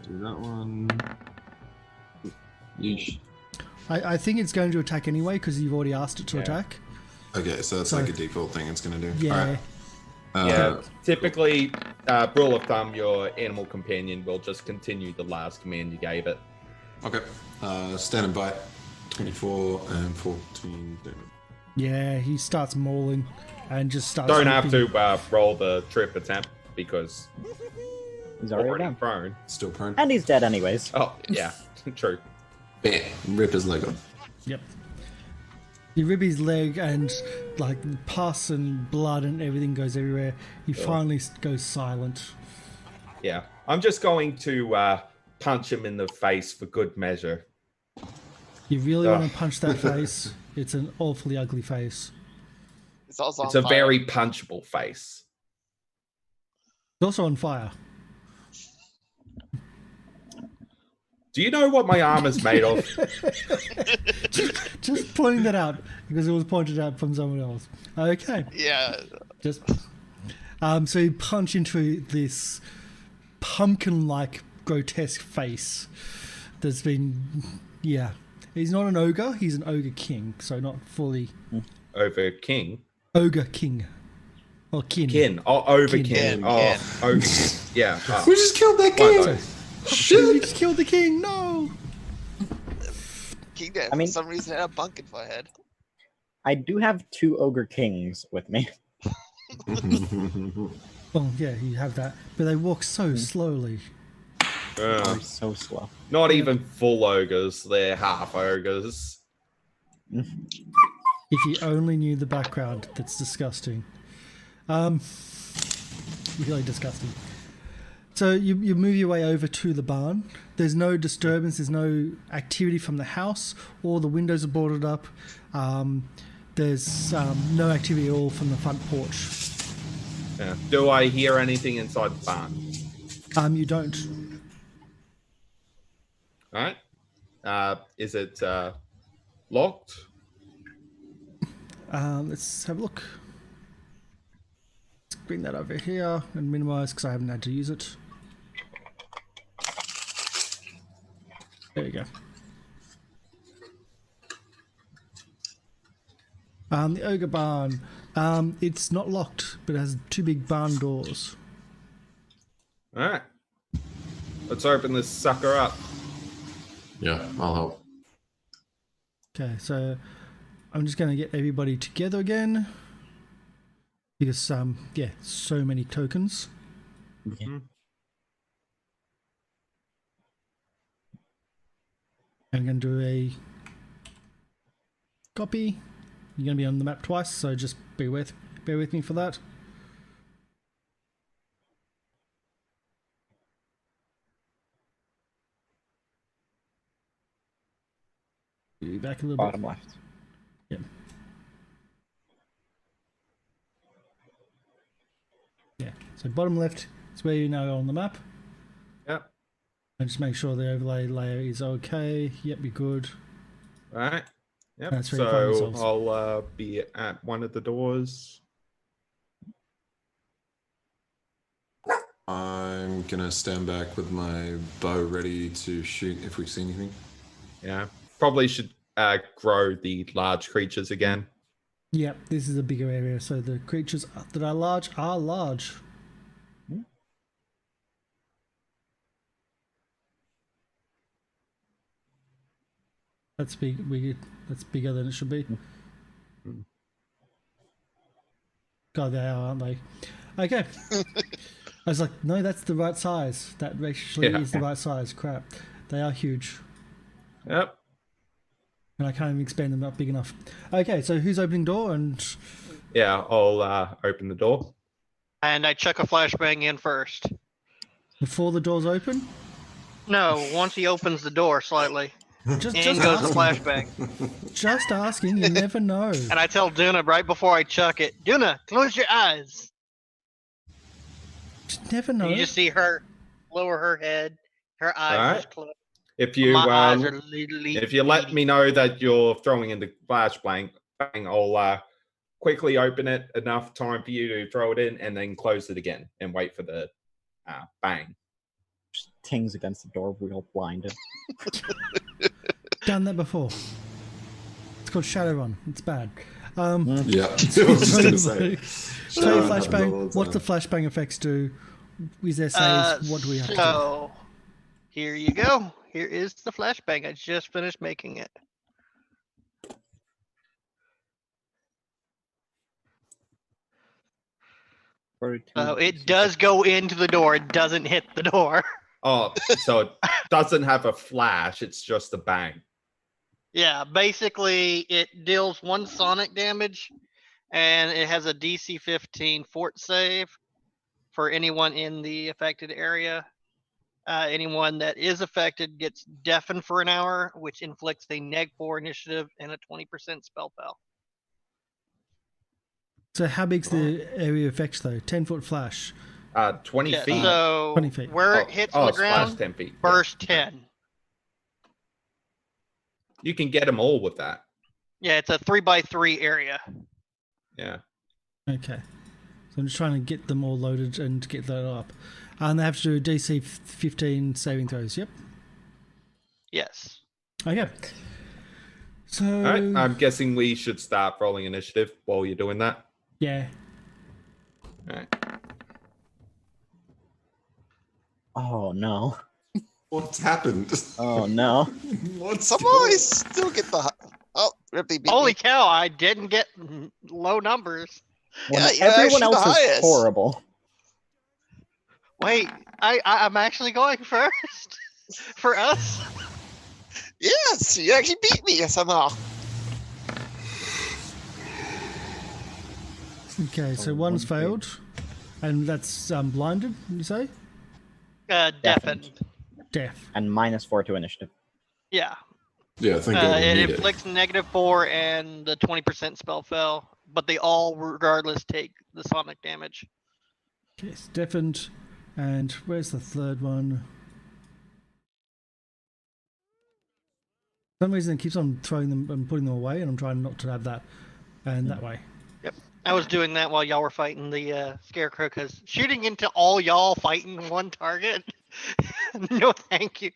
Do that one. Yeesh. I think it's going to attack anyway because you've already asked it to attack. Okay, so that's like a default thing it's going to do. Yeah. All right. Yeah, typically, rule of thumb, your animal companion will just continue the last command you gave it. Okay. Stand and bite. 24 and 14 damage. Yeah, he starts mauling and just starts. Don't have ripping. to roll the trip attempt because He's already already down. prone. Still prone. And he's dead anyways. Oh, yeah, true. Bam. Rip his leg off. Yep. You rip his leg and like pus and blood and everything goes everywhere. He finally goes silent. Yeah, I'm just going to punch him in the face for good measure. You really Ugh. want to punch that face? It's an awfully ugly face. It's also It's on a fire. very punchable face. It's also on fire. Do you know what my armor's made of? Just pointing that out because it was pointed out from someone else. Okay. Yeah. Just so you punch into this pumpkin-like grotesque face that's been he's not an ogre, he's an ogre king, so not fully Over king? ogre king or kin. Kin. Oh, over Kin. kin. Kin, Oh, kin. over kin. Yeah. Oh. We just killed that One of king! those. You just killed the king. No. King Dad, I mean- for some reason, had a pumpkin for a head. I do have 2 ogre kings with me. Well, yeah, you have that, but they walk so slowly. They're so slow. Not even full ogres, they're half ogres. If you only knew the background, that's disgusting. Really disgusting. So you move your way over to the barn. There's no disturbance. There's no activity from the house. All the windows are boarded up. There's no activity at all from the front porch. Yeah. Do I hear anything inside the barn? You don't. Alright. Is it locked? Let's have a look. Let's bring that over here and minimize because I haven't had to use it. There you go. The ogre barn. It's not locked, but it has 2 big barn doors. Alright. Let's open this sucker up. Yeah, I'll help. Okay, so I'm just going to get everybody together again because so many tokens. Mhm. I'm going to do a copy. You're going to be on the map twice, so just bear with bear with me for that. Back a little Bottom bit. left. Yep. Yeah. So bottom left is where you know on the map. Yep. And just make sure the overlay layer is okay. Yep, you're good. All right. Yep. That's where you find So yourselves. I'll be at one of the doors. I'm gonna stand back with my bow ready to shoot if we see anything. Yeah. Probably should grow the large creatures again. Yep, this is a bigger area, so the creatures that are large are large. That's big. That's bigger than it should be. God, they are, aren't they? Okay. I was like, no, that's the right size. That actually is the right size. Crap. They are huge. Yep. And I can't even expand them up big enough. Okay, so who's opening door? And Yeah, I'll open the door. And I chuck a flashbang in first. before the door's open? No, once he opens the door slightly. Just In goes the asking. flashbang. Just asking, you never know. And I tell Duna right before I chuck it, Duna, close your eyes. Just never know. And you just see her lower her head, her eyes Alright. just close. If you My eyes are literally if you let me know that you're throwing in the flashbang, I'll quickly open it enough time for you to throw it in, and then close it again and wait for the bang. Just tings against the door, we're all blinded. Done that before. It's called Shadowrun. It's bad. Yeah, I was just gonna say. So Shadowrun happens all flashbang. the What's the time. flashbang effects do? Is there saves? What do we have to do? So, here you go. Here is the flashbang. I just finished making it. So it does go into the door. It doesn't hit the door. Oh, so it doesn't have a flash, it's just a bang. Yeah, basically it deals 1 sonic damage, and it has a DC 15 fort save for anyone in the affected area. Anyone that is affected gets deafened for an hour, which inflicts a -4 initiative and a 20% spell foul. So how big's the area effects though? 10-foot flash. 20 Yeah, feet. so 20 feet. where it hits on the splash ground, 10 feet. burst 10. You can get them all with that. Yeah, it's a 3x3 area. Yeah. Okay. So I'm just trying to get them all loaded and get that up. And they have to do DC 15 saving throws. Yep. Yes. Okay. So All right. I'm guessing we should start rolling initiative while you're doing that. yeah. All right. Oh no. What's happened? Oh no. What's Somehow going I still get the. Oh, Ripley beat Holy me. cow, I didn't get low numbers. When Yeah, you're everyone actually else the is highest. horrible. Wait, I'm actually going first for us. Yes, you actually beat me somehow. Okay, so one's failed. And that's blinded, you say? Deafened. Deaf. And -4 to initiative. Yeah. Yeah, I think I It need it. inflicts -4 and the 20% spell fell, but they all, regardless, take the sonic damage. Okay, it's deafened. And where's the third one? For some reason it keeps on throwing them and putting them away, and I'm trying not to have that. And that way. I was doing that while y'all were fighting the scarecrow, because shooting into all y'all fighting one target, no thank you.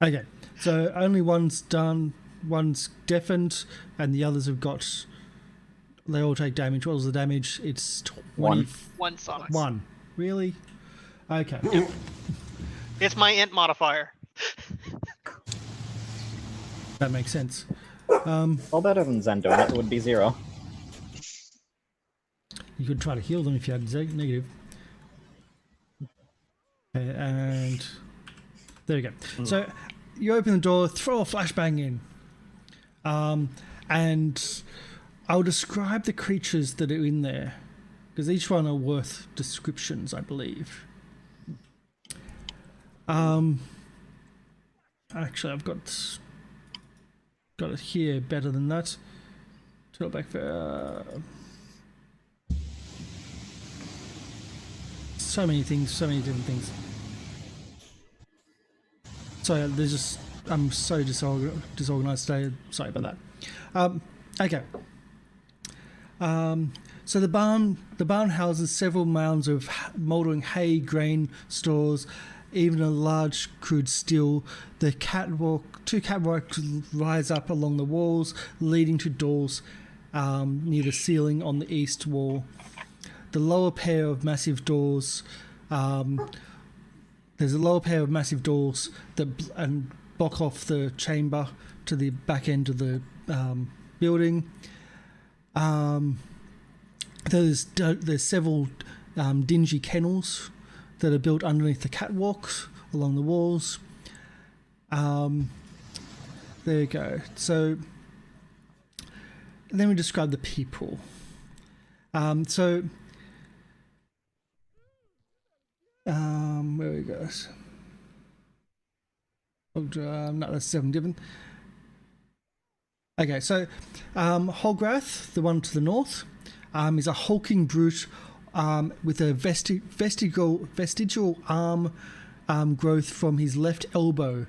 Okay, so only one's done, one's deafened, and the others have got. They all take damage. What was the damage? It's 21. One sonic. Really? Okay. It's my int modifier. That makes sense. All better than Zen doing it would be 0. You could try to heal them if you had negative. Okay, and there we go. So you open the door, throw a flashbang in, and I'll describe the creatures that are in there. because each one are worth descriptions, I believe. Actually, I've got it here better than that. Turn it back for so many things, so many different things. So there's just I'm so disorganized today. Sorry about that. Okay. So the barn houses several mounds of mouldering hay, grain stores, even a large crude still. The two catwalks rise up along the walls, leading to doors near the ceiling on the east wall. The lower pair of massive doors. There's a lower pair of massive doors that block off the chamber to the back end of the building. There's several dingy kennels that are built underneath the catwalks along the walls. There you go. So then we describe the people. Where we go? No, that's 7 different. Okay, so Holgrath, the one to the north, is a hulking brute with a vestigial arm growth from his left elbow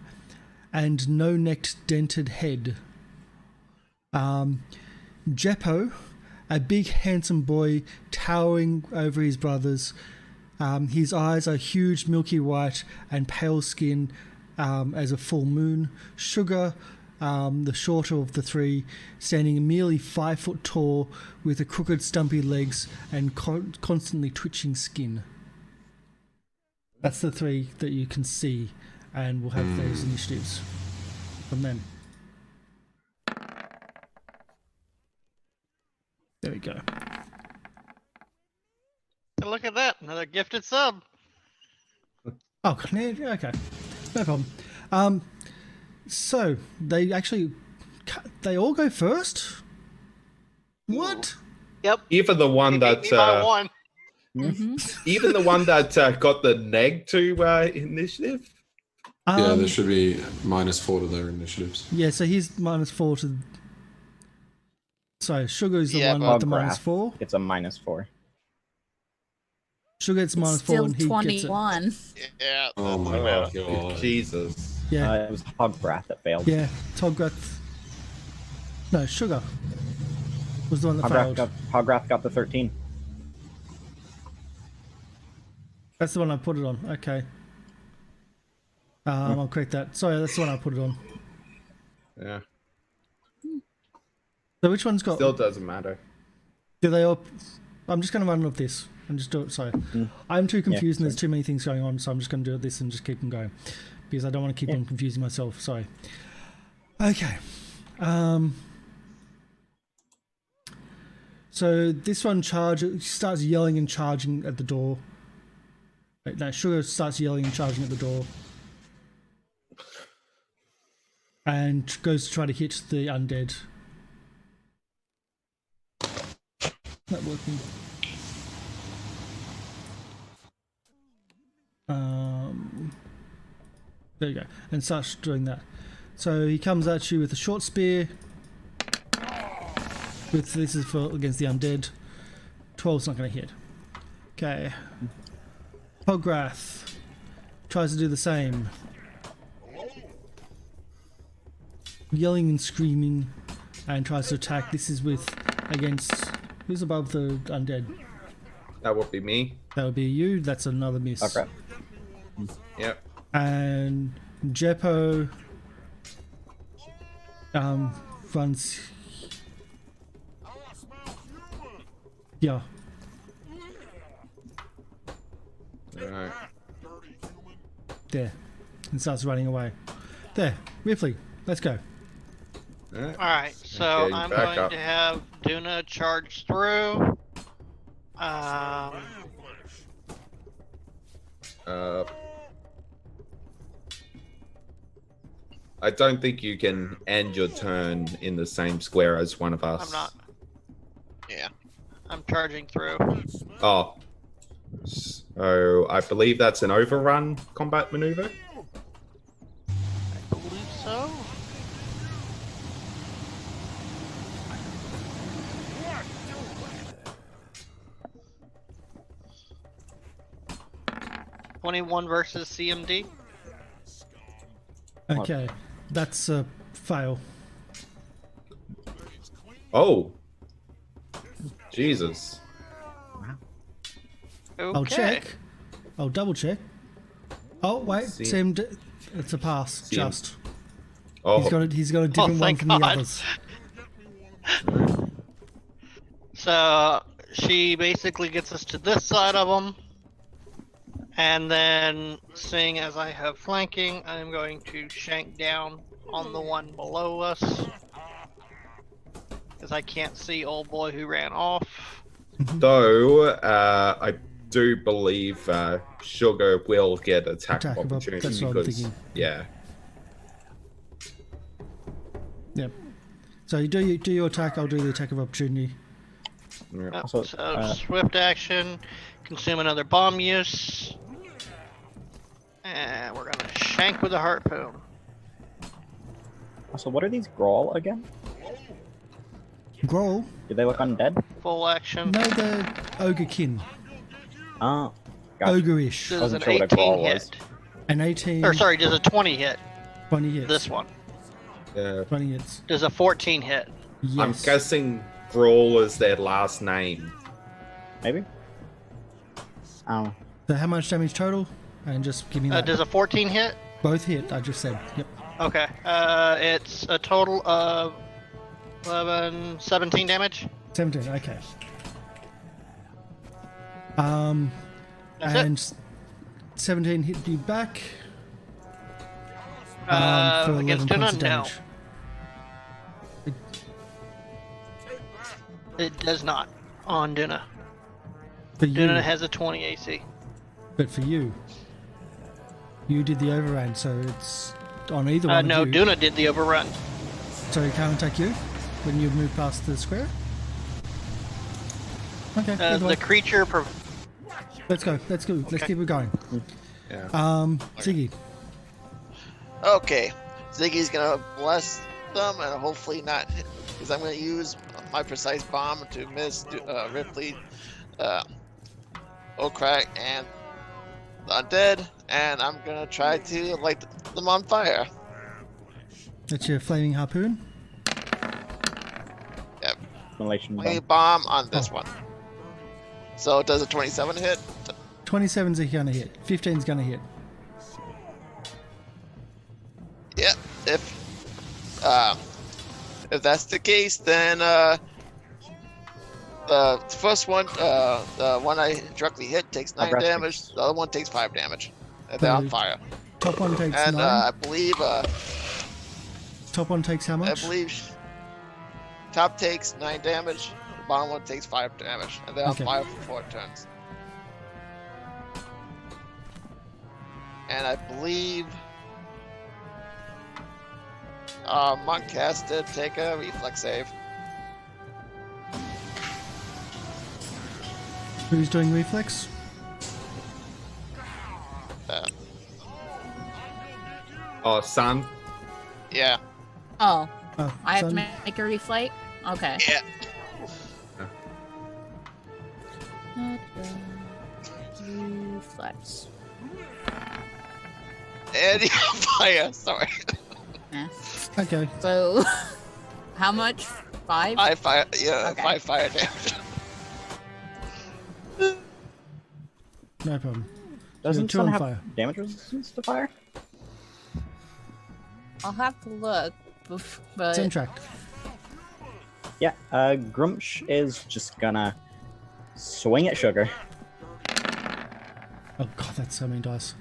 and no-necked dented head. Jeppo, a big handsome boy towering over his brothers. His eyes are huge, milky white and pale skin as a full moon. Sugar, the shorter of the three, standing merely 5 foot tall with the crooked, stumpy legs and constantly twitching skin. That's the three that you can see, and we'll have those initiatives from them. There we go. Look at that, another gifted sub. Oh, yeah, okay, no problem. So they all go first. What? Yep. Even the one that even the one that got the neg to initiative. Yeah, there should be -4 to their initiatives. Yeah, so he's -4 to. So Sugar is the one with the -4. It's a -4. Sugar gets -4 Still and he 21. gets Yeah. Oh my god. Jesus. it. Yeah, It was Hogbrath that failed. yeah. Toggrath. No, Sugar was the one that failed. Hogbrath got the 13. That's the one I put it on. Okay. I'll correct that. Sorry, that's the one I put it on. Yeah. So which one's got? Still doesn't matter. Do they all? I'm just going to run with this and just do it. Sorry, I'm too confused and there's too many things going on, so I'm just going to do this and just keep them going because I don't want to keep on confusing myself. Sorry. Okay. So this one starts yelling and charging at the door. Wait, no, Sugar starts yelling and charging at the door. And goes to try to hit the undead. Not working. There you go. And starts doing that. So he comes at you with a short spear. This is for against the undead. 12's not going to hit. Okay. Hoggrath tries to do the same. Yelling and screaming and tries to attack. This is against who's above the undead? That would be me. That would be you. That's another miss. Okay. Yep. And Jeppo runs. Yeah. Alright. There. And starts running away. There. Ripley, let's go. Alright, so Okay, I'm back going up. to have Duna charge through. I don't think you can end your turn in the same square as one of us. I'm not. Yeah. I'm charging through. Oh. So I believe that's an overrun combat maneuver. I believe so. $21 versus CMD. Okay, that's a fail. Oh. Jesus. Okay. I'll check. I'll double check. Oh wait, seemed it's a pass. CM. Just Oh. he's got a different one thank from the God. others. So she basically gets us to this side of them, and then seeing as I have flanking, I'm going to shank down on the one below us because I can't see old boy who ran off. Though I do believe Sugar will get attack of Attack of opportunity that's what I'm because thinking. yeah. Yep. So you do your attack. I'll do the attack of opportunity. Yeah. So swift action, consume another bomb use, and we're gonna shank with a harpoon. So what are these Grawl again? Growl? Do they look undead? Full action. No, the ogre kin. Oh, gotcha. Ogre-ish. Does Wasn't an sure what a 18 Grawl hit? was. An 18. Or sorry, does a 20 hit? 20 hits. This one. Yeah. 20 hits. Does a 14 hit? Yes. I'm guessing Brawl is their last name. Maybe? Oh. So how much damage total? And just give me that. Does a 14 hit? Both hit, I just said. Yep. Okay. It's a total of 11, 17 damage. 17, okay. That's and 17 hit you back. For 11 against points Duna, of no. damage. It does not. On Duna. For you, Duna has a 20 AC. but for you did the overrun, so it's on either one No, of you. Duna did the overrun. So he can't attack you when you move past the square? Okay, either way. The creature... Let's go. Let's keep it going. Yeah. Ziggy. Okay, Ziggy's gonna bless them and hopefully not hit, because I'm gonna use my precise bomb to miss Ripley, Okrak, and the undead, and I'm gonna try to light them on fire. That's your flaming harpoon. Yep, Relation flaming bomb on this one. So does a 27 hit? 27's gonna hit. 15's gonna hit. Yeah, if that's the case, then the first one, the one I directly hit, takes 9 damage. The other one takes 5 damage. And they're on fire. Top one takes And 9. I believe Top one takes how much? I believe top takes 9 damage. The bottom one takes 5 damage, and they're on Okay. fire for 4 turns. And I believe Monk has to take a reflex save. Who's doing reflex? Oh, Sun. Yeah. Oh, Oh, I have to son. make a reflight? Okay. Yeah. Reflex. And you're on fire. Sorry. Eh. Okay. So, how much? 5? 5 fire. Yeah, Okay. 5 fire damage. No problem. Doesn't two Sun on have fire. damage resistance to fire? I'll have to look, but Same track. Yeah, Grumsh is just gonna swing at Sugar. Oh god, that's so many dice.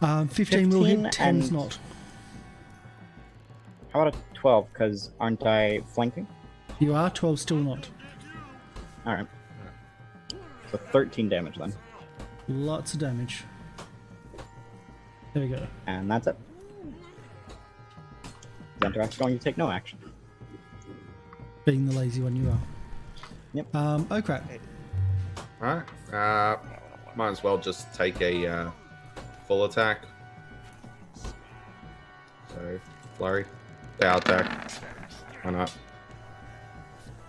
15 will 15 hit, 10's and- not. How about a 12? Because aren't I flanking? You are, 12 still not. Alright. So 13 damage then. Lots of damage. There we go. And that's it. Zenterak's going to take no action. Being the lazy one you are. Yep. Okrat. All right. Might as well just take a full attack. So flurry, power attack. Why not?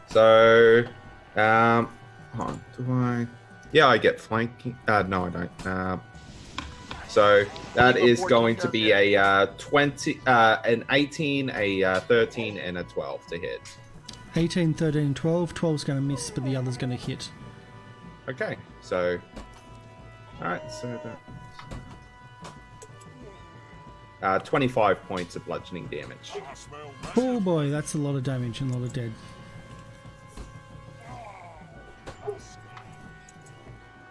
So, hold on. Do I? Yeah, I get flanking. No, I don't. So that is going to be a 20, an 18, a 13, and a 12 to hit. 18, 13, 12. 12's going to miss, but the other's going to hit. Okay, so all right, so that 25 points of bludgeoning damage. Oh boy, that's a lot of damage and a lot of dead.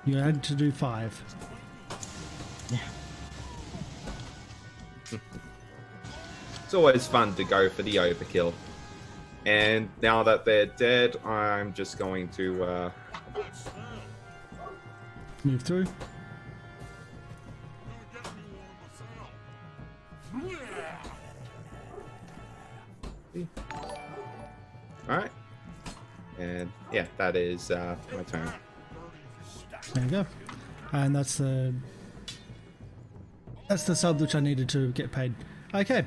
You had to do 5. It's always fun to go for the overkill. And now that they're dead, I'm just going to Move through. all right. And yeah, that is my turn. There you go. And that's the sub which I needed to get paid. Okay.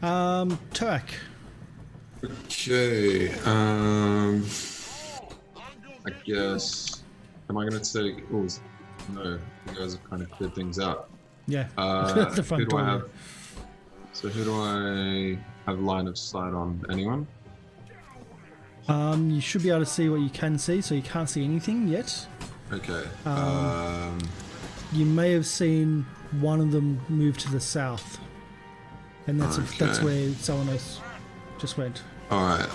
Turak. Okay. I guess. Am I going to take? Oh, no. You guys have kind of cleared things out. Yeah. The front Who do door. I have? So who do I have line of sight on? Anyone? You should be able to see what you can see, so you can't see anything yet. Okay. You may have seen one of them move to the south, and that's Okay. where someone else just went. All right.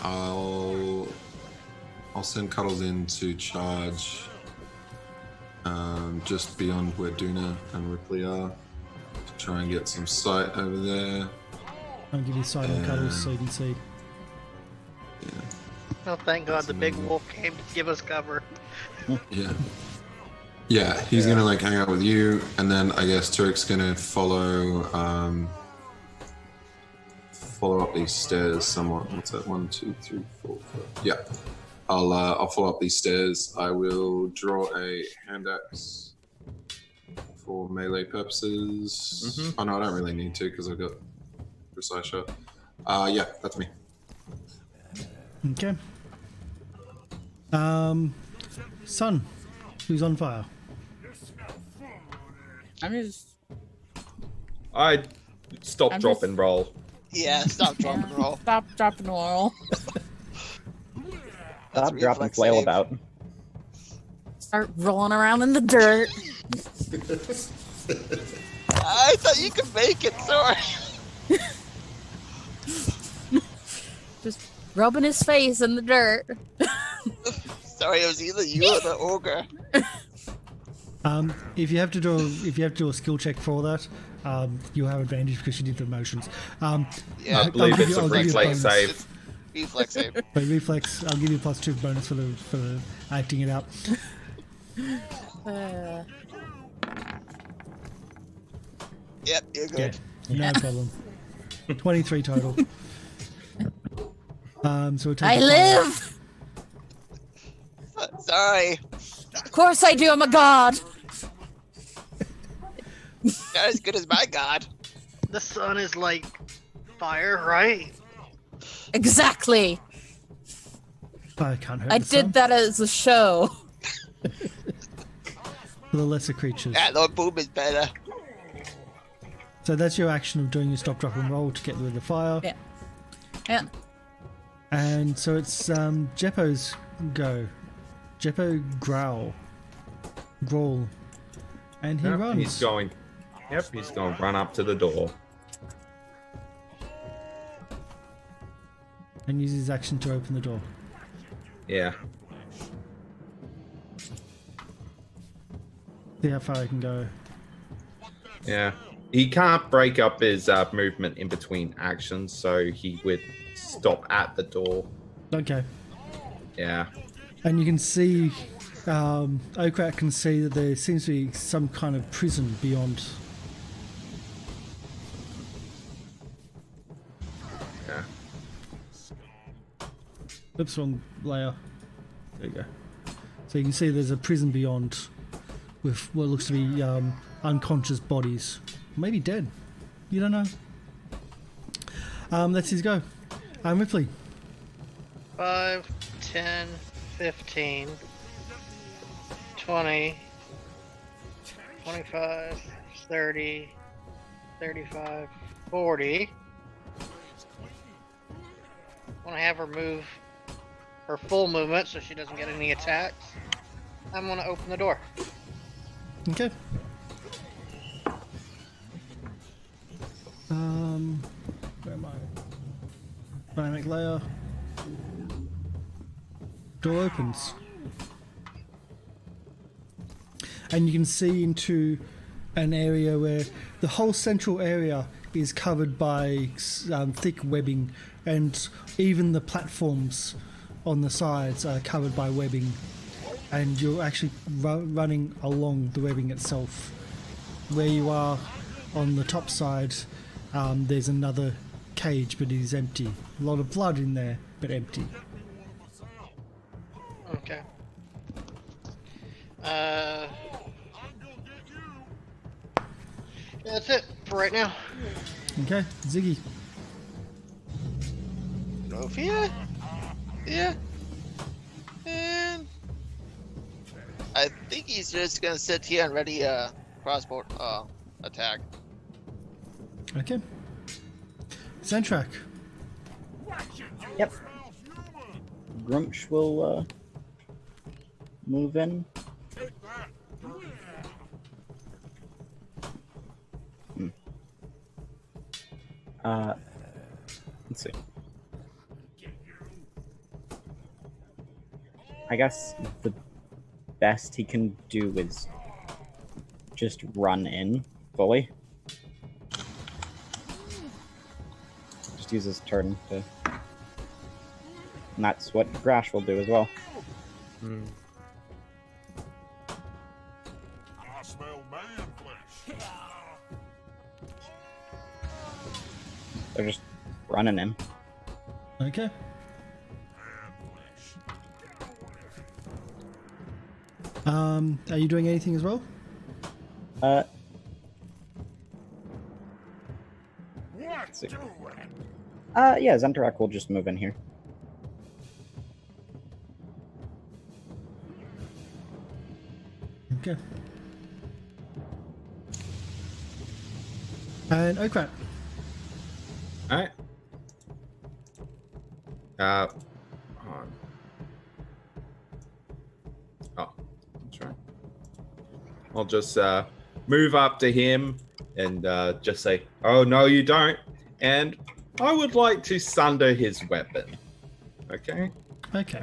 I'll send Cuddles in to charge. Just beyond where Duna and Ripley are, to try and get some sight over there. I'll give you side on cuddles so you can see. Yeah. Oh, thank God the big wolf came to give us cover. Yeah. Yeah, he's gonna like hang out with you, and then I guess Turk's gonna follow up these stairs somewhat. What's that? 1, 2, 3, 4, 5. Yeah. I'll follow up these stairs. I will draw a hand axe for melee purposes. Mhm. Oh no, I don't really need to because I've got precise shot. Yeah, that's me. Okay. Sun, who's on fire? I'm just. I stop, I'm drop, just- and roll. Yeah, stop, drop, and roll. Stop, drop, and roll. That's Stop, drop, and reflex flail save. about. Start rolling around in the dirt. I thought you could make it, sorry. Just rubbing his face in the dirt. Sorry, it was either you or the ogre. If you have to do a skill check for that, you'll have advantage because you did the motions. Yeah, I believe it's a I'll give you reflex bonus. save. reflex save. But reflex, I'll give you a +2 bonus for the acting it out. Yep, you're good. Yeah, no problem. 23 total. So we'll take I the live! Sorry, Of course I do, I'm a god! not as good as my god. The sun is like fire, right? Exactly! I can't hurt I the sun. did that as a show. For the lesser creatures. Yeah, Lord Boom is better. So that's your action of doing your stop, drop, and roll to get rid of the fire. Yeah. Yeah. And so it's Jeppo's go. Jeppo growl. And he Yep, runs. he's going to run up to the door. And uses his action to open the door. Yeah. See how far he can go. Yeah. He can't break up his movement in between actions, so he would stop at the door. Okay. Yeah. And you can see, Okrat can see that there seems to be some kind of prison beyond. Yeah. Oops, wrong layer. There you go. So you can see there's a prison beyond with what looks to be unconscious bodies. Maybe dead. You don't know. That's his go. Ripley. 5, 10, 15, 20, 25, 30, 35, 40. I want to have her move her full movement so she doesn't get any attacks. I'm going to open the door. Okay. Where am I? Dynamic layer. Door opens. And you can see into an area where the whole central area is covered by thick webbing, and even the platforms on the sides are covered by webbing, and you're actually running along the webbing itself. Where you are on the top side, there's another cage, but it is empty. A lot of blood in there, but empty. Okay. That's it for right now. Okay, Ziggy. Sophia? Yeah. And I think he's just gonna sit here and ready a crossbow attack. Okay. Zentrak. Yep. Grumsh will move in. Let's see. I guess the best he can do is just run in fully. Just use his turn to... And that's what Grash will do as well. I smell man flesh. They're just running in. Okay. Are you doing anything as well? Let's see. Yeah, Zentrak will just move in here. Okay. And oh crap. Alright. Oh, that's right. I'll just move up to him and just say, "Oh no, you don't." And I would like to sunder his weapon. Okay. Okay.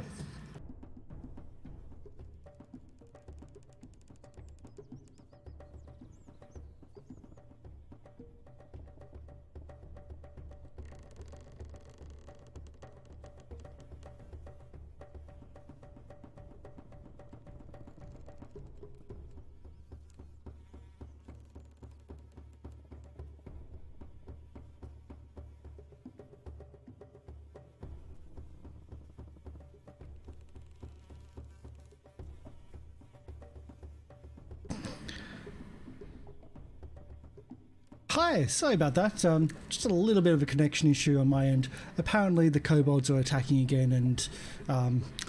Hi, sorry about that. Just a little bit of a connection issue on my end. Apparently the kobolds are attacking again, and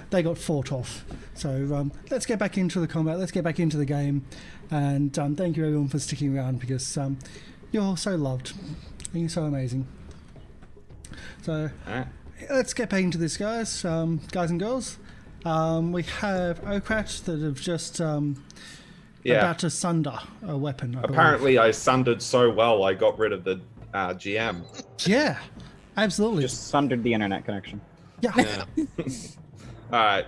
they got fought off. So let's get back into the combat, let's get back into the game, and thank you everyone for sticking around, because you're so loved and you're so amazing. So let's get back into this, guys and girls. We have Okrat that have just... about to sunder a weapon. Apparently, I sundered so well, I got rid of the GM. Yeah, absolutely. Just sundered the internet connection. Yeah. All right.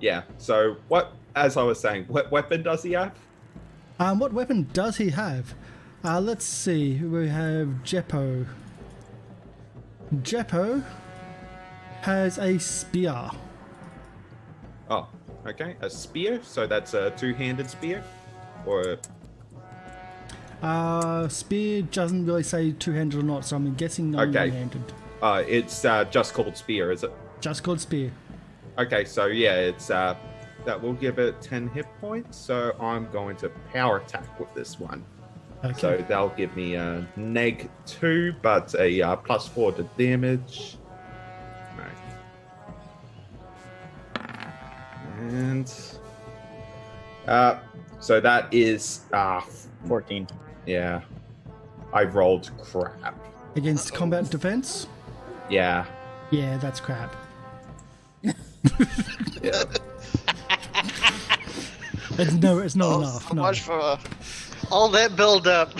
Yeah. So, what? As I was saying, what weapon does he have? What weapon does he have? Let's see. We have Jeppo. Jeppo has a spear. Oh. Okay, a spear. So that's a two-handed spear, or spear doesn't really say two-handed or not, so I'm guessing only one-handed. It's just called spear, is it? Just called spear. Okay, so yeah, it's that will give it 10 hit points. So I'm going to power attack with this one. Okay. So that'll give me a -2, but a +4 to damage. Right. And so that is 14. Yeah, I rolled crap. Against combat defense? Yeah. Yeah, that's crap. Yeah. It's not enough. So No. much for All that build up.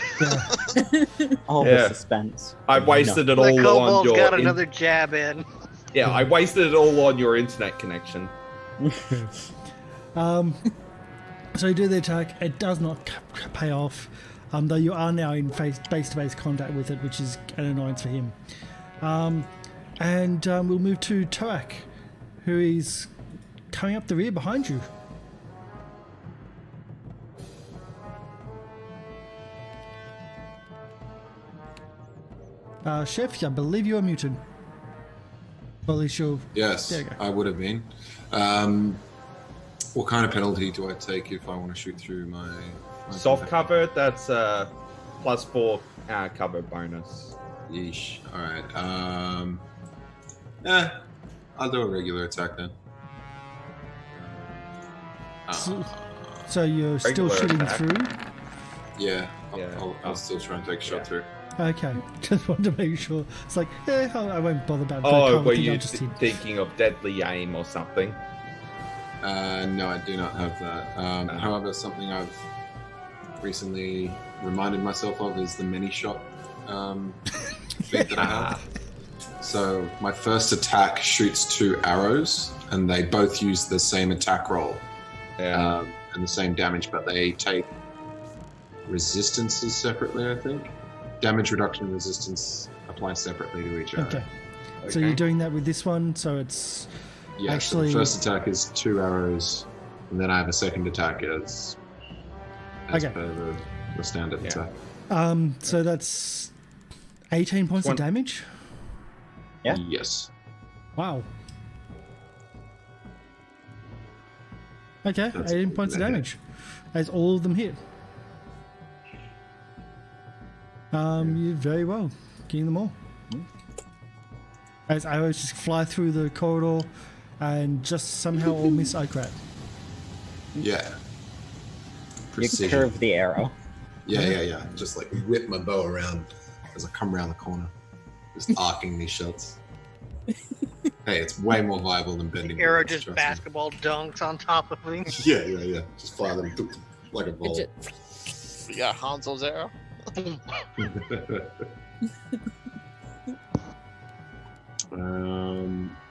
All Yeah. the suspense. I wasted The it all on kobold's your. got another jab in. Yeah, I wasted it all on your internet connection. So you do the attack. It does not pay off, though you are now in face-to-face contact with it, which is an annoyance for him. And we'll move to Toak, who is coming up the rear behind you. Chef, I believe you are muted. Well, at least you're... Yes, There you go. I would have been. What kind of penalty do I take if I want to shoot through my Soft cover, that's +4 cover bonus. Yeesh. All right. I'll do a regular attack then. So you're still Regular shooting attack. through? Yeah, Yeah. I'll still try and take a shot through. Okay, just wanted to make sure. It's like, I won't bother about that. Oh, kind of were thing, you I'll just hit. thinking of deadly aim or something? No, I do not have that. However, something I've recently reminded myself of is the mini shot feat that I have. So my first attack shoots 2 arrows, and they both use the same attack roll Yeah. and the same damage, but they take resistances separately, I think. Damage reduction and resistance apply separately to each arrow. Okay. So you're doing that with this one, so it's Yeah, so actually... the first attack is 2 arrows, and then I have a second attack as Okay. per the standard Yeah. attack. So that's 18 points of damage? Yeah. Yes. Wow. Okay, That's 18 points of okay. damage. As all of them hit. You very well. Getting them all. As arrows just fly through the corridor and just somehow all miss Okrat. Yeah. You Precision. curve the arrow. Yeah. Just like whip my bow around as I come around the corner. Just arcing these shots. Hey, it's way more viable than bending. Arrow bullets, just trust me. basketball dunks on top of me. Yeah. Just fire them like a ball. we got Hanzo's arrow.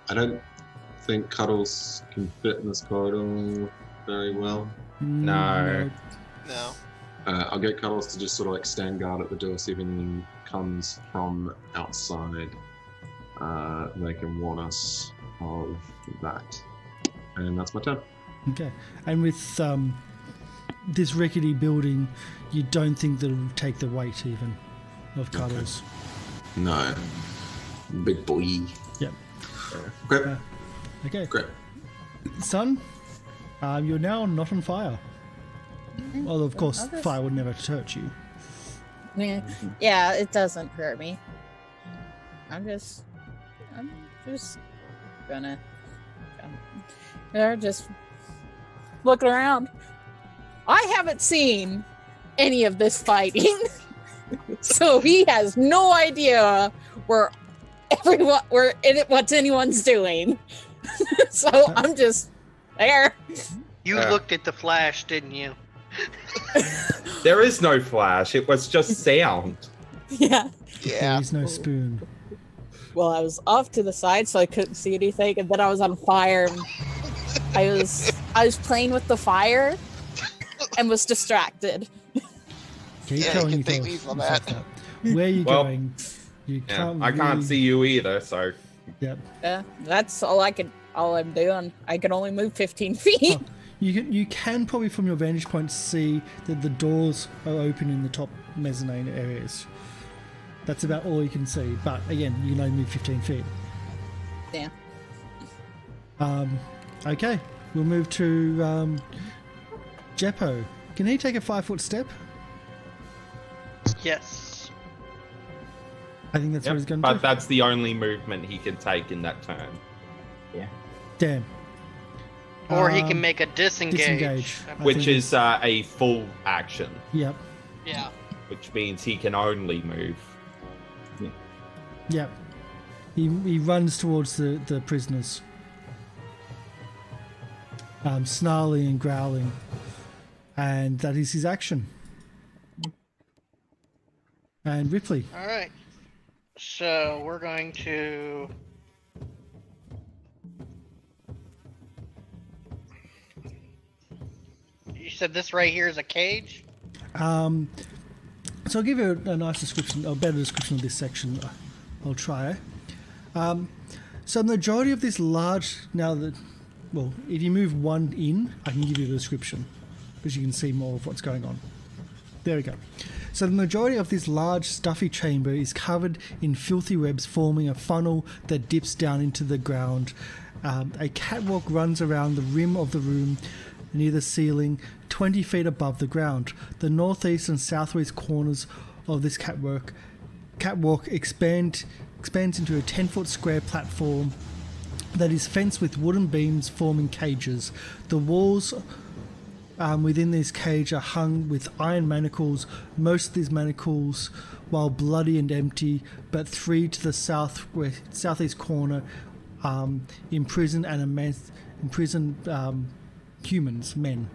I don't think Cuddles can fit in this corridor very well. No. No. I'll get Cuddles to just sort of like stand guard at the door, see if anything comes from outside. They can warn us of that. And that's my turn. Okay. And with this rickety building, you don't think that it'll take the weight even of Cuddles. No. Big boy. Yep. Okay. Okay. Great. Son, you're now not on fire. Well, of course, I'll just- fire would never hurt you. Yeah, it doesn't hurt me. I'm just gonna they're just looking around. I haven't seen any of this fighting. So he has no idea where what anyone's doing. So I'm just there. You looked at the flash, didn't you? There is no flash. It was just sound. Yeah. There Yeah. is no spoon. Well, I was off to the side, so I couldn't see anything, and then I was on fire. And I was playing with the fire, and was distracted. Keep Yeah, telling you you can thank me yourself for that. Where are you Well, going? You Yeah, can't. I can't really- see you either, so Yep. Yeah, that's all I'm doing. I can only move 15 feet. Oh, you can probably from your vantage point see that the doors are open in the top mezzanine areas. That's about all you can see. But again, you can only move 15 feet. Yeah. Okay, we'll move to Jeppo. Can he take a 5-foot step? Yes. I think that's what he's going to But do. that's the only movement he can take in that turn. Damn. Or he can make a disengage. I Which think is a full action, Yep. Yeah. which means he can only move. Yep. He runs towards the prisoners. Snarling and growling. And that is his action. And Ripley. All right. So we're going to. You said this right here is a cage? So I'll give you a nice description, a better description of this section. I'll try. So the majority of this large, if you move one in, I can give you the description, because you can see more of what's going on. There we go. So the majority of this large stuffy chamber is covered in filthy webs forming a funnel that dips down into the ground. A catwalk runs around the rim of the room near the ceiling, 20 feet above the ground. The northeast and southwest corners of this catwalk expands into a 10-foot square platform that is fenced with wooden beams forming cages. The walls within this cage are hung with iron manacles. Most of these manacles, while bloody and empty, but 3 to the southeast corner, imprison humans, men.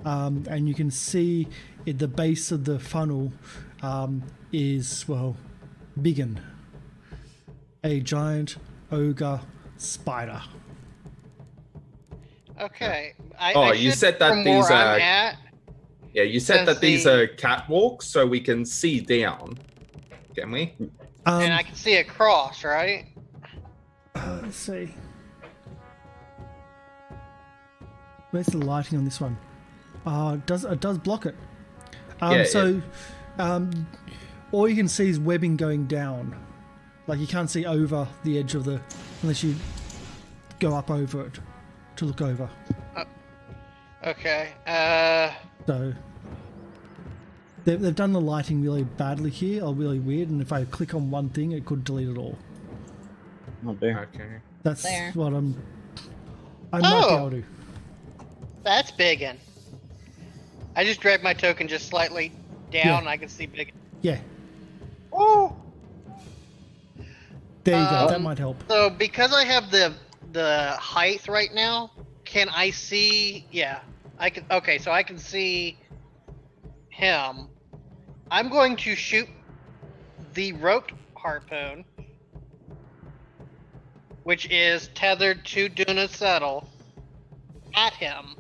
And you can see at the base of the funnel is, Biggin, a giant ogre spider. Okay. You said that these are. Yeah, you said that these are catwalks, so we can see down. Can we? And I can see a cross, right? Let's see. Where's the lighting on this one? It does block it. All you can see is webbing going down. Like, you can't see over the edge of unless you go up over it to look over. Okay. So they've done the lighting really badly here, or really weird, and if I click on one thing, it could delete it all. Oh dear. Okay. That's There. what I might be able to. That's Biggin. I just dragged my token just slightly down. I can see Biggin. Yeah. Ooh. There you go. That might help. So because I have the height right now, can I see? Yeah, I can. Okay, so I can see him. I'm going to shoot the roped harpoon, which is tethered to Duna's saddle, at him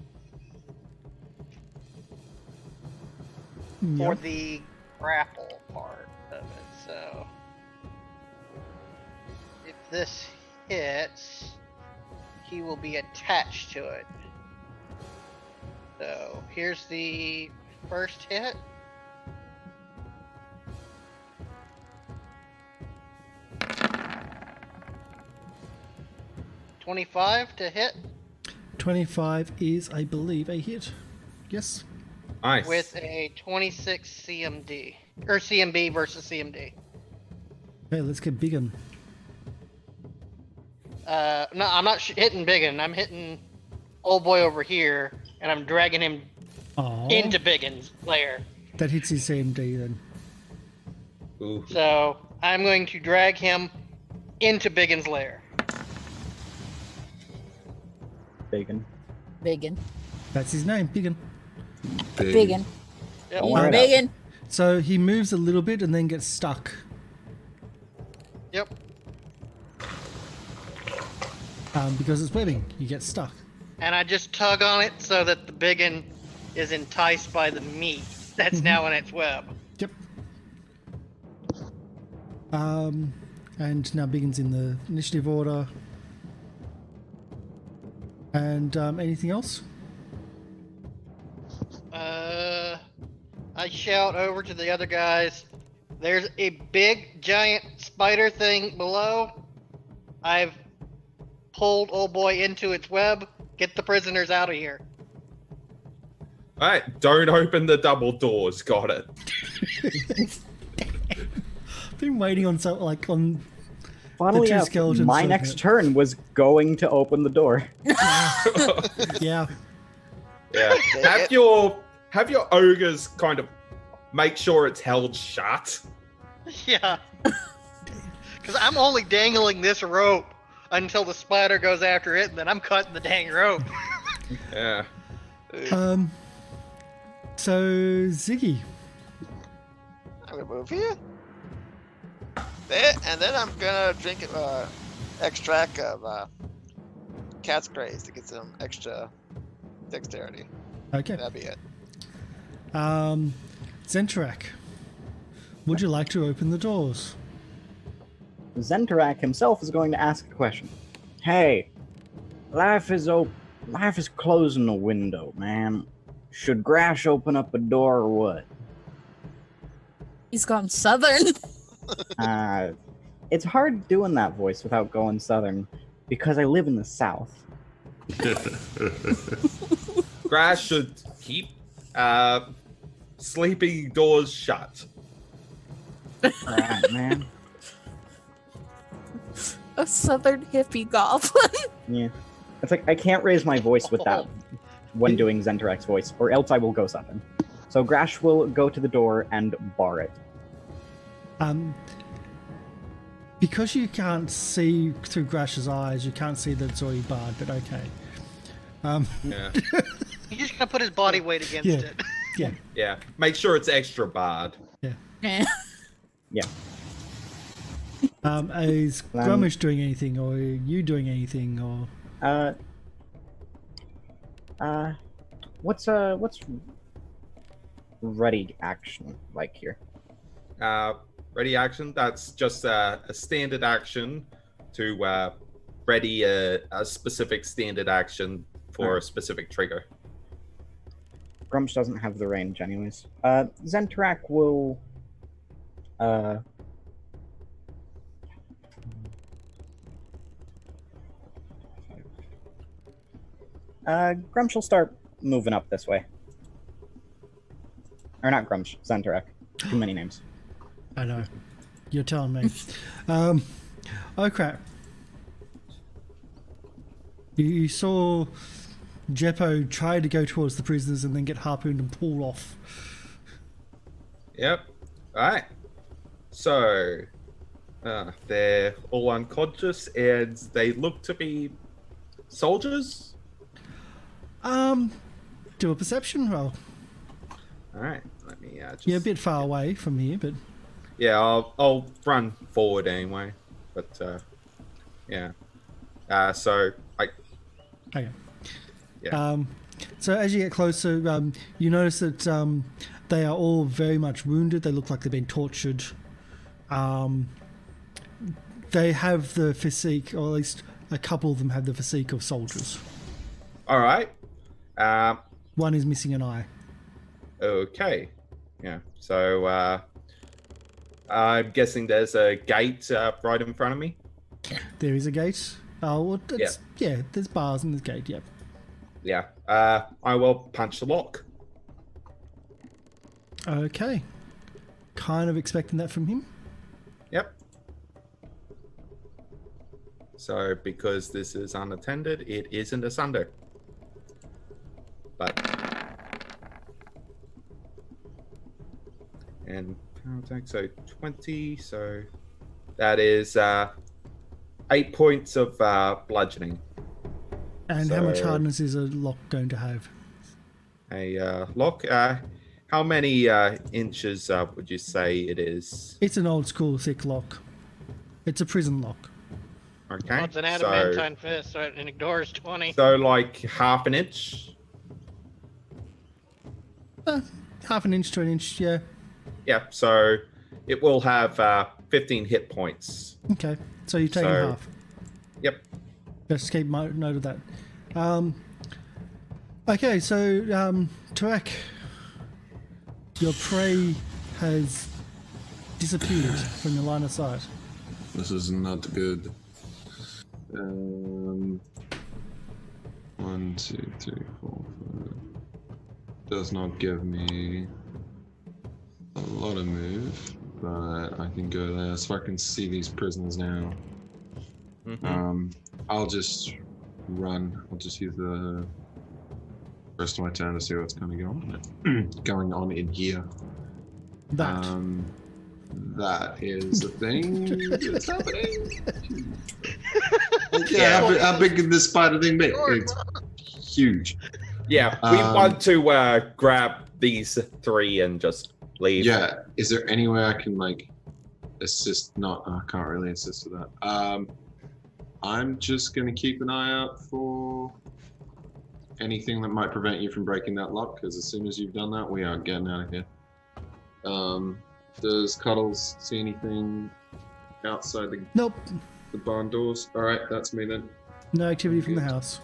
for Yep. the grapple part of it. So if this hits, he will be attached to it. So here's the first hit. $25 to hit 25 is, I believe, a hit. Yes. Nice. with a 26 CMD. Or CMB versus CMD. Okay, let's get Biggin. No, I'm not hitting Biggin. I'm hitting old boy over here, and I'm dragging him into Biggin's lair. That hits his CMD then. Ooh. So I'm going to drag him into Biggin's lair. Bacon. Biggin. That's his name, Biggin. Biggin. Yep. He's Right. biggin. So he moves a little bit and then gets stuck. Yep. Because it's webbing, you get stuck. And I just tug on it so that the Biggin is enticed by the meat that's now in its web. Yep. And now Biggin's in the initiative order. And anything else? I shout over to the other guys. There's a big giant spider thing below. I've pulled old boy into its web, Get the prisoners out of here. All right, don't open the double doors. Got it. Been waiting on something like on. Funnily two enough, skeletons my open next it. turn was going to open the door. Yeah. Yeah. Have your ogres kind of make sure it's held shut. Yeah. Because I'm only dangling this rope until the spider goes after it, and then I'm cutting the dang rope. Yeah. So Ziggy. I'm gonna move here. There, and then I'm gonna drink extract of cat's grace to get some extra dexterity. Okay. That'd be it. Zentrak. Would you like to open the doors? Zenterak himself is going to ask a question. Hey, life is closing the window, man. Should Grash open up a door or what? He's gone southern. It's hard doing that voice without going southern because I live in the south. Grass should keep sleeping doors shut. Alright, man. A southern hippie goblin. Yeah. It's like I can't raise my voice with that when doing Zenterak's voice, or else I will go southern. So Grash will go to the door and bar it. Because you can't see through Grash's eyes, you can't see that it's already barred, but okay. Yeah. He's just gonna put his body weight against Yeah. it. Yeah. Yeah. Make sure it's extra barred. Yeah. Yeah. Is Grummish doing anything, or are you doing anything, or? What's ready action like here? Ready action. That's just a standard action to ready a specific standard action for a specific trigger. Grumsh doesn't have the range anyways. Zenterak will Grumsh will start moving up this way. Or not Grumsh, Zenterak. Too many names. I know. You're telling me. Oh crap. You saw Jeppo try to go towards the prisoners and then get harpooned and pulled off. Yep. Alright. So, they're all unconscious and they look to be soldiers? Do a perception roll. Alright, let me just... You're a bit far away from here, but... Yeah, I'll run forward anyway. But, yeah. So, Okay. Yeah. So as you get closer, you notice that they are all very much wounded. They look like they've been tortured. They have the physique, or at least a couple of them have the physique of soldiers. Alright. One is missing an eye. Okay. Yeah. So, I'm guessing there's a gate right in front of me. There is a gate. Oh, well, yeah, there's bars in the gate, yep. Yeah. I will punch the lock. Okay. Kind of expecting that from him. Yep. So, because this is unattended, it isn't asunder. But... And power attack, so 20, so... That is 8 points of bludgeoning. And how much hardness is a lock going to have? A lock? How many inches would you say it is? It's an old school thick lock. It's a prison lock. Okay. Well, it's an adamantine fist, so it ignores 20. So like half an inch? Half an inch to an inch, yeah. Yeah, so it will have 15 hit points. Okay, so you've taken So- half. Yep. Just keep note of that. Okay, so Turak, your prey has disappeared from your line of sight. This is not good. 1, 2, 3, 4, 5. Does not give me a lot of move, but I can go there. So I can see these prisoners now. I'll just run. I'll just use the rest of my turn to see what's going to go on. Going on in here. That is a thing that's happening. How big can this spider thing be? It's huge. Yeah, we want to grab these 3 and just leave. Yeah, is there any way I can like assist? Not, I can't really assist with that. I'm just gonna keep an eye out for anything that might prevent you from breaking that lock, because as soon as you've done that, we are getting out of here. Does Cuddles see anything outside Nope. the barn doors? All right, that's me then. No activity from the house.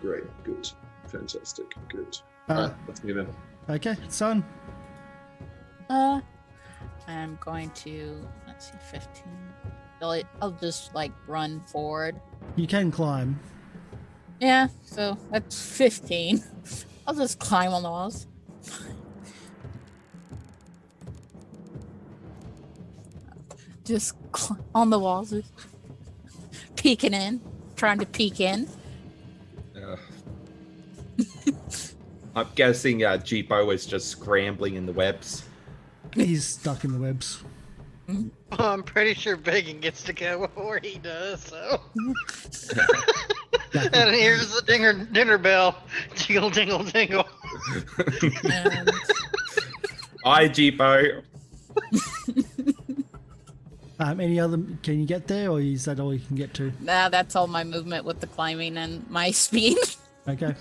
Great, good, fantastic, good. All right, that's me then. Okay, son. I'm going to, let's see, 15. I'll just like run forward. You can climb. Yeah, so that's 15. I'll just climb on the walls. Just on the walls, just peeking in, trying to peek in. I'm guessing Jeepo is just scrambling in the webs. He's stuck in the webs. Well, I'm pretty sure Bacon gets to go before he does, so. And here's the dinner bell. Jingle, jingle, jingle. Hi, Jeepo. Any other? Can you get there, or is that all you can get to? Nah, that's all my movement with the climbing and my speed. Okay,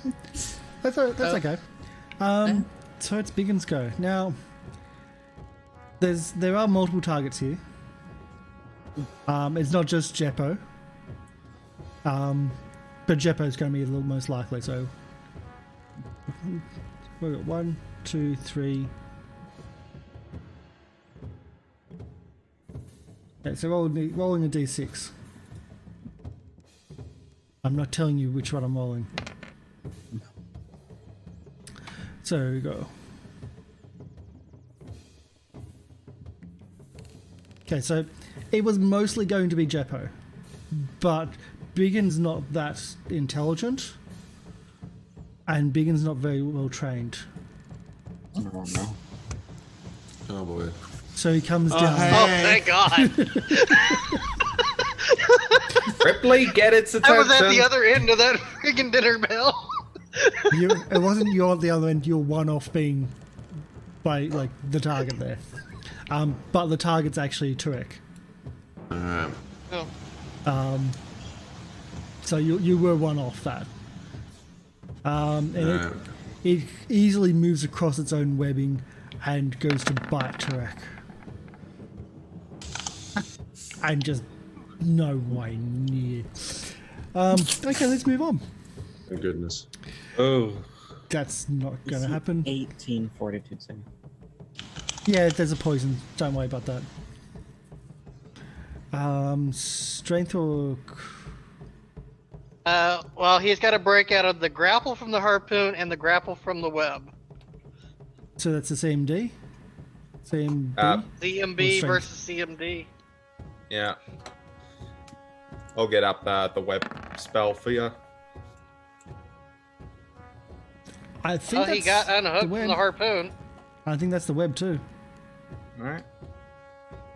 that's okay. So it's Biggins' go now. There are multiple targets here. It's not just Jeppo. But Jeppo's going to be the most likely. So we've got 1, 2, 3. Okay, so rolling a d6. I'm not telling you which one I'm rolling. So we go. Okay, so it was mostly going to be Jeppo, but Biggin's not that intelligent, and Biggin's not very well trained. Oh no. Oh boy. So he comes down. Oh, thank God. Ripley, get its attention. I was at the other end of that freaking dinner bell. It wasn't you at the other end. You're one off being by like the target there, but the target's actually Turek. Oh. So you were one off that. And it easily moves across its own webbing and goes to bite Turek. And just no way near. Okay, let's move on. Thank goodness. Oh. That's not going to happen. 18 fortitude saving. Yeah, there's a poison. Don't worry about that. Strength or... Well, he's got to break out of the grapple from the harpoon and the grapple from the web. So that's the CMD? CMB? CMB Or versus CMD. Yeah. I'll get up the web spell for you. I think He got unhooked the from the harpoon. I think that's the web too. Alright.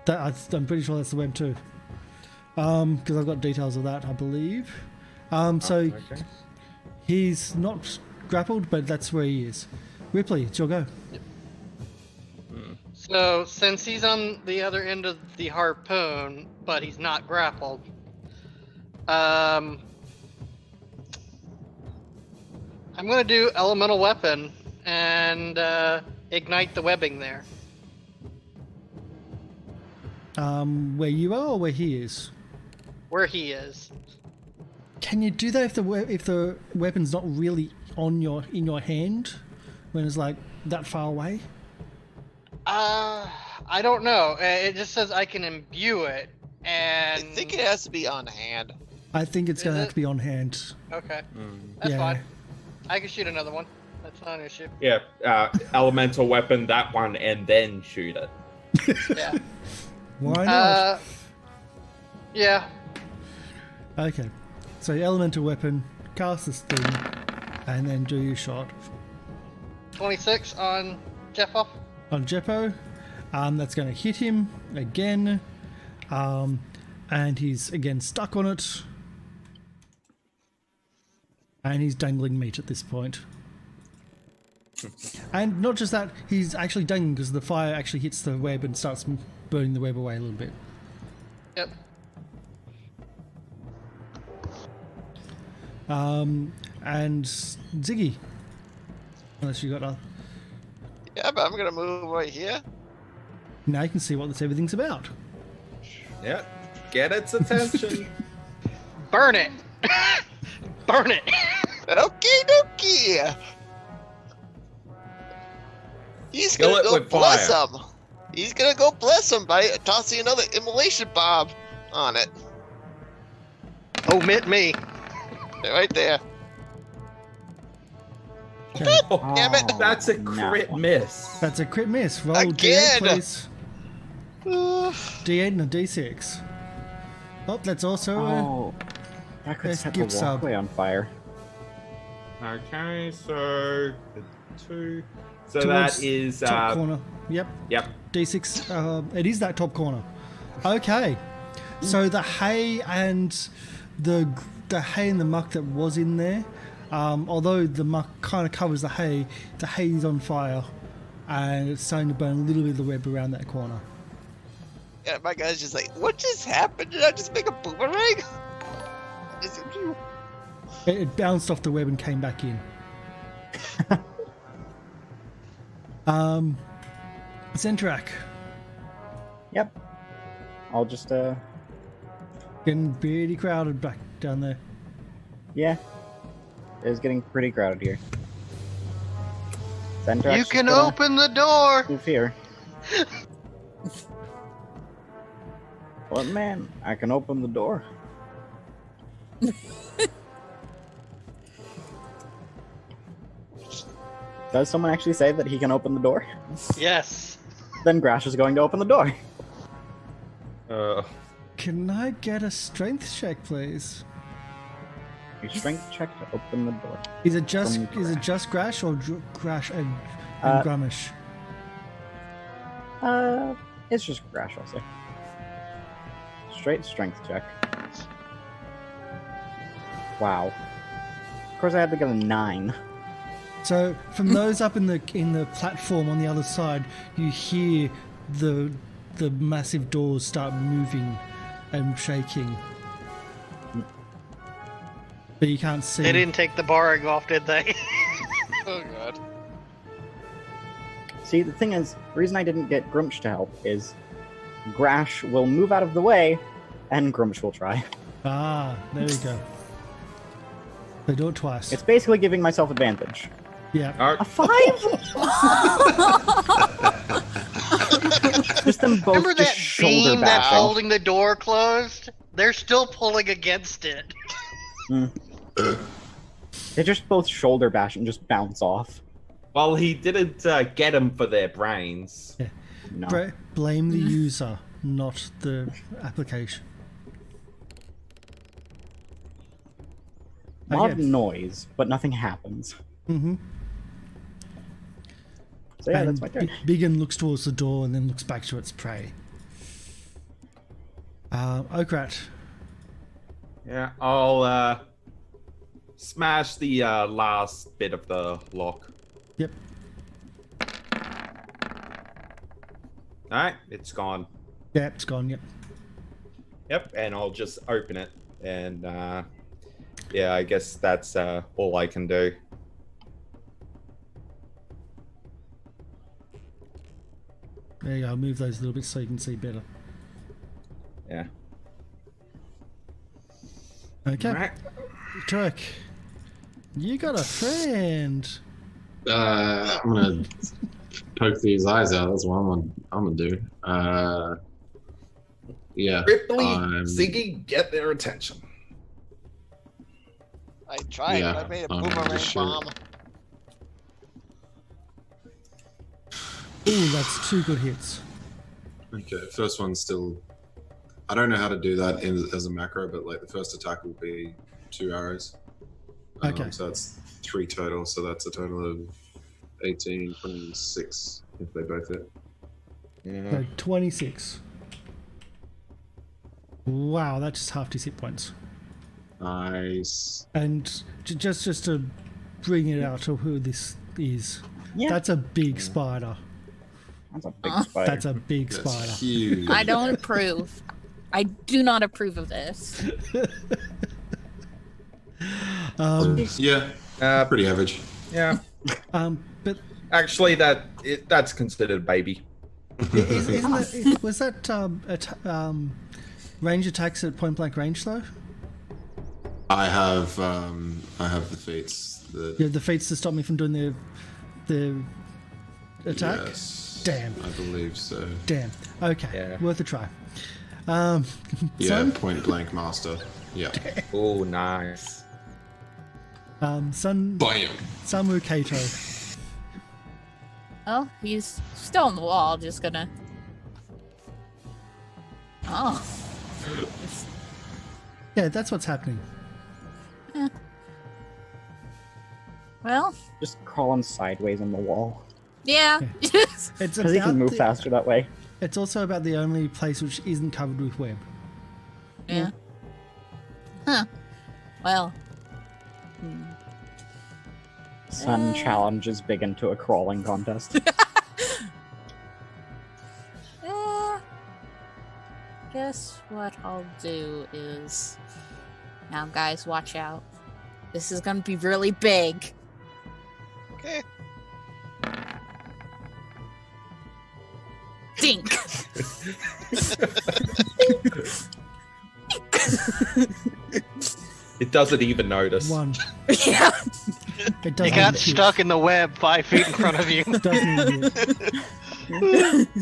I'm pretty sure that's the web too. Because I've got details of that, I believe. So okay. he's not grappled, but that's where he is. Ripley, it's your go. So, since he's on the other end of the harpoon, but he's not grappled, I'm going to do elemental weapon and ignite the webbing there. Where you are or where he is? Where he is. Can you do that if the weapon's not really in your hand when it's like that far away? I don't know. It just says I can imbue it, and I think it has to be on hand. I think it's Is going to have it? to be on hand. Okay, that's Yeah. fine. I can shoot another one. That's not an issue. Yeah, elemental weapon, that one, and then shoot it. Yeah. Why not? Yeah. Okay. So elemental weapon, cast this thing, and then do your shot. 26 on Jeffo. On Jeppo, that's going to hit him again. And he's again stuck on it. And he's dangling meat at this point. And not just that, he's actually dangling because the fire actually hits the web and starts burning the web away a little bit. Yep. And Ziggy. Unless you got a... Yeah, but I'm gonna move right here. Now you can see what this everything's about. Yeah, get its attention. Burn it. Burn it. Okie dokie. He's Kill gonna it go with bless fire. him. He's gonna go bless him by tossing another immolation bomb on it. Omit me. Right there. Okay. Oh, Damn it. that's a No. crit miss. That's a crit miss. Roll Again. D8, please. D8 and a D6. Oh, that's also... Oh, that could Let's set give the sub. walkway on fire. Okay, so the 2. So Towards that is top corner. Yep. Yep. D6. It is that top corner. Okay. So the hay and the hay and the muck that was in there, although the muck kind of covers the hay is on fire, and it's starting to burn a little bit of the web around that corner. Yeah, my guy's just like, what just happened? Did I just make a boomerang? It bounced off the web and came back in. Zentrak. Yep. I'll just, Getting pretty crowded back down there. yeah. It's getting pretty crowded here. Zentrak's You just can gonna open the door. move here. What man? I can open the door. Does someone actually say that he can open the door? Yes. Then Grash is going to open the door. Can I get a strength check, please? A strength check to open the door. Is it just From Grash or Grash and Uh, Grumish? It's just Grash, I'll say. Straight strength check. Wow. Of course, I had to get a 9. So from those up in the platform on the other side, you hear the massive doors start moving and shaking, but you can't see. They didn't take the barring off, did they? Oh god. See, the thing is, the reason I didn't get Grumsh to help is Grash will move out of the way, and Grumsh will try. Ah, there we go. They do it twice. It's basically giving myself advantage. Yeah. A 5? Just them both Remember just that shoulder beam that's bashing. holding the door closed? They're still pulling against it. They just both shoulder bash and just bounce off. Well, he didn't get them for their brains. No. Blame the user, not the application. A lot of Okay. noise, but nothing happens. Mm-hmm. So yeah, And that's my turn. Biggin looks towards the door and then looks back to its prey. Okrat. Yeah, I'll smash the last bit of the lock. Yep. Alright, it's gone. Yeah, it's gone. Yep. Yep, and I'll just open it. And yeah, I guess that's all I can do. There you go. I'll move those a little bit so you can see better. Yeah. Okay. Alright. Turek, you got a friend. I'm gonna poke these eyes out. That's what I'm gonna do. Yeah. Ripley, I'm- Ziggy, get their attention. I tried, Yeah, but I made a I'm boomerang just sure. bomb. Ooh, that's 2 good hits. Okay, first one's still. I don't know how to do that as a macro, but like the first attack will be 2 arrows. Okay. So that's 3 total. So that's a total of 18, 26 if they both hit. So 26. Wow, that's just half his hit points. Nice. And just to bring it out of who this is, Yeah. that's a big spider. That's a big spider. That's a big That's spider. huge. I don't approve. I do not approve of this. Yeah, pretty average. Yeah. But Actually, that's considered a baby. was that range attacks at point blank range though? I have the feats. You have the feats to stop me from doing the attack. Yes. Damn. I believe so. Damn. Okay. Yeah. Worth a try. Yeah, Son? point blank master. Yeah. Oh, nice. Bam. Samu Kato. Well, he's still on the wall, just gonna. Oh. Yeah, that's what's happening. Well, Just crawling sideways on the wall. yeah. It's Because he can move faster that way. It's also about the only place which isn't covered with web. Yeah. Huh. Well. Sun challenges big into a crawling contest. Guess what I'll do is. Now, guys, watch out. This is gonna be really big. Okay. Dink! It doesn't even notice. 1. Yeah. It doesn't You got even hit. stuck in the web 5 feet in front of you. Doesn't even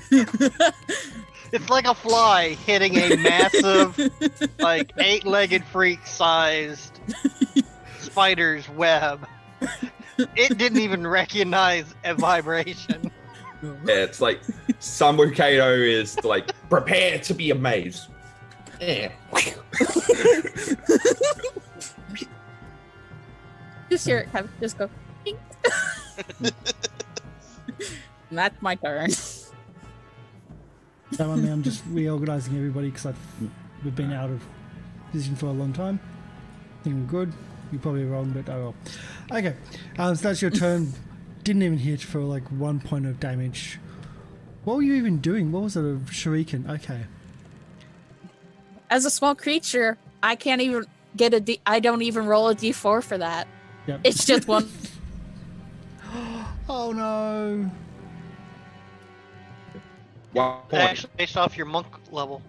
hit. It's like a fly hitting a massive, like 8-legged freak-sized spider's web. It didn't even recognize a vibration. Yeah, it's like Samu Kato is like, prepare to be amazed. Yeah. Just hear it come. Just go. Dink. And that's my turn. So I mean, I'm just reorganizing everybody because we've been out of position for a long time. I think we're good. You're probably wrong, but oh well. Okay, so that's your turn. Didn't even hit for like 1 point of damage. What were you even doing? What was it? A shuriken? Okay. As a small creature, I can't even get I don't even roll a d4 for that. Yep. It's just one. Oh no. One point. Actually, based off your monk level.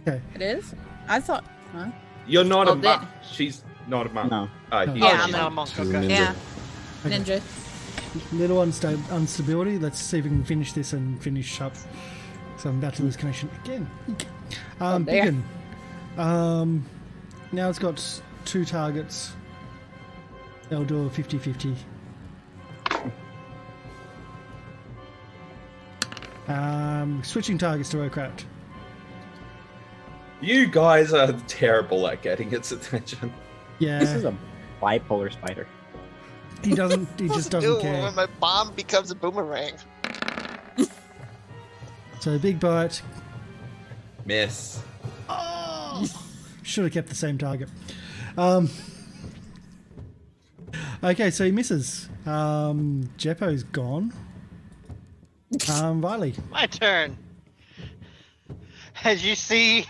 Okay. It is? I thought. Huh? You're not Oh, a monk. She's not a monk. No. No. He's Yeah, Oh, I'm she's not a monk. Okay. Ninja. Yeah. Okay. Ninja. Little instability. Let's see if we can finish this and finish up. So I'm about to lose connection again. there. Biggin. Now it's got 2 targets. They'll do a 50-50. Switching targets to Rowcraft. You guys are terrible at getting its attention. Yeah, This is a bipolar spider. he doesn't. He just doesn't care. When my bomb becomes a boomerang. So big bite. Miss. Should have kept the same target. Okay, so he misses. Jeppo's gone. Riley. My turn. As you see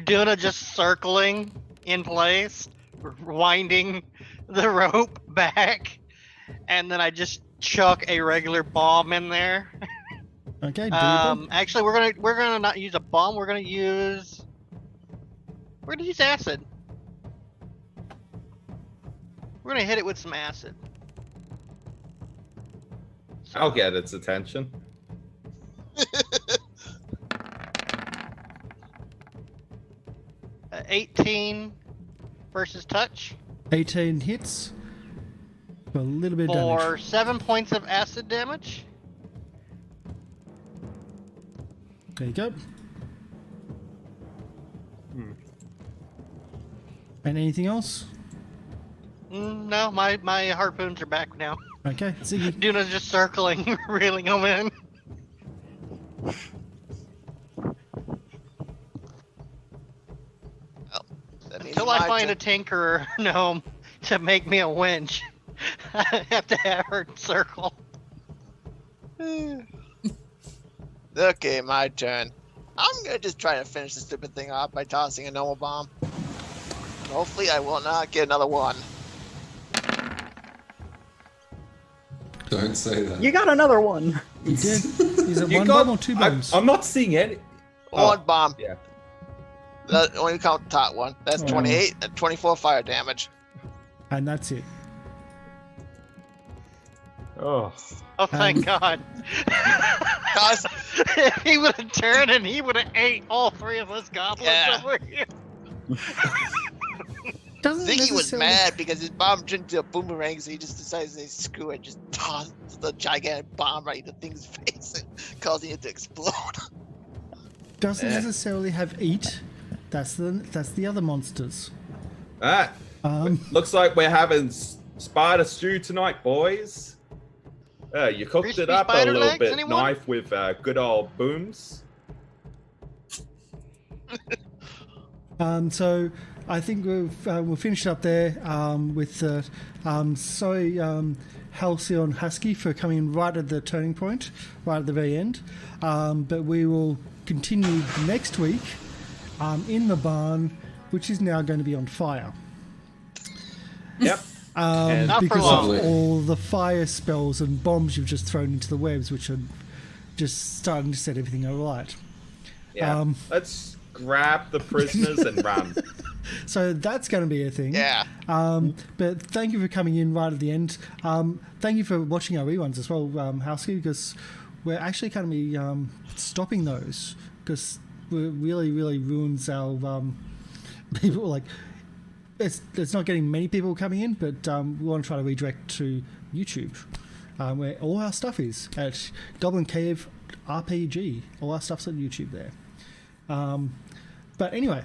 Duna just circling in place, winding the rope back, and then I just chuck a regular bomb in there. Okay, doable. Actually, we're gonna not use a bomb. We're gonna use acid. We're gonna hit it with some acid. I'll get its attention. 18 versus touch. 18 hits for a little bit of For damage. 7 points of acid damage. There you go. And anything else? No, my harpoons are back now. Okay, Ziggy. Duna's just circling, reeling them in. That means Until I my find turn. a tinker gnome to make me a winch, I have to have her circle. Okay, my turn. I'm gonna just try to finish this stupid thing off by tossing a normal bomb. Hopefully, I will not get another one. Don't say that. You got another one. You did. Is it You one got- bomb or two bombs? I'm not seeing any. One bomb. Yeah. That only count the top one. That's Oh. 28 and 24 fire damage. And that's it. Oh. Oh, thank God. Guys, If he would have turned and he would have ate all three of us goblins Yeah. over here. Doesn't Ziggy was necessarily- mad because his bomb turned into a boomerang, so he just decided to say screw it, just tossed the gigantic bomb right in the thing's face, causing it to explode. Doesn't necessarily have eat. That's the other monsters. Ah, looks like we're having spider stew tonight, boys. You cooked Crispy it up a spider little legs, bit, anyone? knife with good old booms. So I think we'll finish up there with sorry, Halcyon Husky for coming right at the turning point, right at the very end. But we will continue next week in the barn, which is now going to be on fire. Yep. Not for Because long. of all the fire spells and bombs you've just thrown into the webs, which are just starting to set everything alight. Yeah. Let's grab the prisoners and run. So that's going to be a thing. Yeah. But thank you for coming in right at the end. Thank you for watching our reruns as well, Housekeeper, because we're actually going to be stopping those because it really, really ruins our people. Like, it's not getting many people coming in, but we want to try to redirect to YouTube, where all our stuff is at Goblin Cave RPG. All our stuff's on YouTube there. But anyway,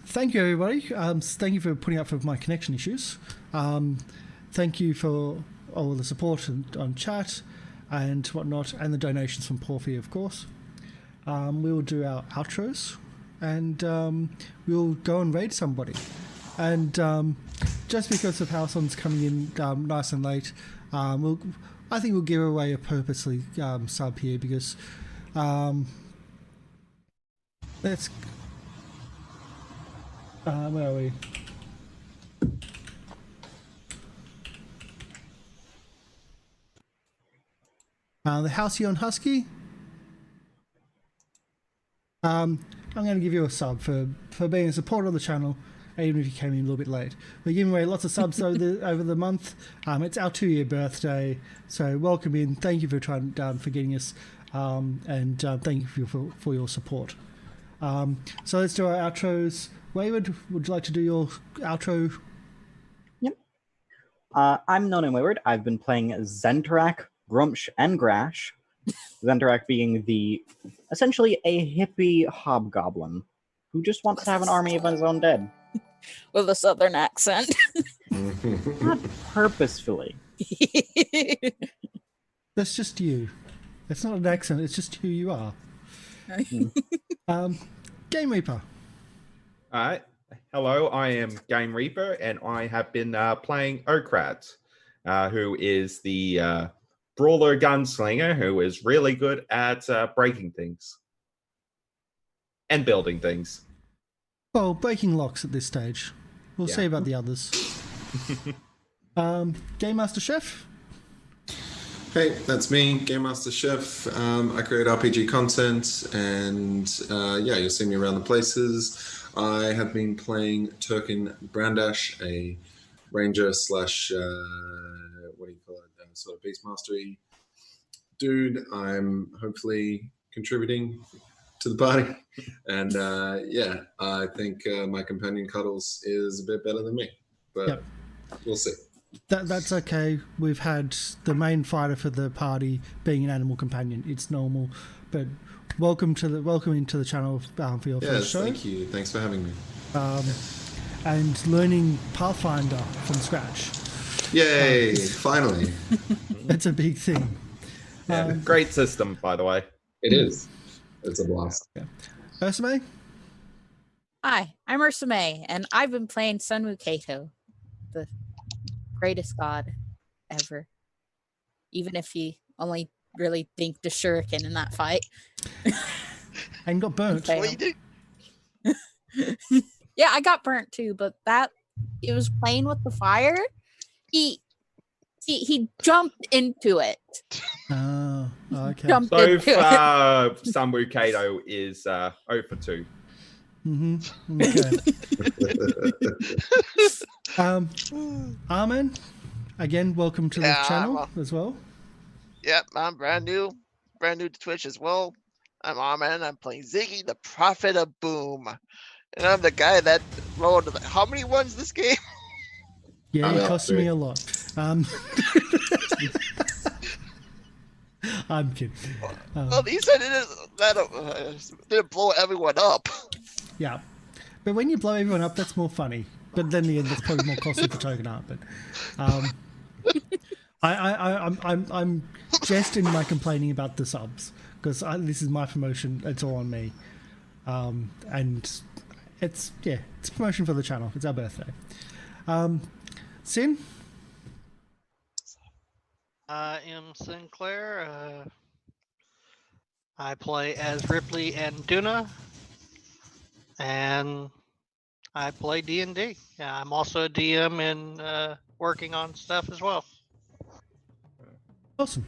thank you, everybody. Thank you for putting up for my connection issues. Thank you for all the support on chat and whatnot, and the donations from Porphy, of course. We will do our outros, and we'll go and raid somebody. And just because of Halson's coming in nice and late, I think we'll give away a purposely sub here because let's. Where are we? The Halcyon Husky. I'm going to give you a sub for being a supporter of the channel, even if you came in a little bit late. We're giving away lots of subs over the month. It's our 2-year birthday, so welcome in. Thank you for for getting us, and thank you for your support. So let's do our outros. Wayward, would you like to do your outro? Yep. I'm known and Wayward. I've been playing Zentorak, Grumsh, and Grash. Zentorak being essentially a hippie hobgoblin who just wants to have an army of his own dead. With a southern accent. Not purposefully. That's just you. It's not an accent, it's just who you are. Game Reaper. All right. Hello, I am Game Reaper, and I have been playing Okrat, who is the brawler gunslinger who is really good at breaking things and building things. Well, breaking locks at this stage. We'll see about the others. Game Master Chef. Hey, that's me, Game Master Chef. I create RPG content, and yeah, you'll see me around the places. I have been playing Turkin Brandash, a ranger slash what do you call it? Sort of beast mastery dude. I'm hopefully contributing to the party, and yeah, I think my companion Cuddles is a bit better than me. but Yep. we'll see. That's okay. We've had the main fighter for the party being an animal companion. It's normal, but welcome into the channel for your Yes, first show. thank you. Thanks for having me. And learning Pathfinder from scratch. Yay! Finally, It's a big thing. Yeah, great system, by the way. it is. It's a blast. Ursame? Hi, I'm Ursa May, and I've been playing Sunwoo Kato, the greatest god ever. Even if you only really think the shuriken in that fight. And got burnt. Okay. What you did? Yeah, I got burnt too, but it was playing with the fire. He jumped into it. Oh, okay. Jumped So into it. far, Sambu Kato is 0 for 2. Mm-hmm. Okay. Armin, again, welcome to the Yeah, channel as well. Yep, I'm brand new to Twitch as well. I'm Armin. I'm playing Ziggy, the Prophet of Boom, and I'm the guy that rolled how many ones this game? Yeah, Oh, it cost me a lot. I'm kidding. Well, at least I didn't blow everyone up. Yeah, but when you blow everyone up, that's more funny. But then again, that's probably more costly for token art. But I'm just in my complaining about the subs because this is my promotion. It's all on me, and it's a promotion for the channel. It's our birthday. Sin? I am Sinclair. I play as Ripley and Duna, and I play D&D. Yeah, I'm also a DM and working on stuff as well. Awesome.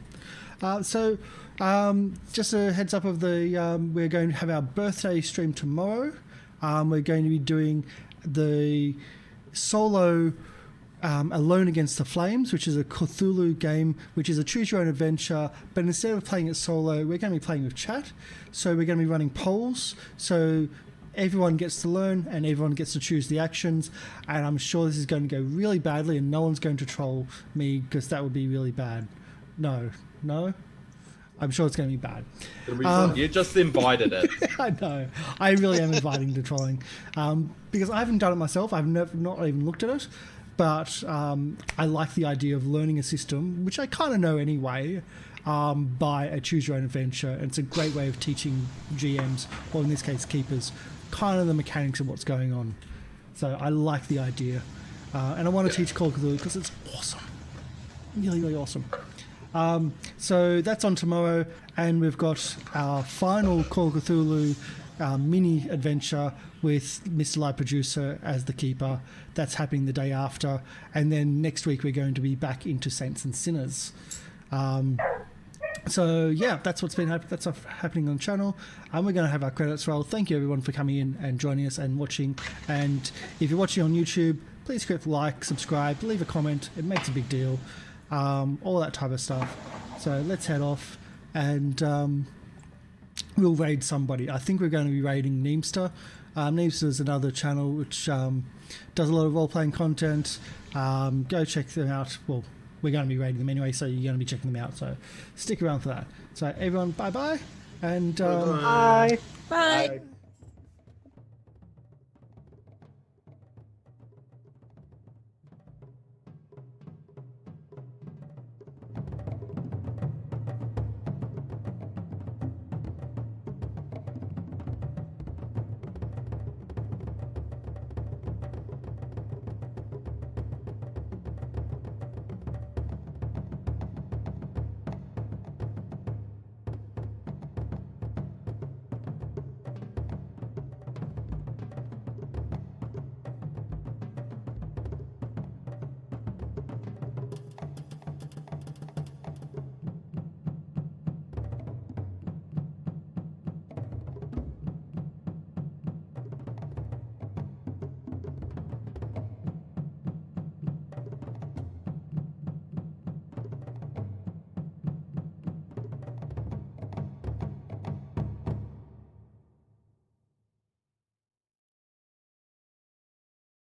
So, just a heads up of we're going to have our birthday stream tomorrow. We're going to be doing the solo Alone Against the Flames, which is a Cthulhu game, which is a choose your own adventure, but instead of playing it solo, we're going to be playing with chat. So we're going to be running polls, so everyone gets to learn and everyone gets to choose the actions, and I'm sure this is going to go really badly and no one's going to troll me because that would be really bad. No, I'm sure it's going to be bad. You just invited it. I know. I really am inviting the trolling because I haven't done it myself. I've not even looked at it. But I like the idea of learning a system, which I kind of know anyway, by a choose your own adventure. And it's a great way of teaching GMs, or in this case keepers, kind of the mechanics of what's going on. So I like the idea. And I want to teach Call of Cthulhu because it's awesome. Really, really awesome. So that's on tomorrow. And we've got our final Call of Cthulhu mini adventure with Mr. Live Producer as the keeper. That's happening the day after, and then next week we're going to be back into Saints and Sinners. So yeah, that's what's happening on the channel, and we're going to have our credits roll. Thank you everyone for coming in and joining us and watching. And if you're watching on YouTube, please click like, subscribe, leave a comment. It makes a big deal. All that type of stuff. So let's head off and we'll raid somebody. I think we're going to be raiding Neemster. Neemster is another channel which does a lot of role-playing content. Go check them out. Well, we're going to be raiding them anyway, so you're going to be checking them out. So stick around for that. So everyone, bye-bye. And Bye. Bye.